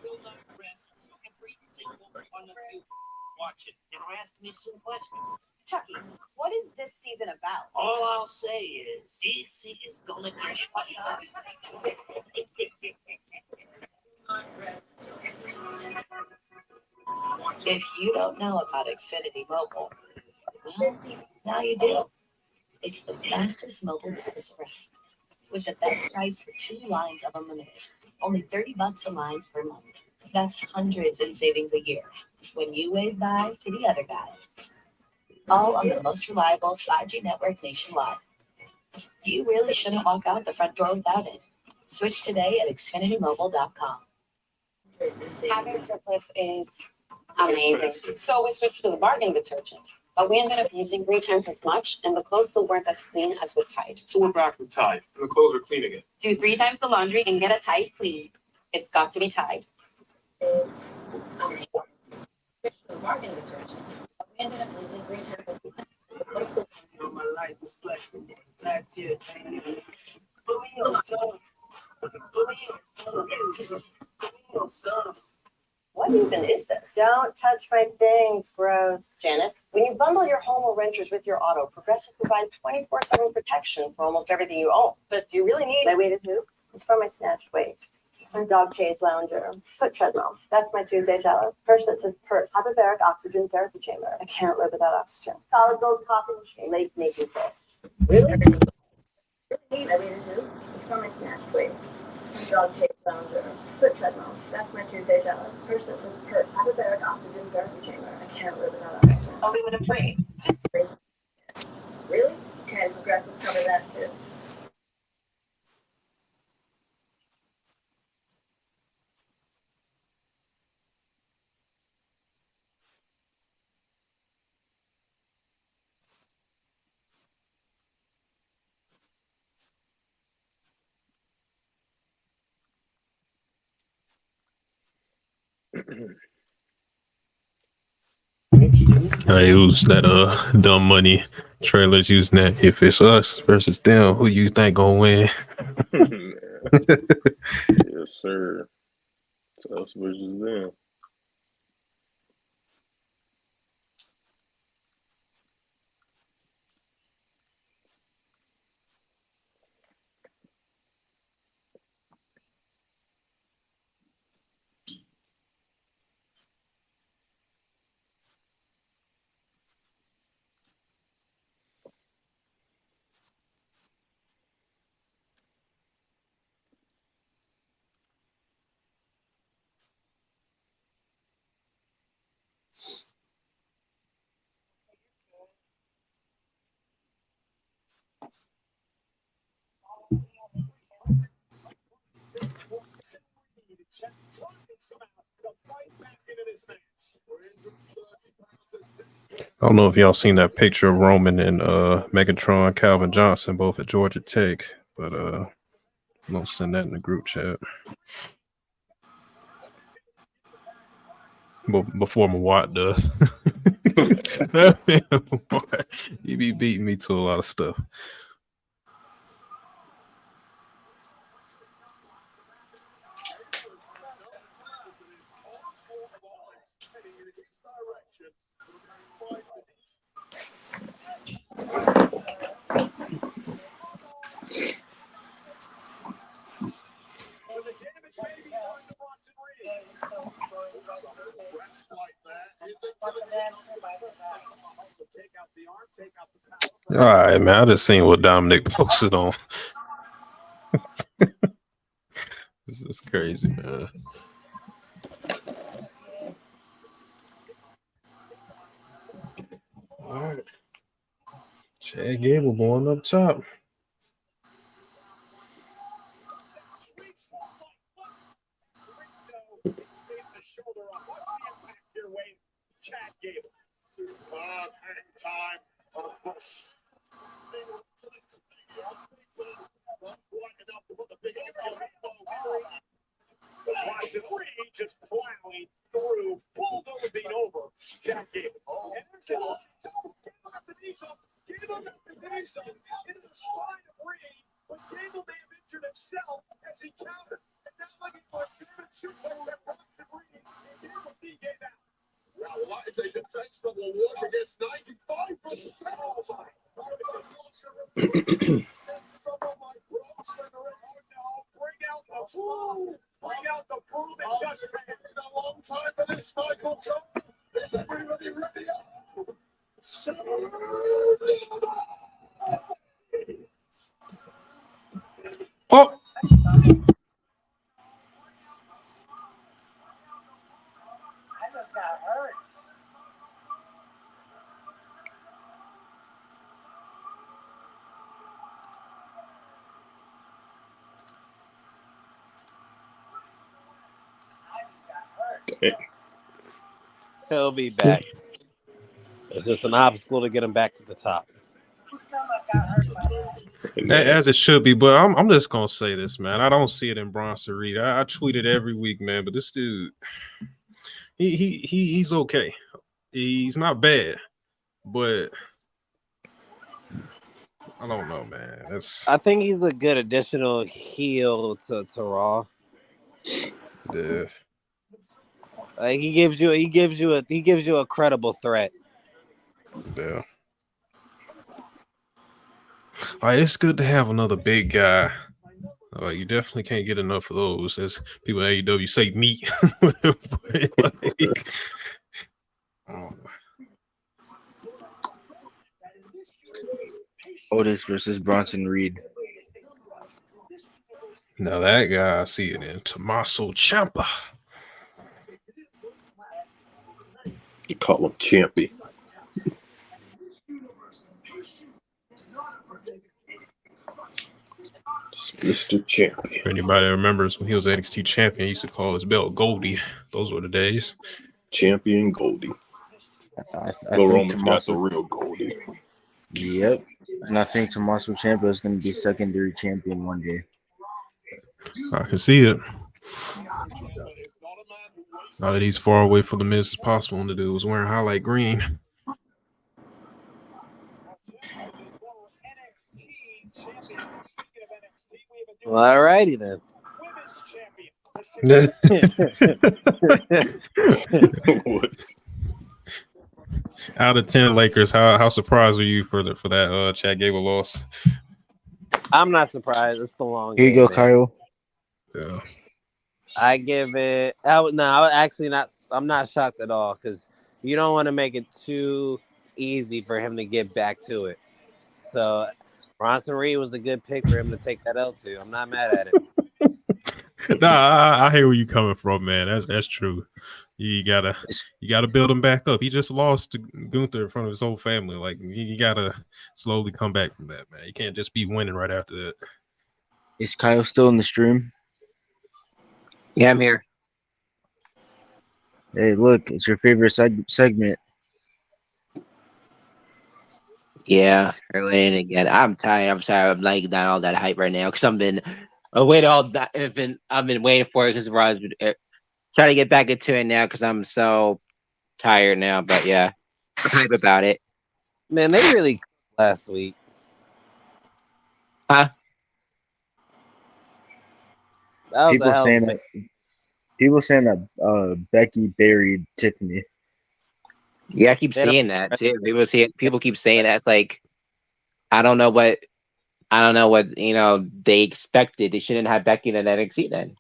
Will not rest every single one of you. Watch it. Now ask me some questions. Chucky, what is this season about? All I'll say is DC is gonna get shut up. If you don't know about Xfinity Mobile, well, now you do. It's the fastest mobile service around. with the best price for 2 lines of unlimited. Only $30 a line per month. That's hundreds in savings a year when you wave bye to the other guys. All on the most reliable 5G network nationwide. You really shouldn't walk out the front door without it. Switch today at XfinityMobile.com. Having triplets is amazing. So we switched to the bargain detergent, but we ended up using 3 times as much, and the clothes still weren't as clean as with Tide. So we're back with Tide, and the clothes are clean again. Do 3 times the laundry and get a Tide clean. It's got to be Tide. Switched to the bargain detergent, but we ended up using 3 times as much. The clothes still My life is flexible. Last year, What even is this? Don't touch my things, gross. Janice, when you bundle your home or renters with your auto, Progressive provides 24/7 protection for almost everything you own. But do you really need my weighted hoop? It's for my snatched waist. It's my dog chase lounger. Foot treadmill. That's my Tuesday jealous. Purse that says purse. Hyperbaric oxygen therapy chamber. I can't live without oxygen. Solid gold coffee machine. Late making fit. Really? Need my weighted hoop? It's for my snatched waist. Dog chase lounger. Foot treadmill. That's my Tuesday jealous. Purse that says purse. Hyperbaric oxygen therapy chamber. I can't live without oxygen. Oh, we would have prayed. Just really? Okay, Progressive cover that too. It was that Dumb Money trailers using that. If it's us versus them, who you think gonna win? Yes, sir. So us versus them. I don't know if y'all seen that picture of Roman and Megatron, Calvin Johnson, both at Georgia Tech, but I'm gonna send that in the group chat. Before Mawat does. He be beating me to a lot of stuff. All right, man. I just seen what Dominic posted on. This is crazy, man. All right. Chad Gable going up top. Chad Gable. Hang time. Enough to put the big just plowing through, bulldozing over Chad Gable. And there's Gable got the knees up. Gable got the knees up into the spine of Reed, but Gable may have injured himself as he countered. And now looking for a German suplex at Bronson Reed. And Gable's knee gave out. Now, why is a defense that will work against 95%? And someone like Bronson or bring out the broom. Bring out the broom and just make it a long time for this, Michael Cole. Is everybody ready? Serve Oh, I just got hurt. I just got hurt. Dang. He'll be back. It's just an obstacle to get him back to the top. Whose stomach got hurt by that? And then, as it should be, but I'm just gonna say this, man. I don't see it in Bronson Reed. I tweet it every week, man. But this dude, he's okay. He's not bad, but I don't know, man. I think he's a good additional heel to Raw. Yeah. Like he gives you a credible threat. Yeah. It's good to have another big guy. You definitely can't get enough of those, as people at AEW say meat. Otis versus Bronson Reed. Now that guy, I see it in Tommaso Ciampa. you call him Champy. Mr. Champion. If anybody remembers when he was NXT champion, he used to call his belt Goldie. Those were the days. Champion Goldie. I Bill think Roman's got the Tommaso. real Goldie. Yep. And I think Tommaso Ciampa is going to be secondary champion one day. I can see it. Now that he's far away from the Miz as possible, and the dude was wearing highlight green. Well, all righty then. What? Out of 10 Lakers, how surprised are you for that Chad Gable loss? I'm not surprised. It's a long Here you game, go, man. Kyle. Yeah. I give it. I'm not shocked at all because you don't want to make it too easy for him to get back to it. So Bronson Reed was a good pick for him to take that L to. I'm not mad at it. Nah, I hear where you coming from, man. That's true. You gotta build him back up. He just lost to Gunther in front of his whole family. Like you gotta slowly come back from that, man. You can't just be winning right after that. Is Kyle still in the stream? Yeah, I'm here. Hey, look, it's your favorite segment. Yeah, early in again. I'm tired. I'm sorry. I'm like not all that hype right now because I've been waiting for it because Rod's been trying to get back into it now because I'm so tired now. But yeah, I'm hype about it. Man, they really last week. Huh? That was a hell of a People saying that Becky buried Tiffany. Yeah, I keep seeing that too. People keep saying that. It's like I don't know what they expected. They shouldn't have Becky in NXT then.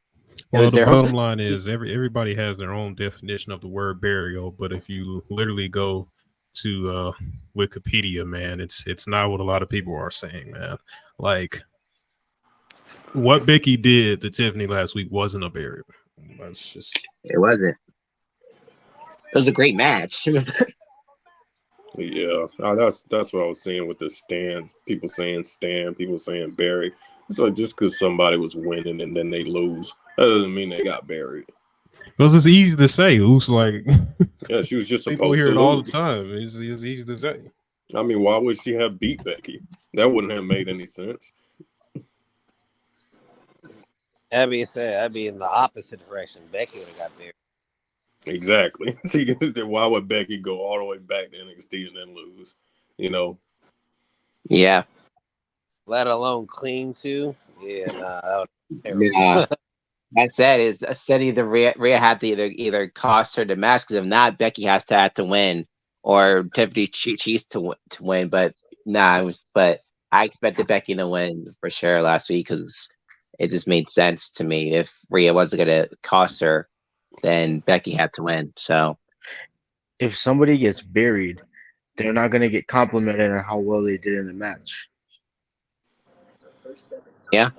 Well, the bottom line is everybody has their own definition of the word burial, but if you literally go to Wikipedia, man, it's not what a lot of people are saying, man. Like what Becky did to Tiffany last week wasn't a burial. That's just it wasn't. It was a great match. Yeah, that's what I was saying with the stands. People saying stand, people saying bury. So just because somebody was winning and then they lose, that doesn't mean they got buried. Because it's easy to say. Who's like, yeah, she was just people supposed hear to it lose all the time. It's easy to say. I mean, why would she have beat Becky? That wouldn't have made any sense. That being said, I'd be in the opposite direction. Becky would have got buried. Exactly. Why would Becky go all the way back to NXT and then lose? You know? Yeah. Let alone clean to. Yeah, nah. That would Yeah. That said, is a steady the Rhea had to either cost her the match because if not, Becky have to win or Tiffany cheats to win. But but I expected Becky to win for sure last week because it just made sense to me. If Rhea wasn't gonna cost her, then Becky had to win. So if somebody gets buried, they're not going to get complimented on how well they did in the match. Yeah.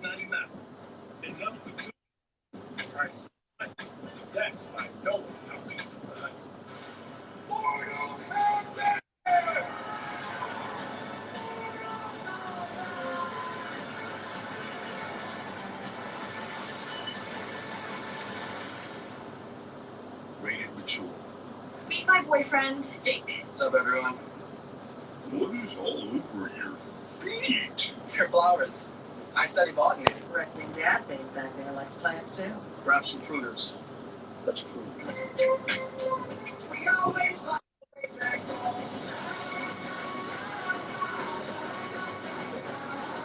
$6.99. Enough for two. Price. That's why no one outbids the Huts. Royal Hamburger! Rated mature. Meet my boyfriend, Jake. What's up, everyone? What is all over your feet? Your flowers. I study botany. Resting dad face back there likes plants too. Grab some pruners. Let's prune. We always find a way back home.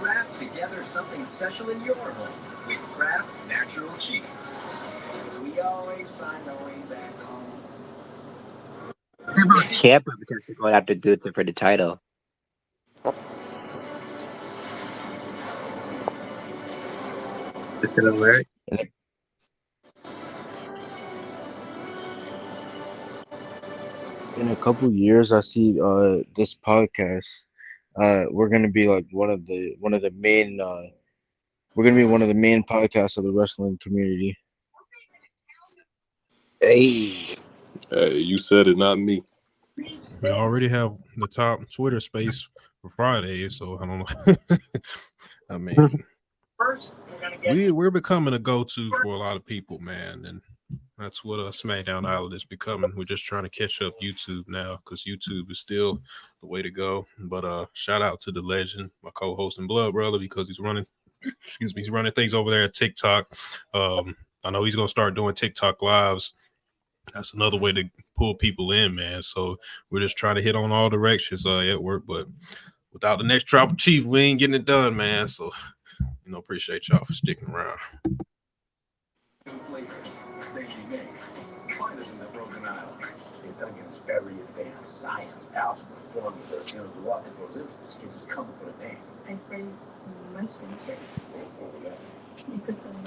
Craft together something special in your home with Kraft Natural Cheese. We always find a way back home. Ciampa potentially going after Gunther for the title. It's gonna work. In a couple years, I see this podcast. We're gonna be like one of the main. We're gonna be one of the main podcasts of the wrestling community. Hey, Hey, you said it, not me. We already have the top Twitter space for Friday, so I don't know. I mean, First, we're gonna get we're becoming a go-to for a lot of people, man, and that's what SmackDown Island is becoming. We're just trying to catch up YouTube now because YouTube is still the way to go. But shout out to the legend, my co-host and blood brother, because he's running. Excuse me, he's running things over there at TikTok. I know he's gonna start doing TikTok lives. That's another way to pull people in, man. So we're just trying to hit on all directions at work, but without the next Tribal Chief, we ain't getting it done, man. So appreciate y'all for sticking around. new flavors. They makes. Find us in the Broken Isle. It done gets very advanced science, algebra, formulas. You know, the water goes into this kid just come up with a name. Ice Spice Munchkin shirts.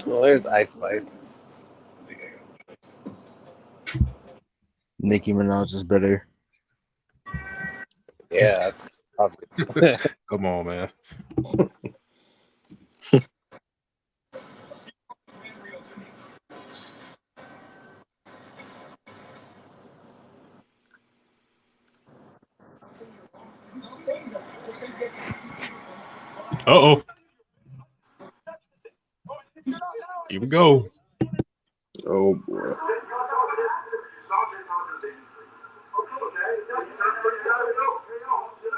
Well, there's Ice Spice. Nicki Minaj is better. Yeah, that's obvious. Come on, man. Uh-oh. Here we go. Oh boy.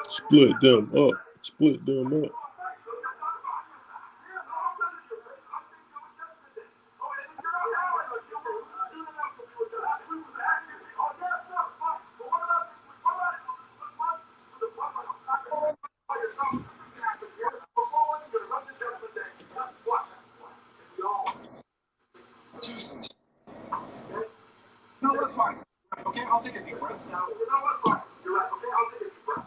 Split them up. Split them up. No, that's fine. Okay, I'll take a deep breath. You know what? Fine. You're right. Okay, I'll take a deep breath.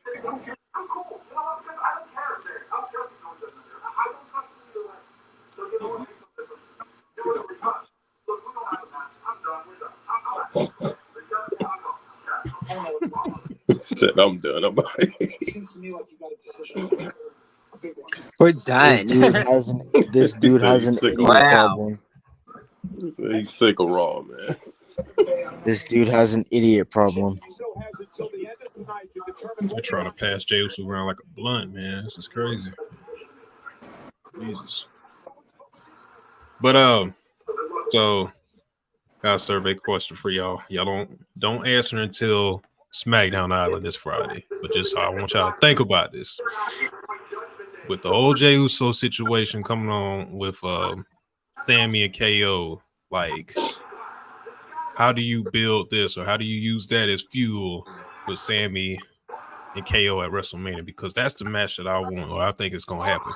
I don't care. I'm cool. You know what? Because I don't care, Jerry. I don't care if you don't judge me. I don't trust you either way. So you know what makes a difference? You know what we cut. Look, we don't have a match. I'm done. We're done. I'm out. We're done. Yeah, I know. I don't know what's wrong. Said I'm done. I'm out. It seems to me like you got a decision. A big one. we're done. This dude has an Sick idiot of- problem. He's sick of Raw, man. This dude has an idiot problem. They're trying to pass Jey Uso around like a blunt, man. This is crazy. Jesus. But so got a survey question for y'all. Y'all don't answer until SmackDown Island this Friday. But just I want y'all to think about this. With the whole Jey Uso situation coming on with Sammy and KO, like, how do you build this, or how do you use that as fuel with Sammy and KO at WrestleMania? Because that's the match that I want, or I think it's gonna happen.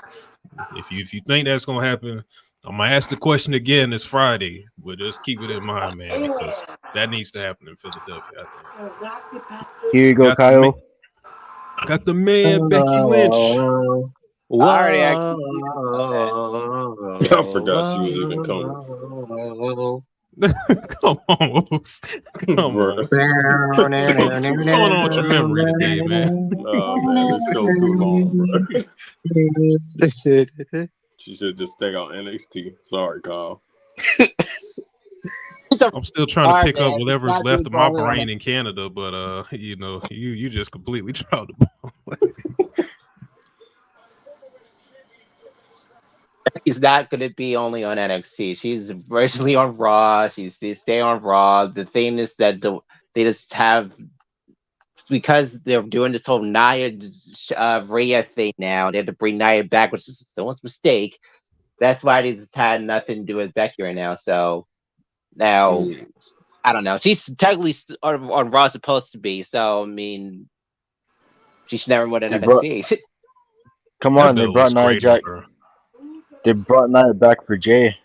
If you think that's gonna happen, I'm gonna ask the question again this Friday. But just keep it in mind, man, because that needs to happen in Philadelphia, I think. Exactly, Patrick. Here you go, Kyle. Got the man Becky Lynch. I already actually. I forgot she was even coming. Come on. Come on. What's going on with your memory today, man? Nah, man, this show too long, bro. She should just stay on NXT. Sorry, Kyle. I'm still trying to Hard, pick up man. whatever's Not left doing of my only on brain in Canada, but you just completely dropped the ball. She's not going to be only on NXT. She's virtually on Raw. She's stay on Raw. The thing is that they just have, because they're doing this whole Nia Rhea thing now. They have to bring Nia back, which is someone's mistake. That's why they just had nothing to do with Becky right now. So now, I don't know. She's technically on Raw supposed to be. So I mean, she should never win an NXT. Come on, they brought Nia Jax. They brought Nia back for Jay.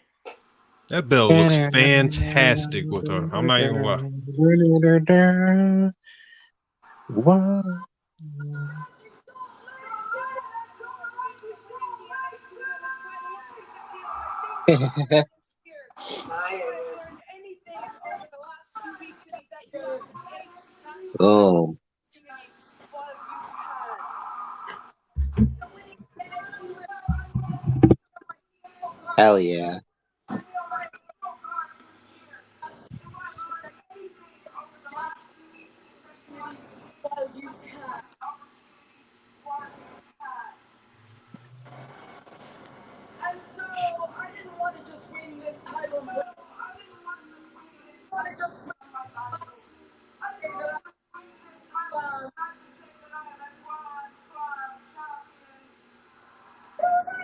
That belt looks fantastic with her. I'm not even gonna lie. Oh. Hell yeah. And so I didn't want to just win this title. I want to just win my title.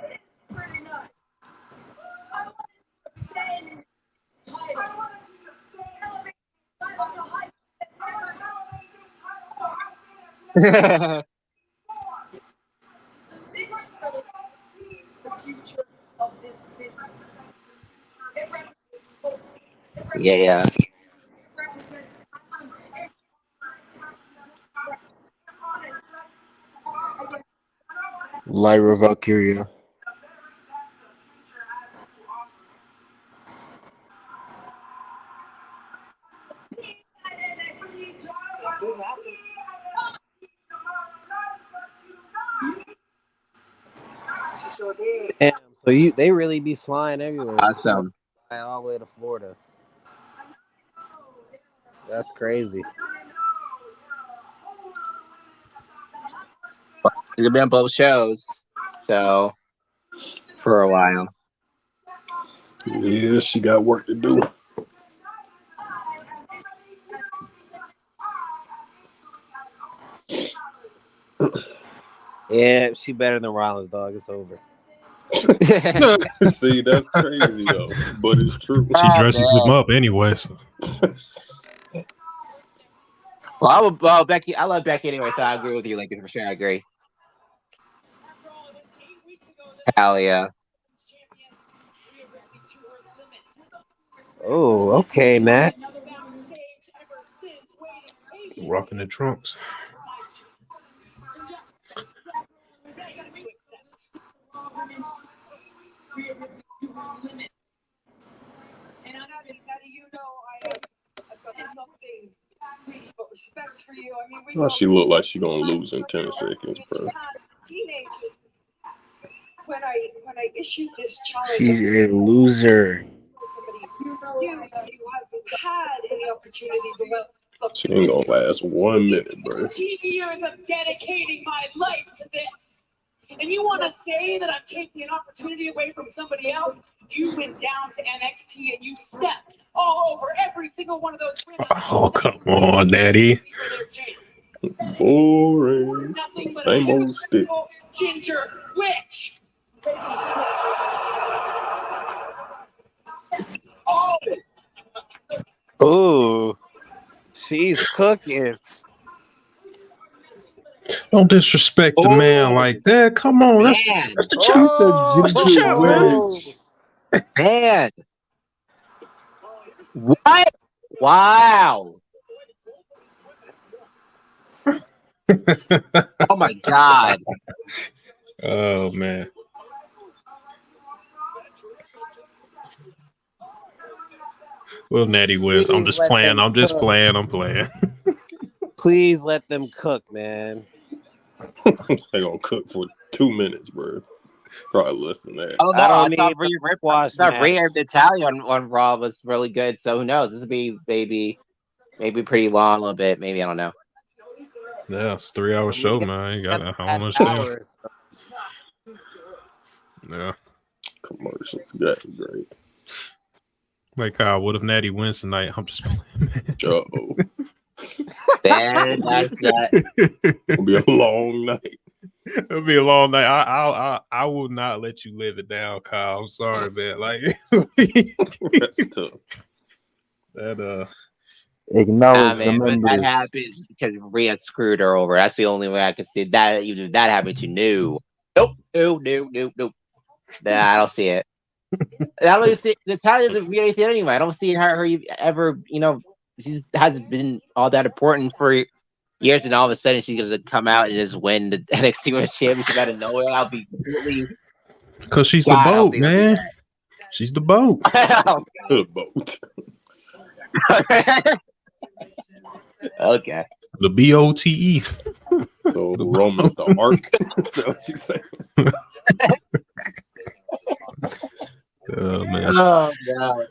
It's pretty nice. I want to defend this title. I want to elevate this title to heights. The future of this business. It represents hope. Yeah. Lyra Valkyria. Damn, so they really be flying everywhere. Awesome. All the way to Florida. That's crazy. It's gonna be on both shows, so for a while. Yeah, she got work to do. Yeah, she better than Rollins, dog. It's over. See, that's crazy though, but it's true. She dresses him up anyway. So. Well, Becky. I love Becky anyway, so I agree with you, Lincoln, for sure. I agree. Hell yeah. Oh, okay, Matt. Rocking the trunks. Well, she looked like she gonna lose in 10 seconds, bro. When I issued this challenge, She's a loser. somebody who hasn't had any opportunities. She ain't gonna last 1 minute, bro. 15 years of dedicating my life to this. And you want to say that I'm taking an opportunity away from somebody else? You went down to NXT and you stepped all over every single one of those women. Oh, come on, Daddy. Boring. Same old stick. Ginger witch. Ooh, she's cooking. Don't disrespect the man like that. Come on, that's the champ. That's the champ, man. Man. What? Wow. Oh my God. Oh man. Well, Natty West, I'm just playing. I'm just playing. I'm playing. Please let them cook, man. They gonna cook for 2 minutes, bro. Probably listen to that. Oh no, I I don't thought need Rhea a squash Rhea match. Natalia on Raw was really good. So who knows? This will be maybe pretty long a little bit. Maybe I don't know. Yeah, it's a 3-hour show, man. I don't Half understand. hours. Yeah. Commercials, that's great. Like, Kyle, what if Natty wins tonight? I'm just playing, man. Uh-oh. Then that's that. It'll be a long night. It'll be a long night. I will not let you live it down, Kyle. I'm sorry, man. Like That's tough. that Acknowledge the Man, but that members. happens because Rhea screwed her over. That's the only way I can see that. Even if that happened to Nope. Nah, I don't see it. I don't even see Natalia doesn't read anything anyway. I don't see her ever. She hasn't been all that important for years, and all of a sudden she's gonna come out and just win the NXT Women's Championship out of nowhere. I'll be completely. because she's God, I the don't boat, think that'd be man. She's the boat. The boat. Okay. The BOTE. So Roman's the arc. Is that what you say? Oh man. Oh no.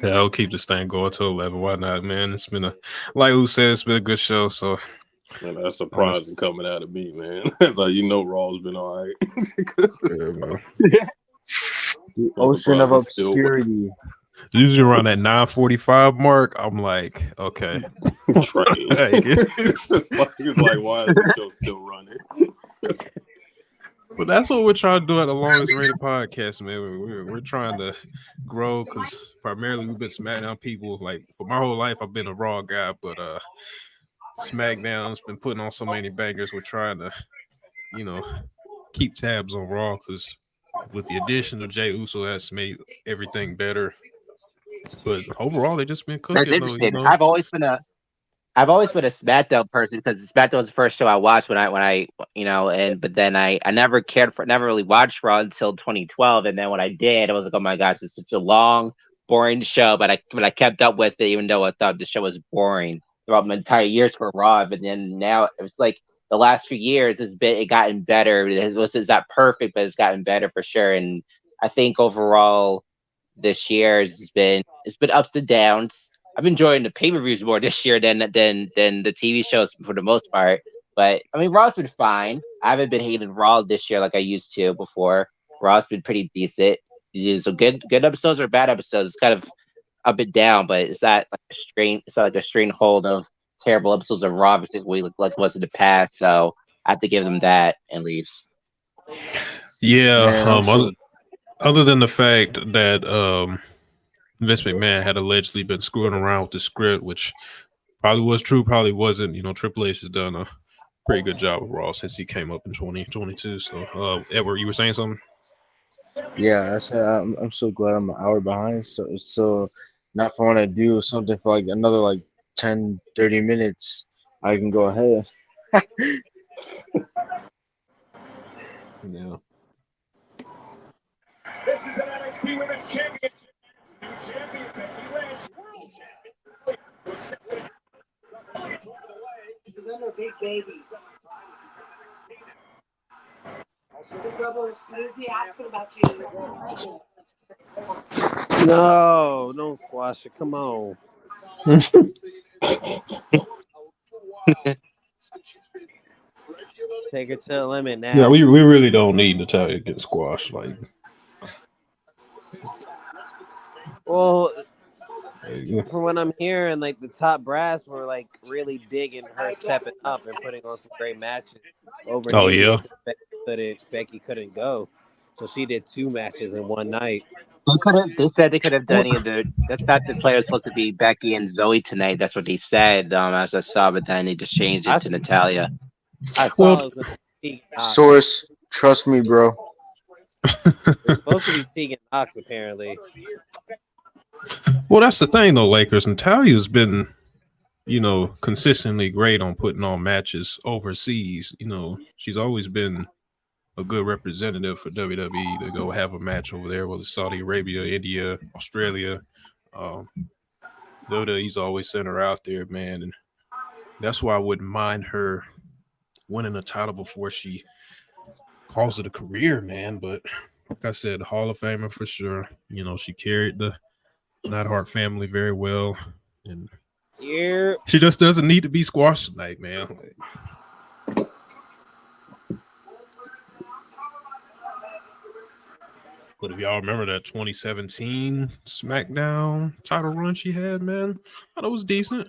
Yeah, I'll keep this thing going till 11. Why not, man? It's been like who said, it's been a good show. So Man, that's surprising coming out of me, man. That's how you know Raw's been all right. yeah, man. The ocean of obscurity. Usually around that 9:45 mark, I'm like, okay. Train. Like, It's like, why is the show still running? but that's what we're trying to do at the Longest Rated Podcast, man. We're trying to grow because primarily we've been SmackDown people. Like for my whole life, I've been a Raw guy, but SmackDown's been putting on so many bangers. We're trying to, keep tabs on Raw because with the addition of Jey Uso, that's made everything better. But overall, they just been cooking. That's interesting. I've always been a SmackDown person because SmackDown was the first show I watched when I but then I never never really watched Raw until 2012, and then when I did, I was like, oh my gosh, it's such a long, boring show, but I kept up with it even though I thought the show was boring throughout my entire years for Raw. But then now it was like the last few years it gotten better. It's not perfect, but it's gotten better for sure. And I think overall this year it's been ups and downs. I've been enjoying the pay-per-views more this year than the TV shows for the most part. But I mean, Raw's been fine. I haven't been hating Raw this year like I used to before. Raw's been pretty decent. These are good episodes or bad episodes. It's kind of up and down, but it's not like a strain. It's not like a strain hold of terrible episodes of Raw, particularly like was in the past. So I have to give them that at least. Yeah. Man, other than the fact that Vince McMahon had allegedly been screwing around with the script, which probably was true, probably wasn't. Triple H has done a pretty good job with Raw since he came up in 2022. So, Edward, you were saying something? Yeah, I said I'm so glad I'm an hour behind. So now if I want to do something for like another like 10, 30 minutes, I can go ahead. Yeah. This is an NXT Women's Championship. New champion Becky Lynch. World champion. Because I'm a big baby. Big Brother Snoozy asking about you. No, don't squash it. Come on. Take it to the limit now. Yeah, we really don't need Natalia to get squashed. Like, Well, from what I'm hearing, like the top brass were like really digging her stepping up and putting on some great matches over. Oh, yeah. Becky couldn't go, so she did 2 matches in one night. They said they could have done either. That's not the player was supposed to be Becky and Zoe tonight. That's what they said. As I saw, but then they just changed it to Natalia. I saw it was Tegan Knox. Source, trust me, bro. It's supposed to be Tegan Knox, apparently. well, that's the thing, though, Lakers. Natalia's been, consistently great on putting on matches overseas. She's always been a good representative for WWE to go have a match over there, whether it's Saudi Arabia, India, Australia. WWE's always sent her out there, man, and that's why I wouldn't mind her winning a title before she cause of the career, man. But like I said, Hall of Famer for sure. You know, she carried the Neidhart family very well, and Yeah. she just doesn't need to be squashed tonight, man. But if y'all remember that 2017 SmackDown title run she had, man, I thought it was decent.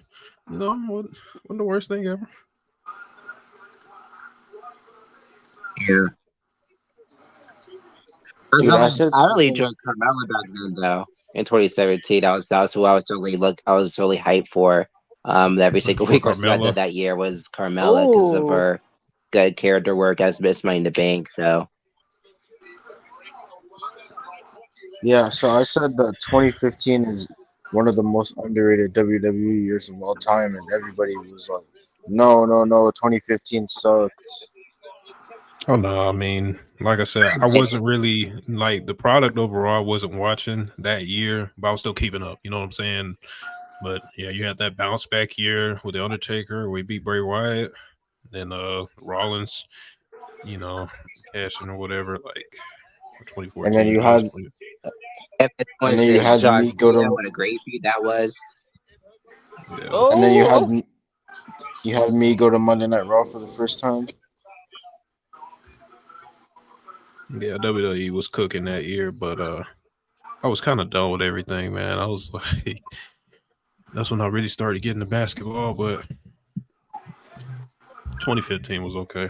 You know, wasn't the worst thing ever. Yeah. Dude, I said I really something. enjoyed Carmella back then, though. In 2017, that was who I was really hyped for. Every single For week or SmackDown Carmella. that year was Carmella because of Ooh. her good character work as Miss Money in the Bank. So Yeah, so I said that 2015 is one of the most underrated WWE years of all time, and everybody was like, no, 2015 sucked. Oh no, I mean, like I said, I wasn't really like the product overall. I wasn't watching that year, but I was still keeping up. You know what I'm saying? But yeah, you had that bounce back year with the Undertaker, where he beat Bray Wyatt, then Rollins, you know, cashing or whatever, like for 2014. And then you that was had, 20 if it and was then you the had John me go Cena, to, what a great feat that was. yeah. and then Oh, you had me go to Monday Night Raw for the first time. Yeah, WWE was cooking that year, but I was kind of done with everything, man. I was like, that's when I really started getting the basketball, but 2015 was okay.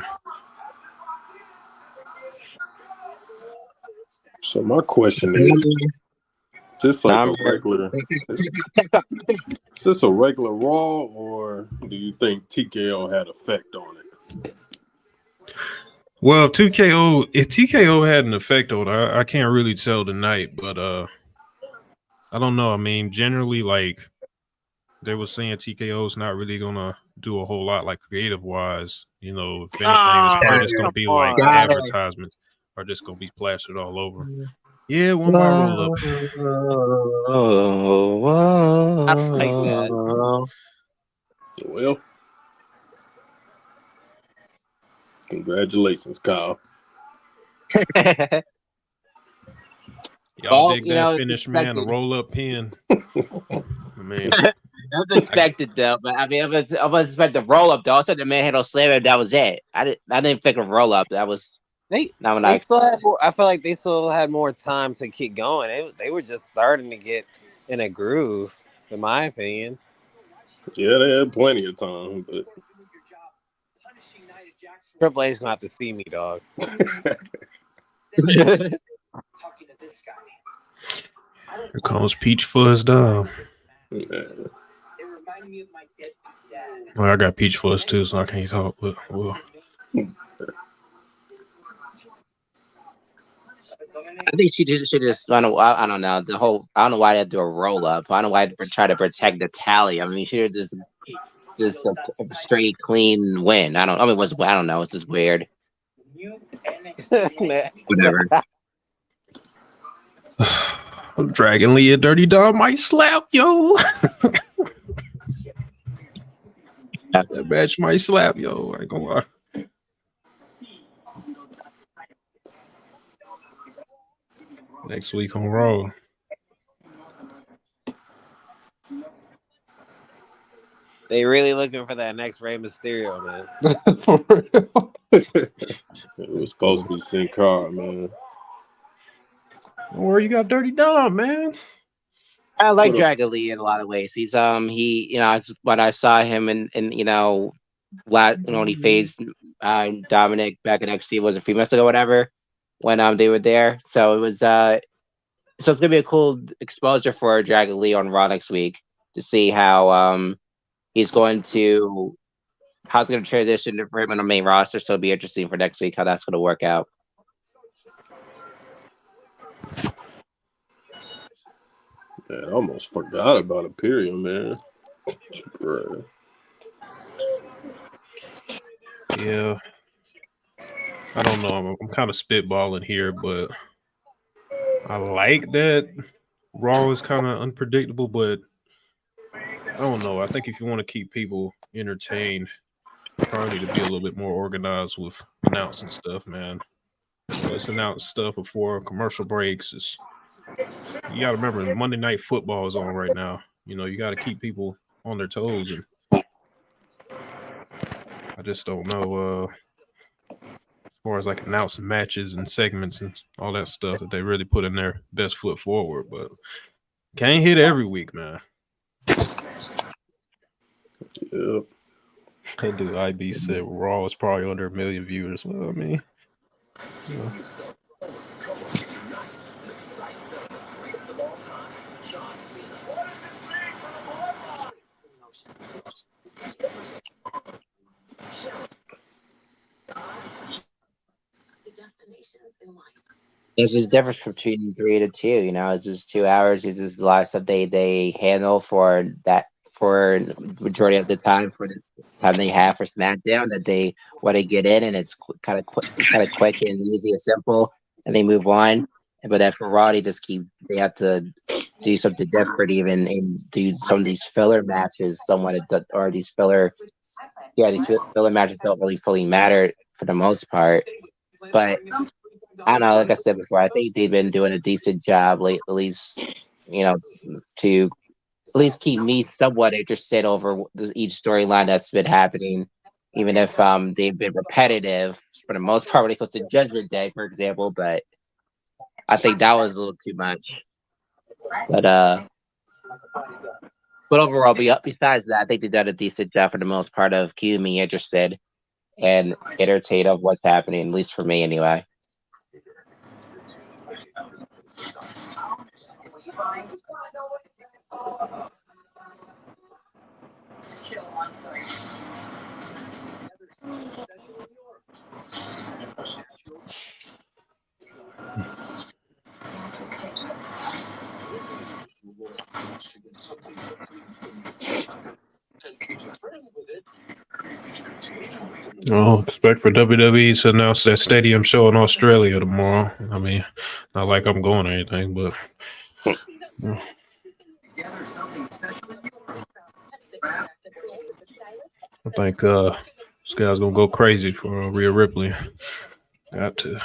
So my question is this like a Number- regular? Is this a regular Raw, or do you think TKO had effect on it? Well, if TKO had an effect on it, I can't really tell tonight, but I don't know. I mean, generally, like they were saying, TKO's not really gonna do a whole lot, like creative wise. You know, if anything, it's probably just gonna come be on. like advertisements are just gonna be plastered all over. Yeah, one by roll up. I like that. Well, congratulations, Kyle. Y'all Well, dig you that know, it's finish, man? A expected. roll up pin. I mean, That was expected though, but I mean, I was expecting the roll up though. I said the manhandle slam, and that was it. I didn't think of roll up. That was They not when they I. still had more, I feel like they still had more time to keep going. They were just starting to get in a groove, in my opinion. Yeah, they had plenty of time, but Triple H's gonna have to see me, dog. here comes Peach Fuzz Dub. man, Well, I got Peach Fuzz too, so I can't talk. But well, I think she should just. I don't know the whole. I don't know why they had to do a roll up. I don't know why they try to protect the tally. I mean, she should just a straight clean win. I don't know. It's just weird. Whatever. Dragon Lee, a Dirty Dog might slap, yo. That match might slap, yo. I ain't gonna lie. Next week on Raw. They really looking for that next Rey Mysterio, man. it was supposed to be Sin Cara, man. Where you got Dirty Dog, man? I like What a- Dragon Lee in a lot of ways. He's when I saw him in when he faced Dominic back in XT, was a few months ago, whatever, when they were there. So it was so it's gonna be a cool exposure for Dragon Lee on Raw next week to see how he's going to transition for him on the main roster. So it'll be interesting for next week how that's gonna work out. Man, I almost forgot about Imperium, man. Bruh. Yeah. I don't know. I'm kind of spitballing here, but I like that Raw is kind of unpredictable, but I don't know. I think if you want to keep people entertained, you probably need to be a little bit more organized with announcing stuff, man. Let's announce stuff before commercial breaks. You got to remember, Monday Night Football is on right now. You know, you got to keep people on their toes. And I just don't know as far as like announcing matches and segments and all that stuff that they really put in their best foot forward. But can't hit every week, man. Yep. Hey, dude, IB said Raw is probably under 1 million viewers. Well, I mean, you know. There's a difference between 3 to 2. You know, it's just 2 hours. It's just a lot of stuff they handle for that for majority of the time for the time they have for SmackDown that they want to get in, and it's kind of quick. It's kind of quick and easy and simple, and they move on. But then for Raw, they have to do something different, even and do some of these filler matches. Or these these filler matches don't really fully matter for the most part, but. I don't know. Like I said before, I think they've been doing a decent job, at least, you know, to at least keep me somewhat interested over each storyline that's been happening, even if they've been repetitive for the most part when it comes to Judgment Day, for example. But I think that was a little too much. But overall, besides that, I think they've done a decent job for the most part of keeping me interested and entertained of what's happening, at least for me, anyway. Oh, expect for WWE to announce that stadium show in Australia tomorrow. I mean, not like I'm going or anything, but yeah. I think this guy's gonna go crazy for Rhea Ripley. Got to.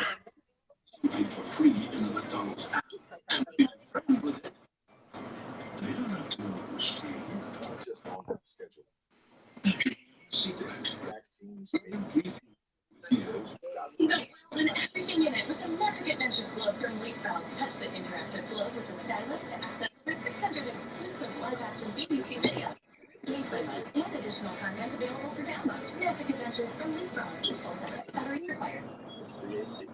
And everything in it with the Magic Adventures glove from Leapfrog. Touch the interactive glove with the stylus to access over 600 exclusive live-action BBC videos, gameplay modes, and additional content available for download. Magic Adventures from Leapfrog. Each sold separate. Batteries required. It's free AC.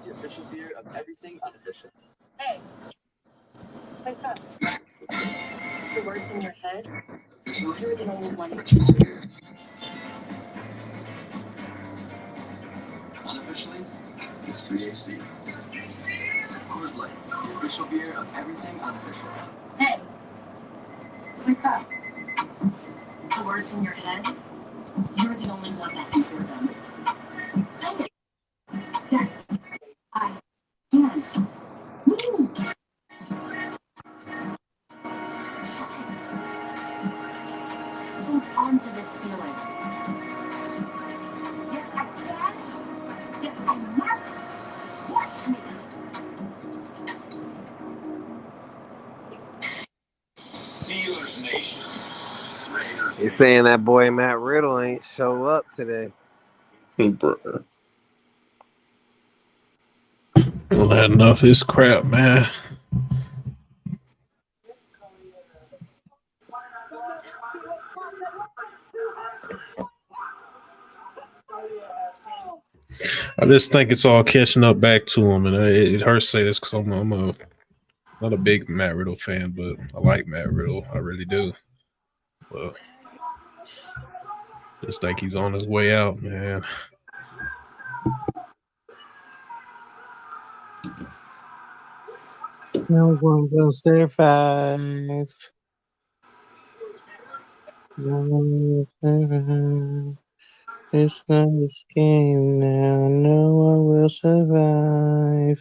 The official beer of everything unofficial. Hey, wake up. The words in your head, you're the only one that can hear. Unofficially, it's free AC. Coors Light, the official beer of everything unofficial. Hey, wake up. The words in your head, you're the only one that can hear them. Say it. Yes, I can. Woo! Hold on to this feeling. Yes, I can. Yes, I must. Watch me. Steelers Nation. He's saying that boy Matt Riddle ain't show up today. Bruh. Well, had enough of this crap, man. I just think it's all catching up back to him, and it hurts to say this because I'm not a big Matt Riddle fan, but I like Matt Riddle. I really do. But just think he's on his way out, man. No one will survive. No one will survive. It's not a game now. No one will survive.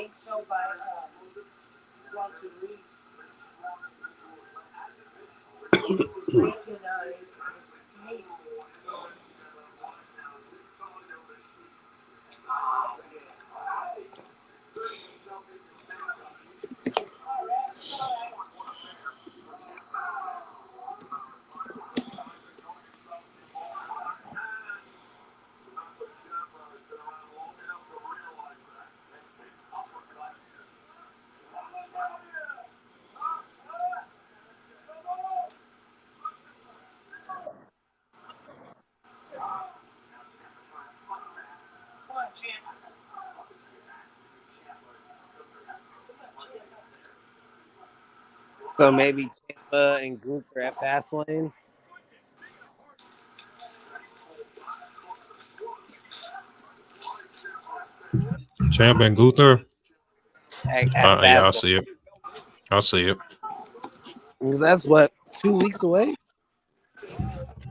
think so, by Walter Reed. His ranking is neat. Come on, champ. So maybe Ciampa and Gunther at Fastlane. Champ and Gunther. At Yeah, I'll Fastlane. see it. I'll see it. Because that's what, 2 weeks away?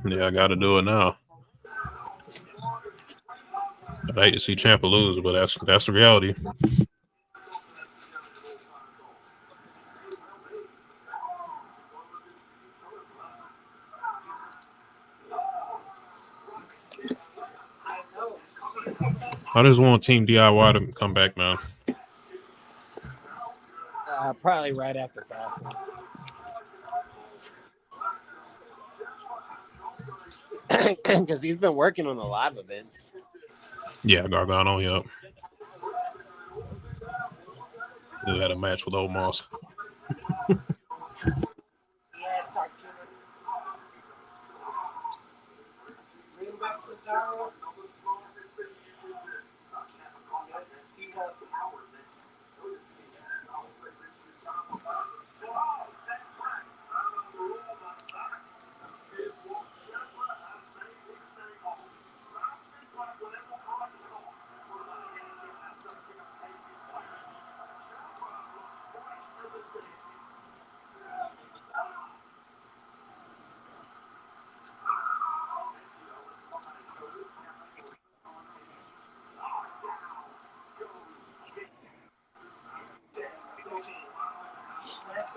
Yeah, I got to do it now. I hate to see Ciampa lose, but that's the reality. I know. I just want Team DIY to come back, man. Probably right after Fastlane. Because he's been working on the live events. Yeah, Gargano, yep. He had a match with Omos. Yes, Dr. Bring back Cesaro.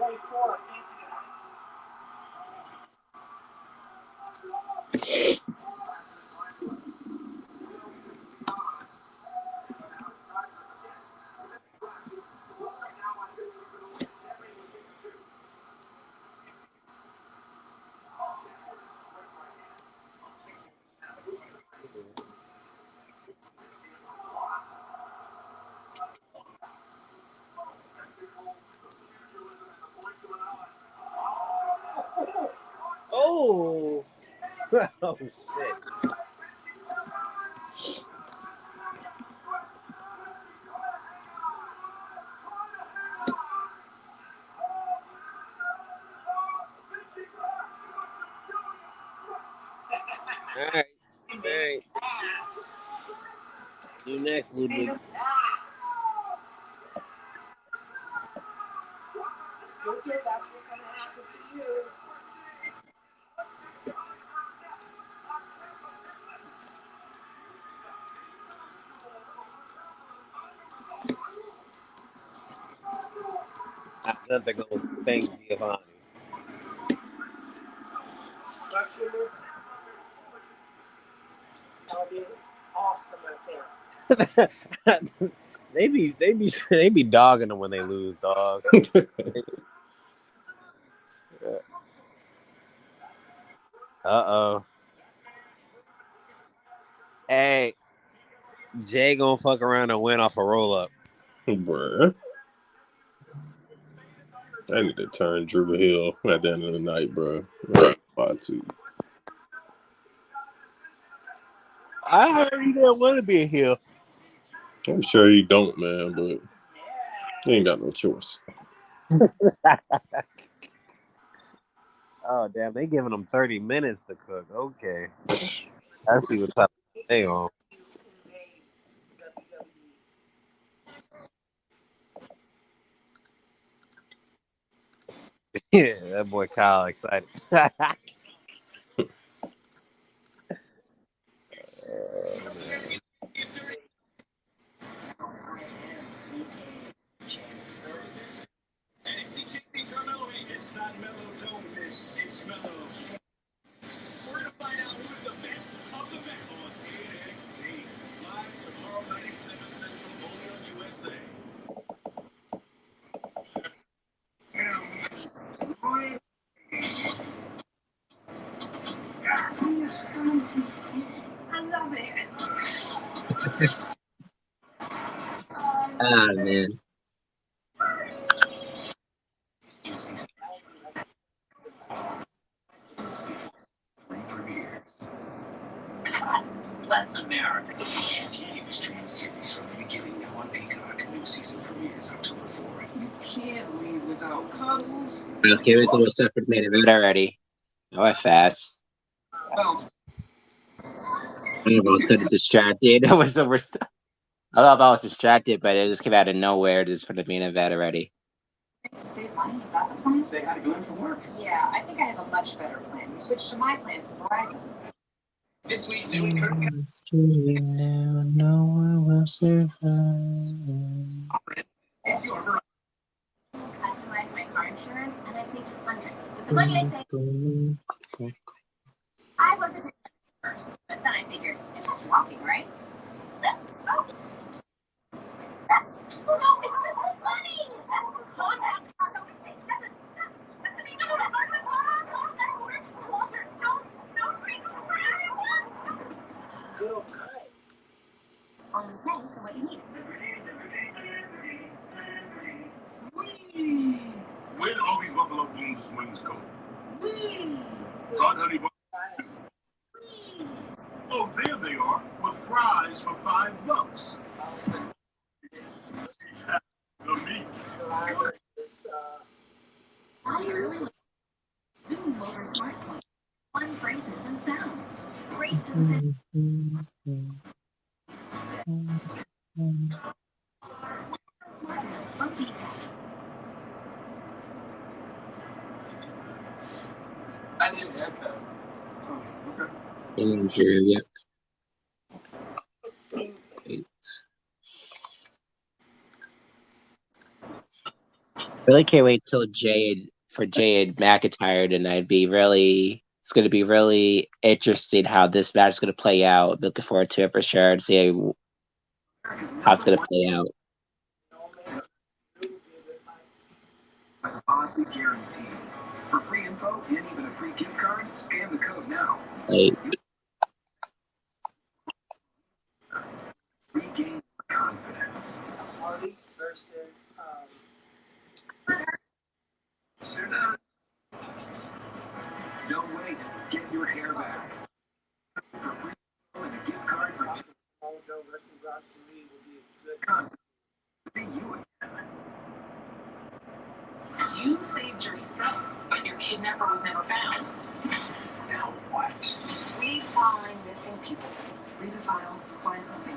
He won't. Oh! Oh, shit. All right. You next, Ludwig. Gunther, that's what's going to happen to you. Gunther gonna spank Giovanni. That would be awesome right there. they be dogging them when they lose, dog. Uh-oh. Hey, Jay gonna fuck around and win off a roll-up. Bruh. I need to turn Drew Hill at the end of the night, bro. About to. I heard he didn't want to be a heel. I'm sure he don't, man, but he ain't got no choice. Oh, damn. They giving him 30 minutes to cook. Okay. I see what type of they on. Yeah, that boy Kyle excited. Ah, man. God bless America. The Game streaming series from the beginning now on Peacock. New season premieres October 4th. You can't leave without cuddles. Okay, we go with separate main event already. Oh, I fast. I was kind of distracted. I was over. I thought I was distracted, but it just came out of nowhere just for the main event already. To save money, is that the plan? Say hi to Glenn from work. Yeah, I think I have a much better plan. We switched to my plan from Verizon. This week's new Now, no one will survive. Customize my car insurance, and I saved hundreds. With the money I saved, I wasn't ready first, but then I figured it's just walking, right? Oh. Oh no, it's just the money! Good old times. Only pay for what you need. Where did all these Buffalo Booms wings go? Hot honey bun. Oh, there they are, with fries for $5. The meat. I really like Zoom over smartphone. Fun phrases and sounds. Race to the smartphones from VTech. I didn't have that. Oh, okay. Andrew, yep. Really can't wait till Jade McIntyre tonight. It's going to be really interesting how this match is going to play out. I'm looking forward to it for sure and see how it's going to play out. Aussie guarantee. For free info and even a free gift card, scan the code now. Like, Regain confidence. Hardys versus Sure does. Don't wait. Get your hair back. For free info and a gift card for Mojo versus Bronson Reed will be a good be you again. You saved yourself, but your kidnapper was never found. Now what? We find missing people. Read the file, find something.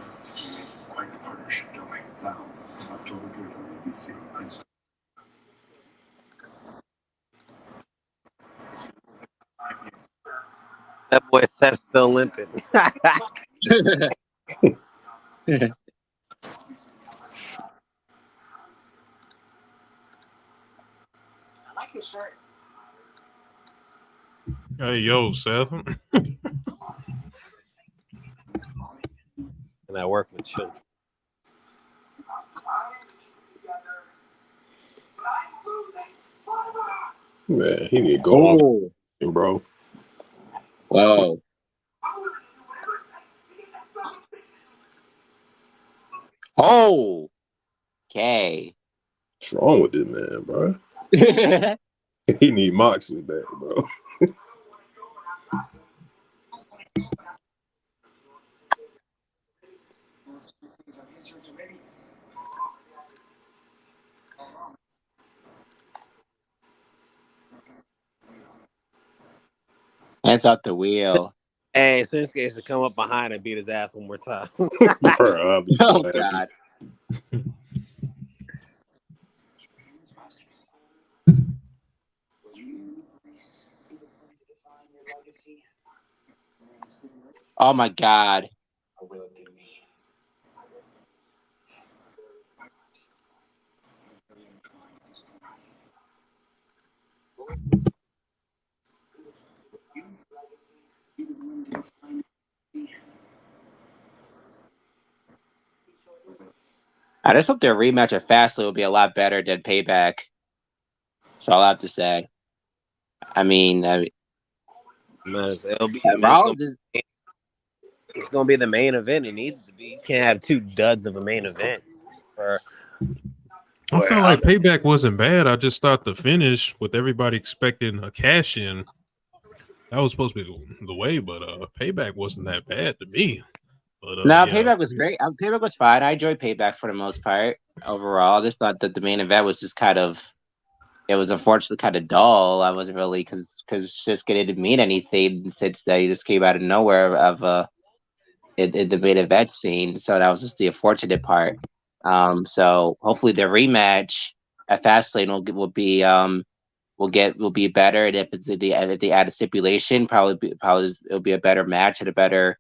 Quite the partnership, don't we? Found October 3rd on ABC. That boy Seth's still limping. I like his shirt. Hey, yo, Seth. And I work with children. Man, he need to go on, bro. Whoa. Oh. Okay. What's wrong with this man, bro? He need Moxley back, bro. Hands off the wheel. Hey, Shinsuke should come up behind and beat his ass one more time. Bro, I'll be so Oh happy. God. Oh my God. I just hope their rematch at Fastlane will be a lot better than Payback. That's all I have to say. I mean, Man, it's LB. Rollins is it's gonna be the main event. It needs to be. You can't have two duds of a main event. I feel like Payback wasn't bad. I just thought the finish, with everybody expecting a cash in, that was supposed to be the way. But Payback wasn't that bad to me. But No, yeah. Payback was great. Payback was fine. I enjoyed Payback for the most part. Overall, I just thought that the main event was just kind of. It was unfortunately kind of dull. I wasn't really because Shinsuke didn't mean anything since he just came out of nowhere of in the main event scene. So that was just the unfortunate part. So hopefully the rematch at Fastlane will be better, and if they add a stipulation, probably it'll be a better match and a better.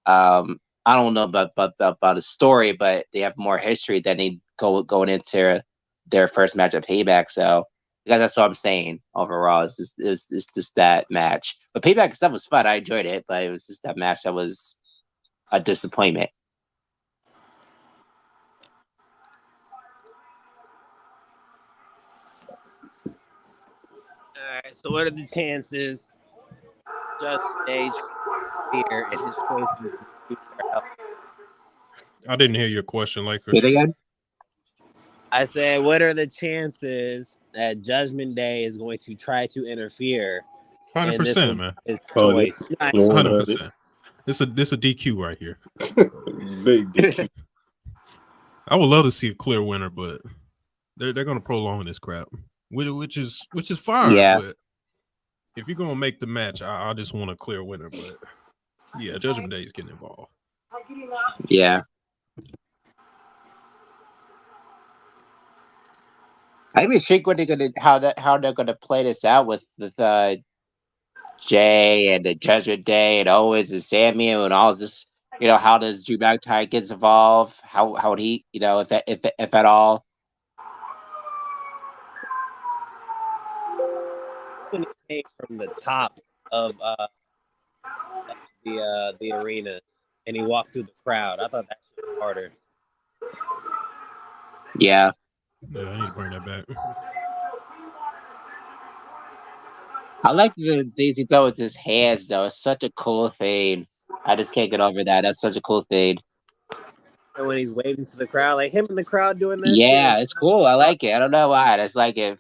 I don't know about a story, but they have more history than they going into their first match of Payback. So that's what I'm saying. Overall, it's just that match. But Payback stuff was fun. I enjoyed it, but it was just that match that was a disappointment. All right. So what are the chances? Just stage fear and his choices. I didn't hear your question, like. Say it again? I said, what are the chances that Judgment Day is going to try to interfere? 100%, man. His choice. 100%. This a DQ right here. Big DQ. I would love to see a clear winner, but they're going to prolong this crap, which is fine. Yeah. But if you're going to make the match, I just want a clear winner. But yeah, Judgment Day is getting involved. Yeah. I'm intrigued what how they're gonna play this out with Jay and the Judgment Day and Owens and Samuel and all this. How does Drew McIntyre gets involved? How would he? If at all. When he came from the top of the arena and he walked through the crowd, I thought that was harder. Yeah. Yeah, I need to bring that back. I like the things he does with his hands, though. It's such a cool thing. I just can't get over that. That's such a cool thing. And when he's waving to the crowd, like him in the crowd doing that. Yeah, shit, it's cool. I like it. I don't know why. I just like it.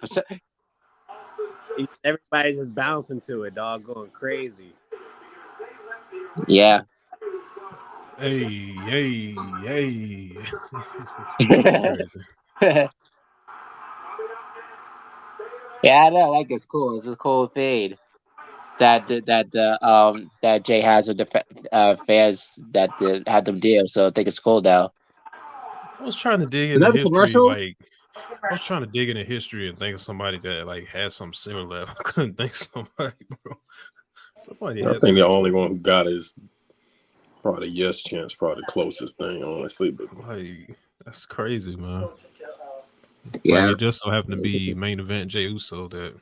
Everybody's just bouncing to it, dog, going crazy. Yeah. Hey. Yeah, I know. I like it's cool. It's a cool thing that Jay has with the fans that had them deal. So I think it's cool, though. I was trying to dig Is into that a history, commercial? I was trying to dig into history and think of somebody that had something similar. I couldn't think of somebody, bro. I think the only one who got is probably Yes Chance, probably the closest thing, honestly. But that's crazy, man. Yeah, it just so happened to be main event Jey Uso that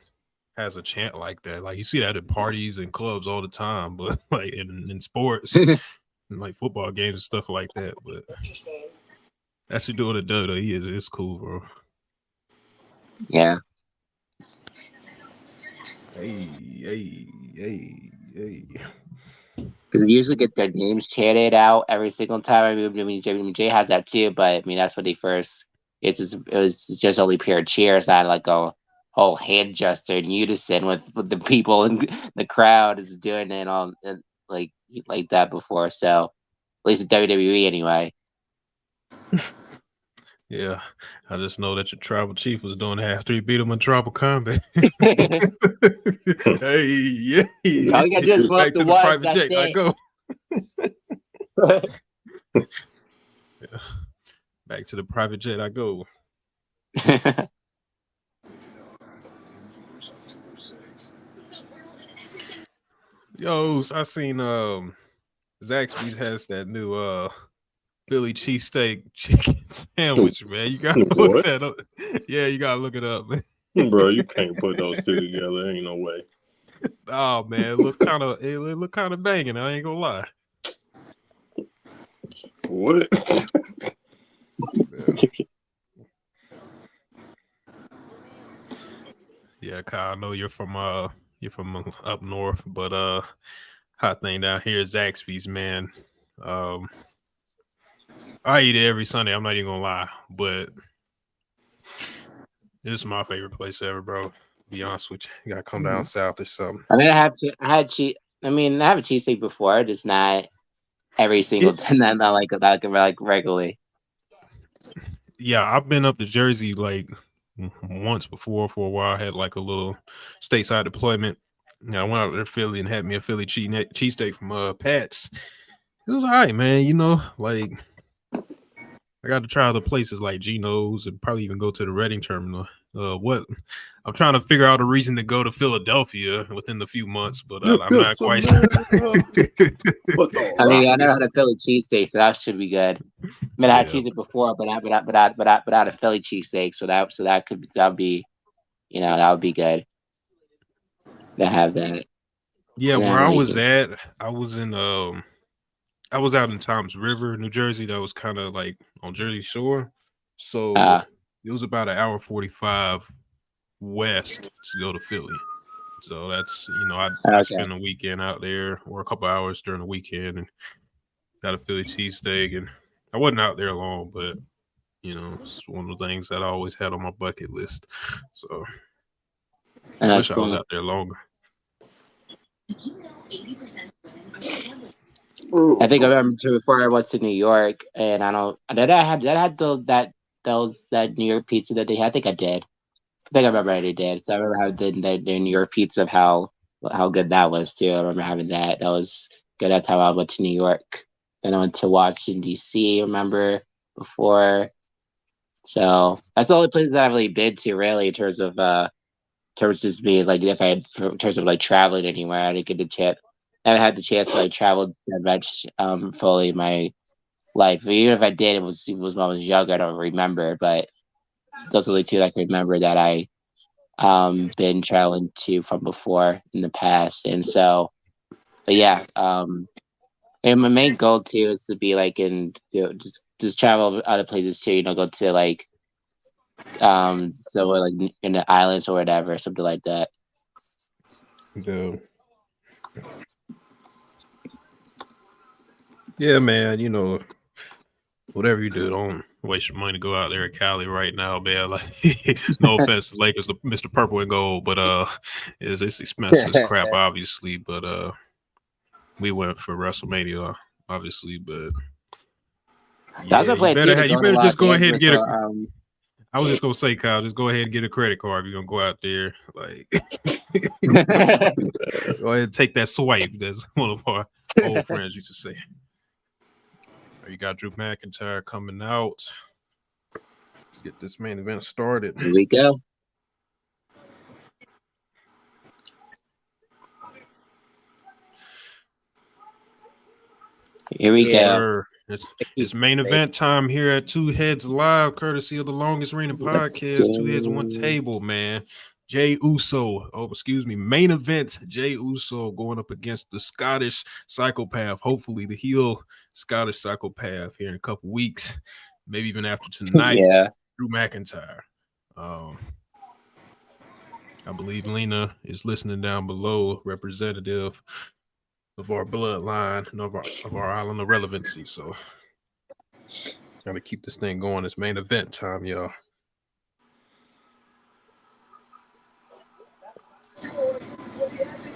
has a chant like that. Like you see that at parties and clubs all the time, but like in sports, and like football games and stuff like that. But actually doing it WWE it's cool, bro. Yeah. Hey. Because we usually get their names chanted out every single time. I mean, Jay has that too, but I mean that's when they first. It was just only pure cheers, not like a whole hand gesture in unison with the people in the crowd is doing it all like that before. So at least in WWE anyway. Yeah, I just know that your tribal chief was doing that after he beat him in Tribal Combat. All you gotta do is go up the ones, private jet. I go. Yeah. Back to the private jet I go. Yo, I seen Zaxby's has that new Philly cheesesteak chicken sandwich, man. You gotta look that up. Yeah, you gotta look it up, man. Bro, you can't put those two together. Ain't no way. Oh man, it look kind of banging. I ain't gonna lie. What? Yeah, Kyle, I know you're from up north, but hot thing down here is Zaxby's, man. I eat it every Sunday. I'm not even gonna lie, but this is my favorite place ever, bro. Be honest with you, you gotta come down south or something. I mean, I had cheese. I mean, I have a cheesesteak before, just not every single time. Not like regularly. Yeah, I've been up to Jersey like once before for a while. I had like a little stateside deployment. I went out there to Philly and had me a Philly cheesesteak from Pat's. It was all right, man. You know, like I got to try other places like Geno's and probably even go to the Reading terminal. What I'm trying to figure out a reason to go to Philadelphia within a few months, but I'm not quite. I mean, I never had a Philly cheesesteak, so that should be good. I mean, I had cheesesteak before, but I had a Philly cheesesteak, so that would be, you know, that would be good to have that. Yeah, where I was at, I was out in Toms River, New Jersey. That was kind of like on Jersey Shore, so it was about an hour 45 west to go to Philly. So that's, you know, I spent a weekend out there or a couple hours during the weekend and got a Philly cheesesteak. And I wasn't out there long, but, you know, it's one of the things that I always had on my bucket list. So I wish I was out there longer. Did you know 80% of women are struggling? I think I remember too before I went to New York, and I had that New York pizza that they had. I think I did. I think I remember I did. So I remember having the New York pizza of how good that was too. I remember having that. That was good. That's how I went to New York. Then I went to Washington D.C. Remember before. So that's the only place that I've really been to really in terms of just being like in terms of like traveling anywhere. I didn't get the chance. I haven't had the chance to like travel that much fully in my life. Even if I did, it was when I was younger. I don't remember, but those are the two I can remember that I been traveling to from before in the past. And so, but yeah, and my main goal too is to be like just travel other places too. You know, go to like somewhere like in the islands or whatever, something like that. Yeah, man, you know, whatever you do, don't waste your money to go out there at Cali right now, man. Like, no offense to Lakers, Mr. Purple and Gold, but it's expensive as crap, obviously. But we went for WrestleMania, obviously. But that's you better just go ahead and get a. I was just gonna say, Kyle, just go ahead and get a credit card if you're gonna go out there. Like, go ahead and take that swipe. That's one of our old friends used to say. You got Drew McIntyre coming out. Let's get this main event started. Here we go. Here we go. It's main event time here at Two Heads Live, courtesy of the Longest Reigning Podcast. Two Heads, One Table, man. Jey Uso, main event, Jey Uso going up against the Scottish Psychopath, hopefully the heel Scottish Psychopath here in a couple weeks, maybe even after tonight. Drew McIntyre. I believe Lena is listening down below, representative of our bloodline and of our island of relevancy. So gotta keep this thing going. It's main event time, y'all.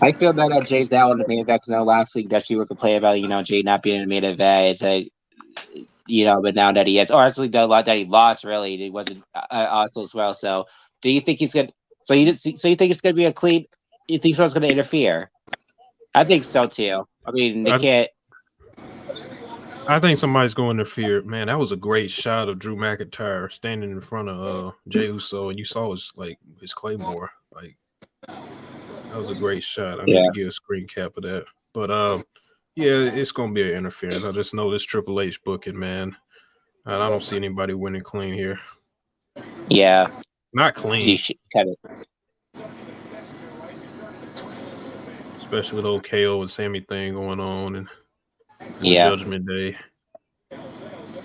I feel bad that Jay's out in the main event because last week that you were complaining about, you know, Jay not being in the main event. It's like, you know, but now that he is, or actually that he lost, really, it wasn't also as well. So, do you think he's gonna? So you think it's gonna be a clean? You think someone's gonna interfere? I think so too. I mean, they can't. I think somebody's going to interfere. Man, that was a great shot of Drew McIntyre standing in front of Jey Uso, and you saw his claymore. Like, that was a great shot. I need to get a screen cap of that. But yeah, it's gonna be an interference. I just know this Triple H booking, man. I don't see anybody winning clean here. Yeah, not clean. Cut it. Especially with old KO and Sammy thing going on and Judgment Day.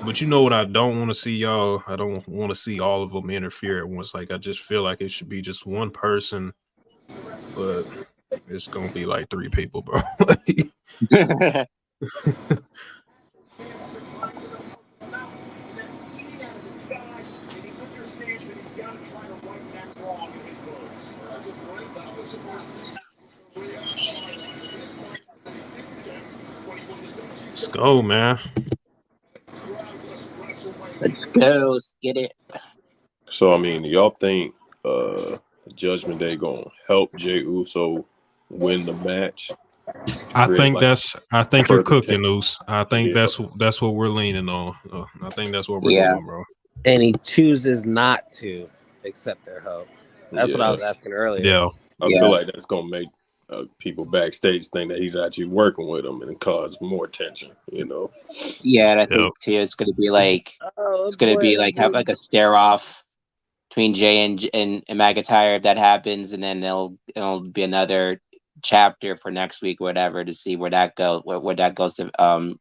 But you know what I don't want to see, y'all? I don't want to see all of them interfere at once. Like, I just feel like it should be just one person, but it's gonna be like three people, bro. strong in his words. As of right now, was supposed to be reaction. This might be different when he won the Let's go, man. crowdless WrestleMania. Let's go. Let's get it. So I mean, y'all think Judgment Day gonna help Jey Uso win the match? I Create, think like, that's. I think you're further cooking, Oos. I think Yeah. that's what we're leaning on. I think that's what we're Yeah. doing, bro. And he chooses not to accept their help. That's what I Yeah. was asking earlier. Yeah. I Yeah. feel like that's gonna make people backstage think that he's actually working with them and cause more tension. You know? Yeah, and I Yep. think too it's gonna be like Oh, it's gonna boy, be that like have boy. like a stare off between Jay and McIntyre if that happens, and then it'll be another chapter for next week, or whatever, to see where that that goes to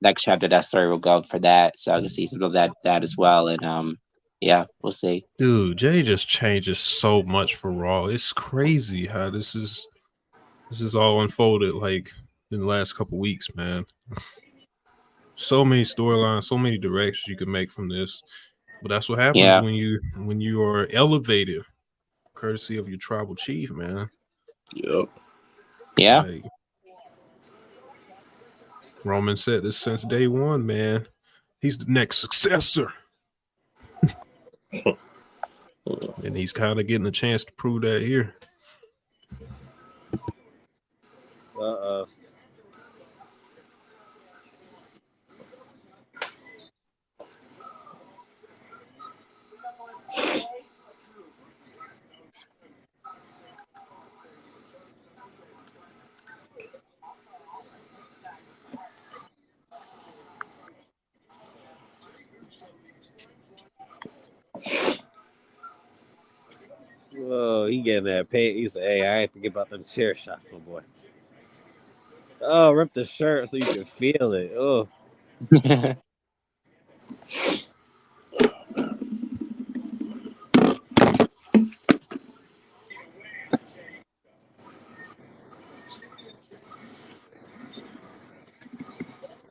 next chapter that story will go for that. So I can see some of that as well, and yeah, we'll see. Dude, Jay just changes so much for Raw. It's crazy how this is all unfolded like in the last couple weeks, man. So many storylines, so many directions you can make from this. But that's what happens Yeah. when you are elevated, courtesy of your tribal chief, man. Yep. Yeah. Like, Roman said this since day one, man. He's the next successor. And he's kind of getting a chance to prove that here. Uh-oh. Whoa, he getting that pay. He said, hey, I ain't thinking about them chair shots, my boy. Oh, rip the shirt so you can feel it. Oh.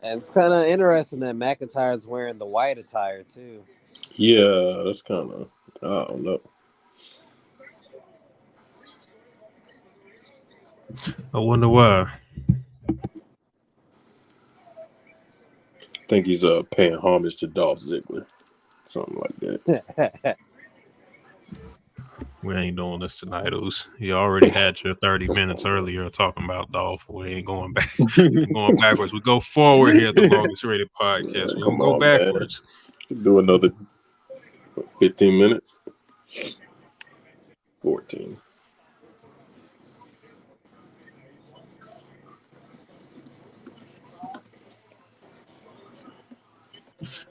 And it's kind of interesting that McIntyre's wearing the white attire, too. Yeah, that's kind of, I don't know. I wonder why. I think he's paying homage to Dolph Ziggler, something like that. We ain't doing this tonight, Oos. You already had your 30 minutes earlier talking about Dolph. We ain't going back. Going backwards. We go forward here at the Longest Rated Podcast. We Come don't go on, backwards. Man. Do another 15 minutes. 14.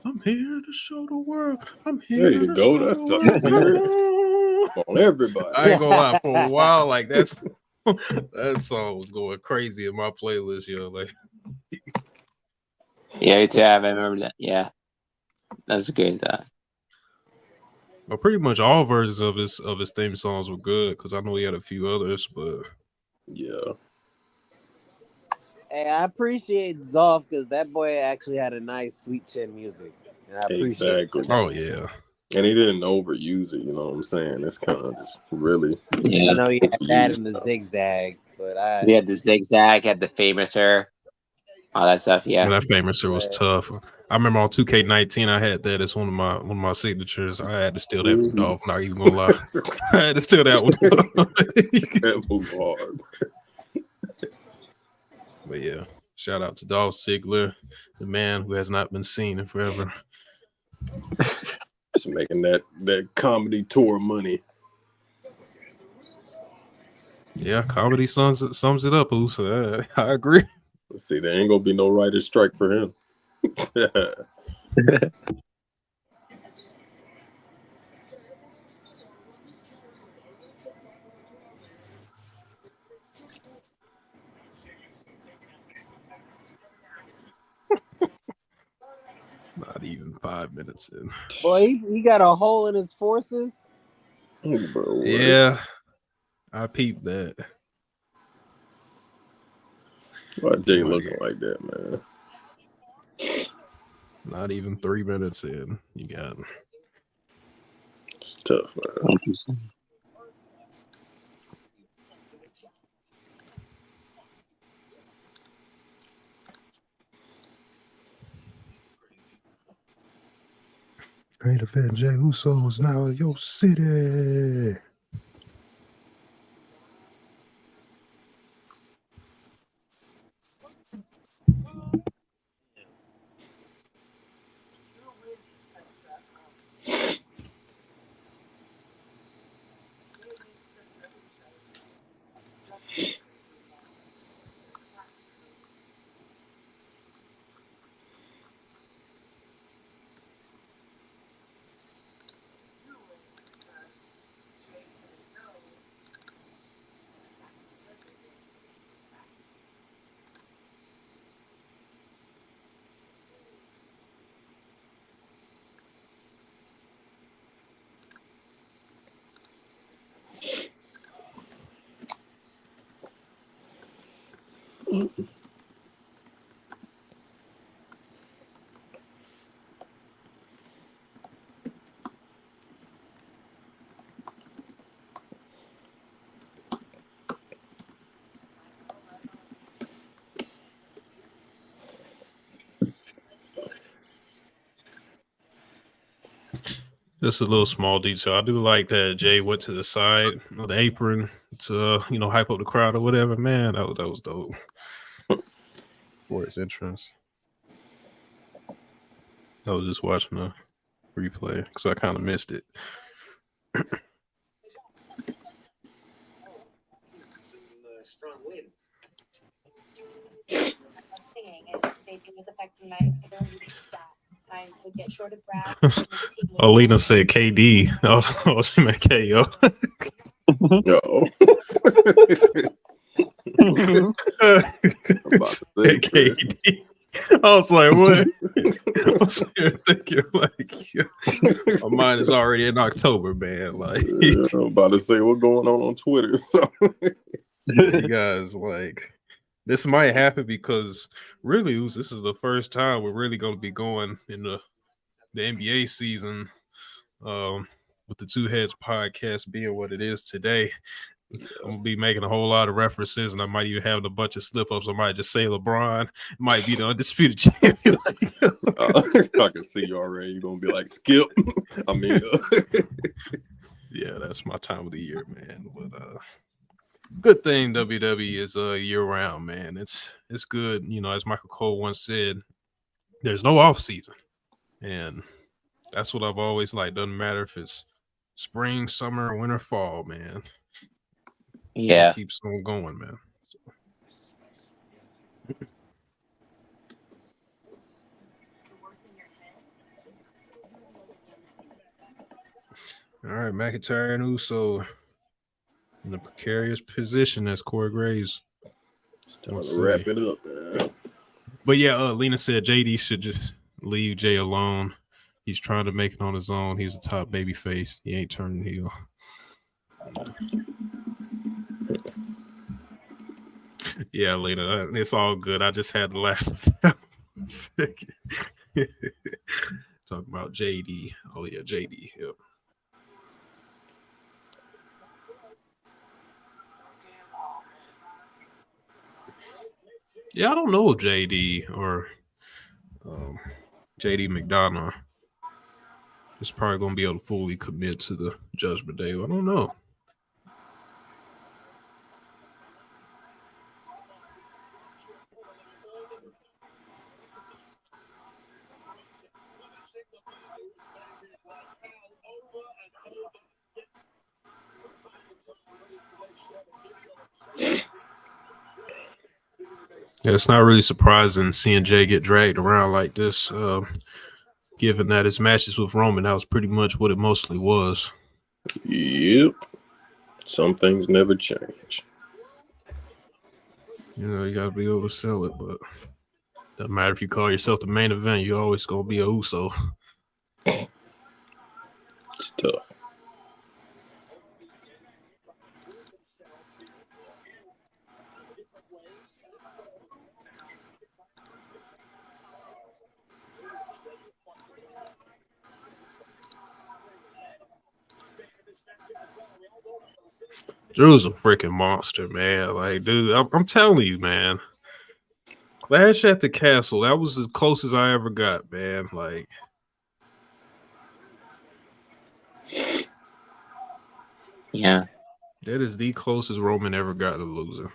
I'm here to show the world. I'm There here you to go. show That's the the spirit. world. On everybody. I ain't gonna lie, for a while, like that song was going crazy in my playlist, yo. Like, Yeah, you too. I remember that. Yeah, that's good. but pretty much all versions of his theme songs were good because I know he had a few others, but yeah. Hey, I appreciate Zolf because that boy actually had a nice sweet chin music. And I appreciate Exactly. it. oh yeah. And he didn't overuse it, you know what I'm saying? It's kind of just really. Yeah. I know he had that in the overused. zigzag, but We had the zigzag, had the famouser, all that stuff. Yeah. That famouser was tough. I remember on 2K19, I had that as one of my signatures. I had to steal that from Dolph. Not even gonna lie, I had to steal that one. That move hard. But yeah, shout out to Dolph Ziggler, the man who has not been seen in forever. Just making that comedy tour money. Yeah, comedy sums it up, Oos. I agree. Let's see, there ain't gonna be no writer's strike for him. Not even 5 minutes in. boy, he got a hole in his forces. Bro, what? Yeah, I peeped that. Why Jay looking like that, man? Not even 3 minutes in. You got Tough, man. Interesting. Great event, Jey Uso is now in your city. Just a little small detail. I do like that Jay went to the side of the apron to, hype up the crowd or whatever. Man, that was dope for his entrance. I was just watching the replay because I kind of missed it. Strong winds. I would get short of breath. Alina said KD. Oh, she meant KO. KD. I was like, what? I was thinking, like, my mind is already in October, man. Like, I'm about to say what's going on Twitter. So. Yeah, you guys, like, this might happen because really, this is the first time we're really going to be going in the NBA season with the Two Heads podcast being what it is today. I'm going to be making a whole lot of references, and I might even have a bunch of slip-ups. I might just say LeBron might be the undisputed champion. I can see you already. You're going to be like, Skip. I mean, yeah, that's my time of the year, man. But good thing WWE is year-round, man. It's good. As Michael Cole once said, there's no off-season. And that's what I've always liked. Doesn't matter if it's spring, summer, winter, fall, man. Yeah. It keeps on going, man. All right, McIntyre and Uso in a precarious position as Corey Graves. It's time to wrap it up, man. But yeah, Lena said JD should just leave Jay alone. He's trying to make it on his own. He's a top baby face. He ain't turning heel. Yeah, Lena, it's all good. I just had to laugh at that one second. Talking about JD. Oh, yeah, JD. Yep. Yeah, I don't know JD or JD McDonough. He's probably going to be able to fully commit to the Judgment Day. I don't know. Yeah, it's not really surprising seeing Jay get dragged around like this, given that his matches with Roman, that was pretty much what it mostly was. Yep. Some things never change. You got to be able to sell it, but doesn't matter if you call yourself the main event, you're always going to be a Uso. It's tough. Drew's a freaking monster, man. Like, dude, I'm telling you, man. Clash at the Castle, that was as close as I ever got, man. Like, Yeah. that is the closest Roman ever got to losing.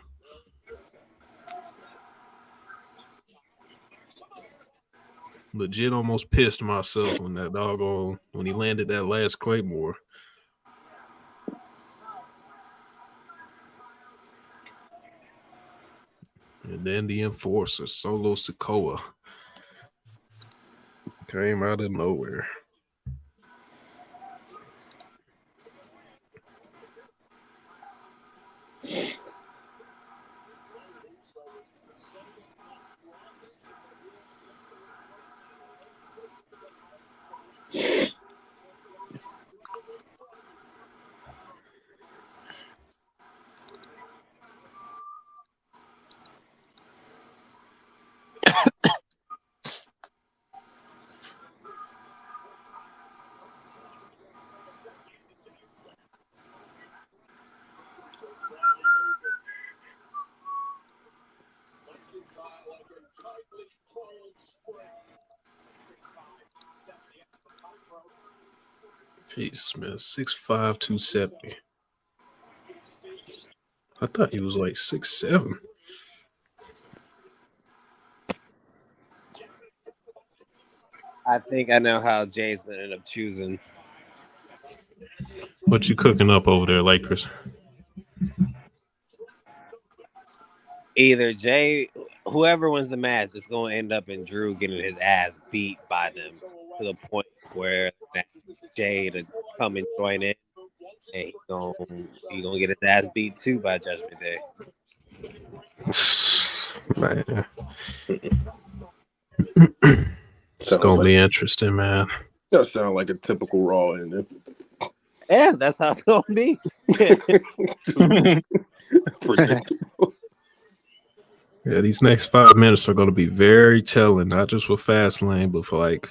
Legit almost pissed myself when when he landed that last Claymore. And then the Enforcer, Solo Sikoa, came out of nowhere. Jesus, man, 6'5", 270. I thought he was like 6'7". I think I know how Jay's gonna end up choosing. What you cooking up over there, Lakers? Either Jay, whoever wins the match, is going to end up in Drew getting his ass beat by them to the point where Jay to come and join in, and he gonna get his ass beat too by Judgment Day. Man. It's gonna be interesting, man. That sounds like a typical Raw ending. Yeah, that's how it's gonna be. Predictable. Yeah, these next 5 minutes are going to be very telling, not just for Fastlane, but for like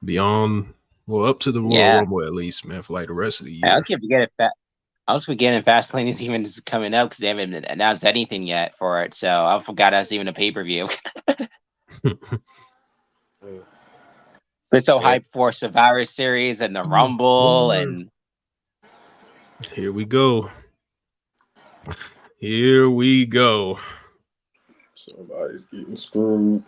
beyond, well, up to the Royal Rumble at least, man, for like the rest of the year. I was forgetting Fastlane is even coming up because they haven't announced anything yet for it. So I forgot that's even a pay-per-view. We're so hyped for Survivor Series and the Rumble and here we go. Here we go. Somebody's getting screwed.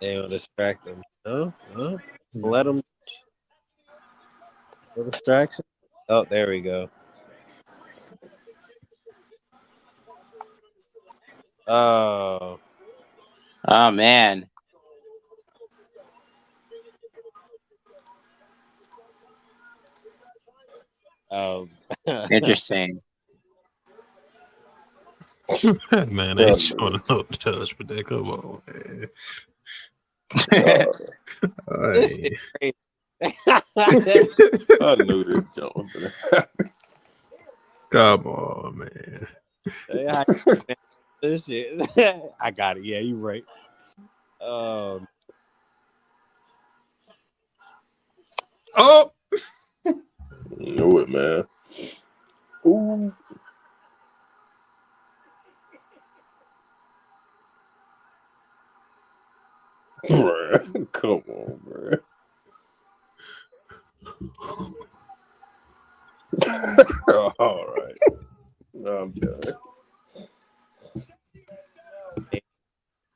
They don't distract them. No. Let them. No distraction. Oh, there we go. Oh man. Interesting. Man, I ain't showing no judgment there. Come on, man. I knew this joke. Come on, man. This shit. I got it. Yeah, you're right. Oh, knew it, man. Ooh. Bruh. Come on, bruh. All right. I'm done.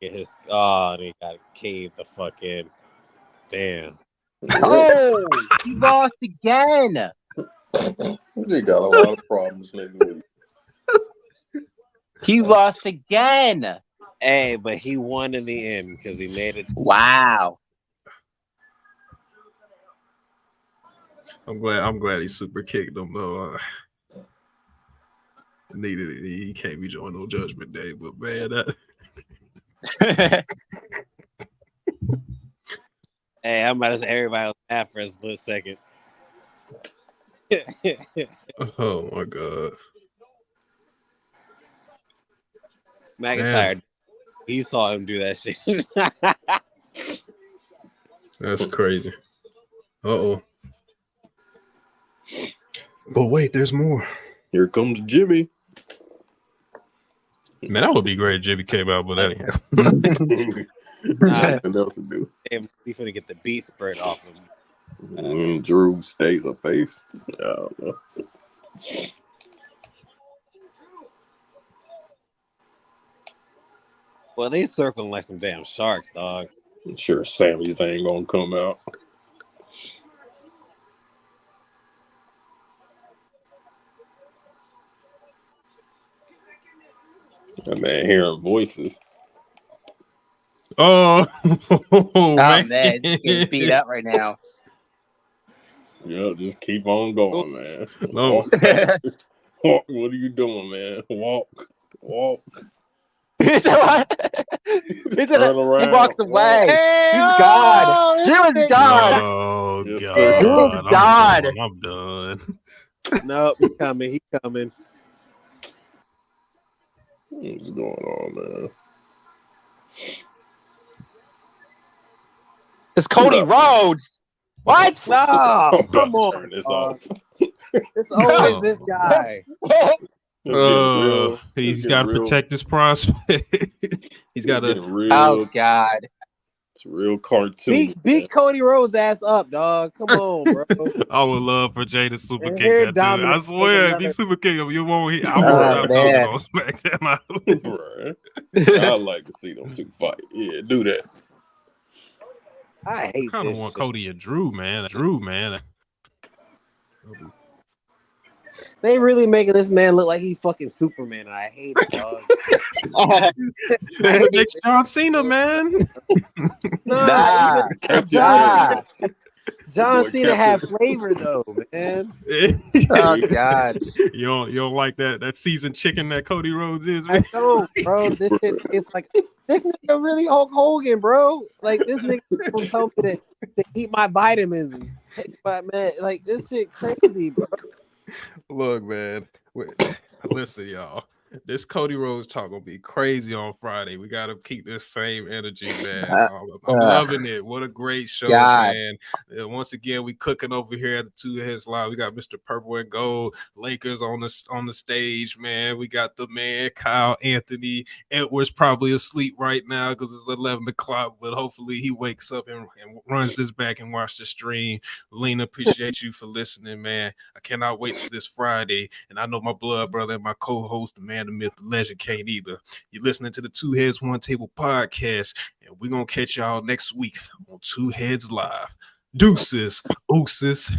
And he got caved the fuck in. Damn. Oh, he lost again. They got a lot of problems next week. He lost again. Hey, but he won in the end because he made it. Wow. I'm glad he super kicked him though. Needed it. He can't be joining no Judgment Day, but man, that. Hey, I'm about to say everybody was mad for a split second. Oh my god. McIntyre, he saw him do that shit. That's crazy. Uh-oh. But wait, there's more. Here comes Jimmy. Man, that would be great if Jimmy came out, but that ain't happening. Nothing else to do. Damn, he's gonna get the beat spread off him. Drew stays a face. I don't know. Well, they circling like some damn sharks, dog. I'm sure Sami Zayn gonna come out. That man hearing voices. Oh, man, he's getting beat up right now. Yeah, just keep on going, man. No. Walk past it. Walk. What are you doing, man? Walk. He Turn around. He walks away. Hey, He's gone. She was gone. Oh, Yes, God. sir. He's gone. I'm done. Nope, he coming. He coming. What's going on, man? It's Cody Rhodes. What? No, I'm about come to on. turn this dog. off. It's always this guy. It's getting real. He's It's got to getting real. protect his prospect. He's got It's to. getting real. Oh God. It's real cartoon. Beat Cody Rhodes ass up, dog. Come on, bro. I would love for Jay to super And kick here that dude. Dominic I swear, if he another- super kick him, you won't. I Oh, won't man. on SmackDown. Bruh. I'd like to see them two fight. Yeah, do that. I hate kind of this want shit. Cody and Drew, man. They really making this man look like he fucking Superman, and I hate it, dog. Next John Cena, man. No, Captain Nah. John Boy, Cena had Captain. flavor though, man. Oh God. You don't like that seasoned chicken that Cody Rhodes is, I man? don't, bro. This shit tastes like this nigga really Hulk Hogan, bro. Like this nigga gonna tell me to eat my vitamins and take my man. Like this shit crazy, bro. Look, man. Listen, y'all. This Cody Rhodes talk gonna be crazy on Friday. We gotta keep this same energy, man. I'm loving it. What a great show, God. man. Once again, we cooking over here at the Two Heads Live. We got Mr. Purple and Gold, Lakers on the stage, man. We got the man Kyle Anthony Edwards probably asleep right now because it's 11 o'clock, but hopefully he wakes up and runs this back and watch the stream. Lena, appreciate you for listening, man. I cannot wait for this Friday, and I know my blood brother and my co-host, the man, the myth, the legend, can't either. You're listening to the Two Heads One Table podcast, and we're gonna catch y'all next week on Two Heads Live. Deuces, ooses.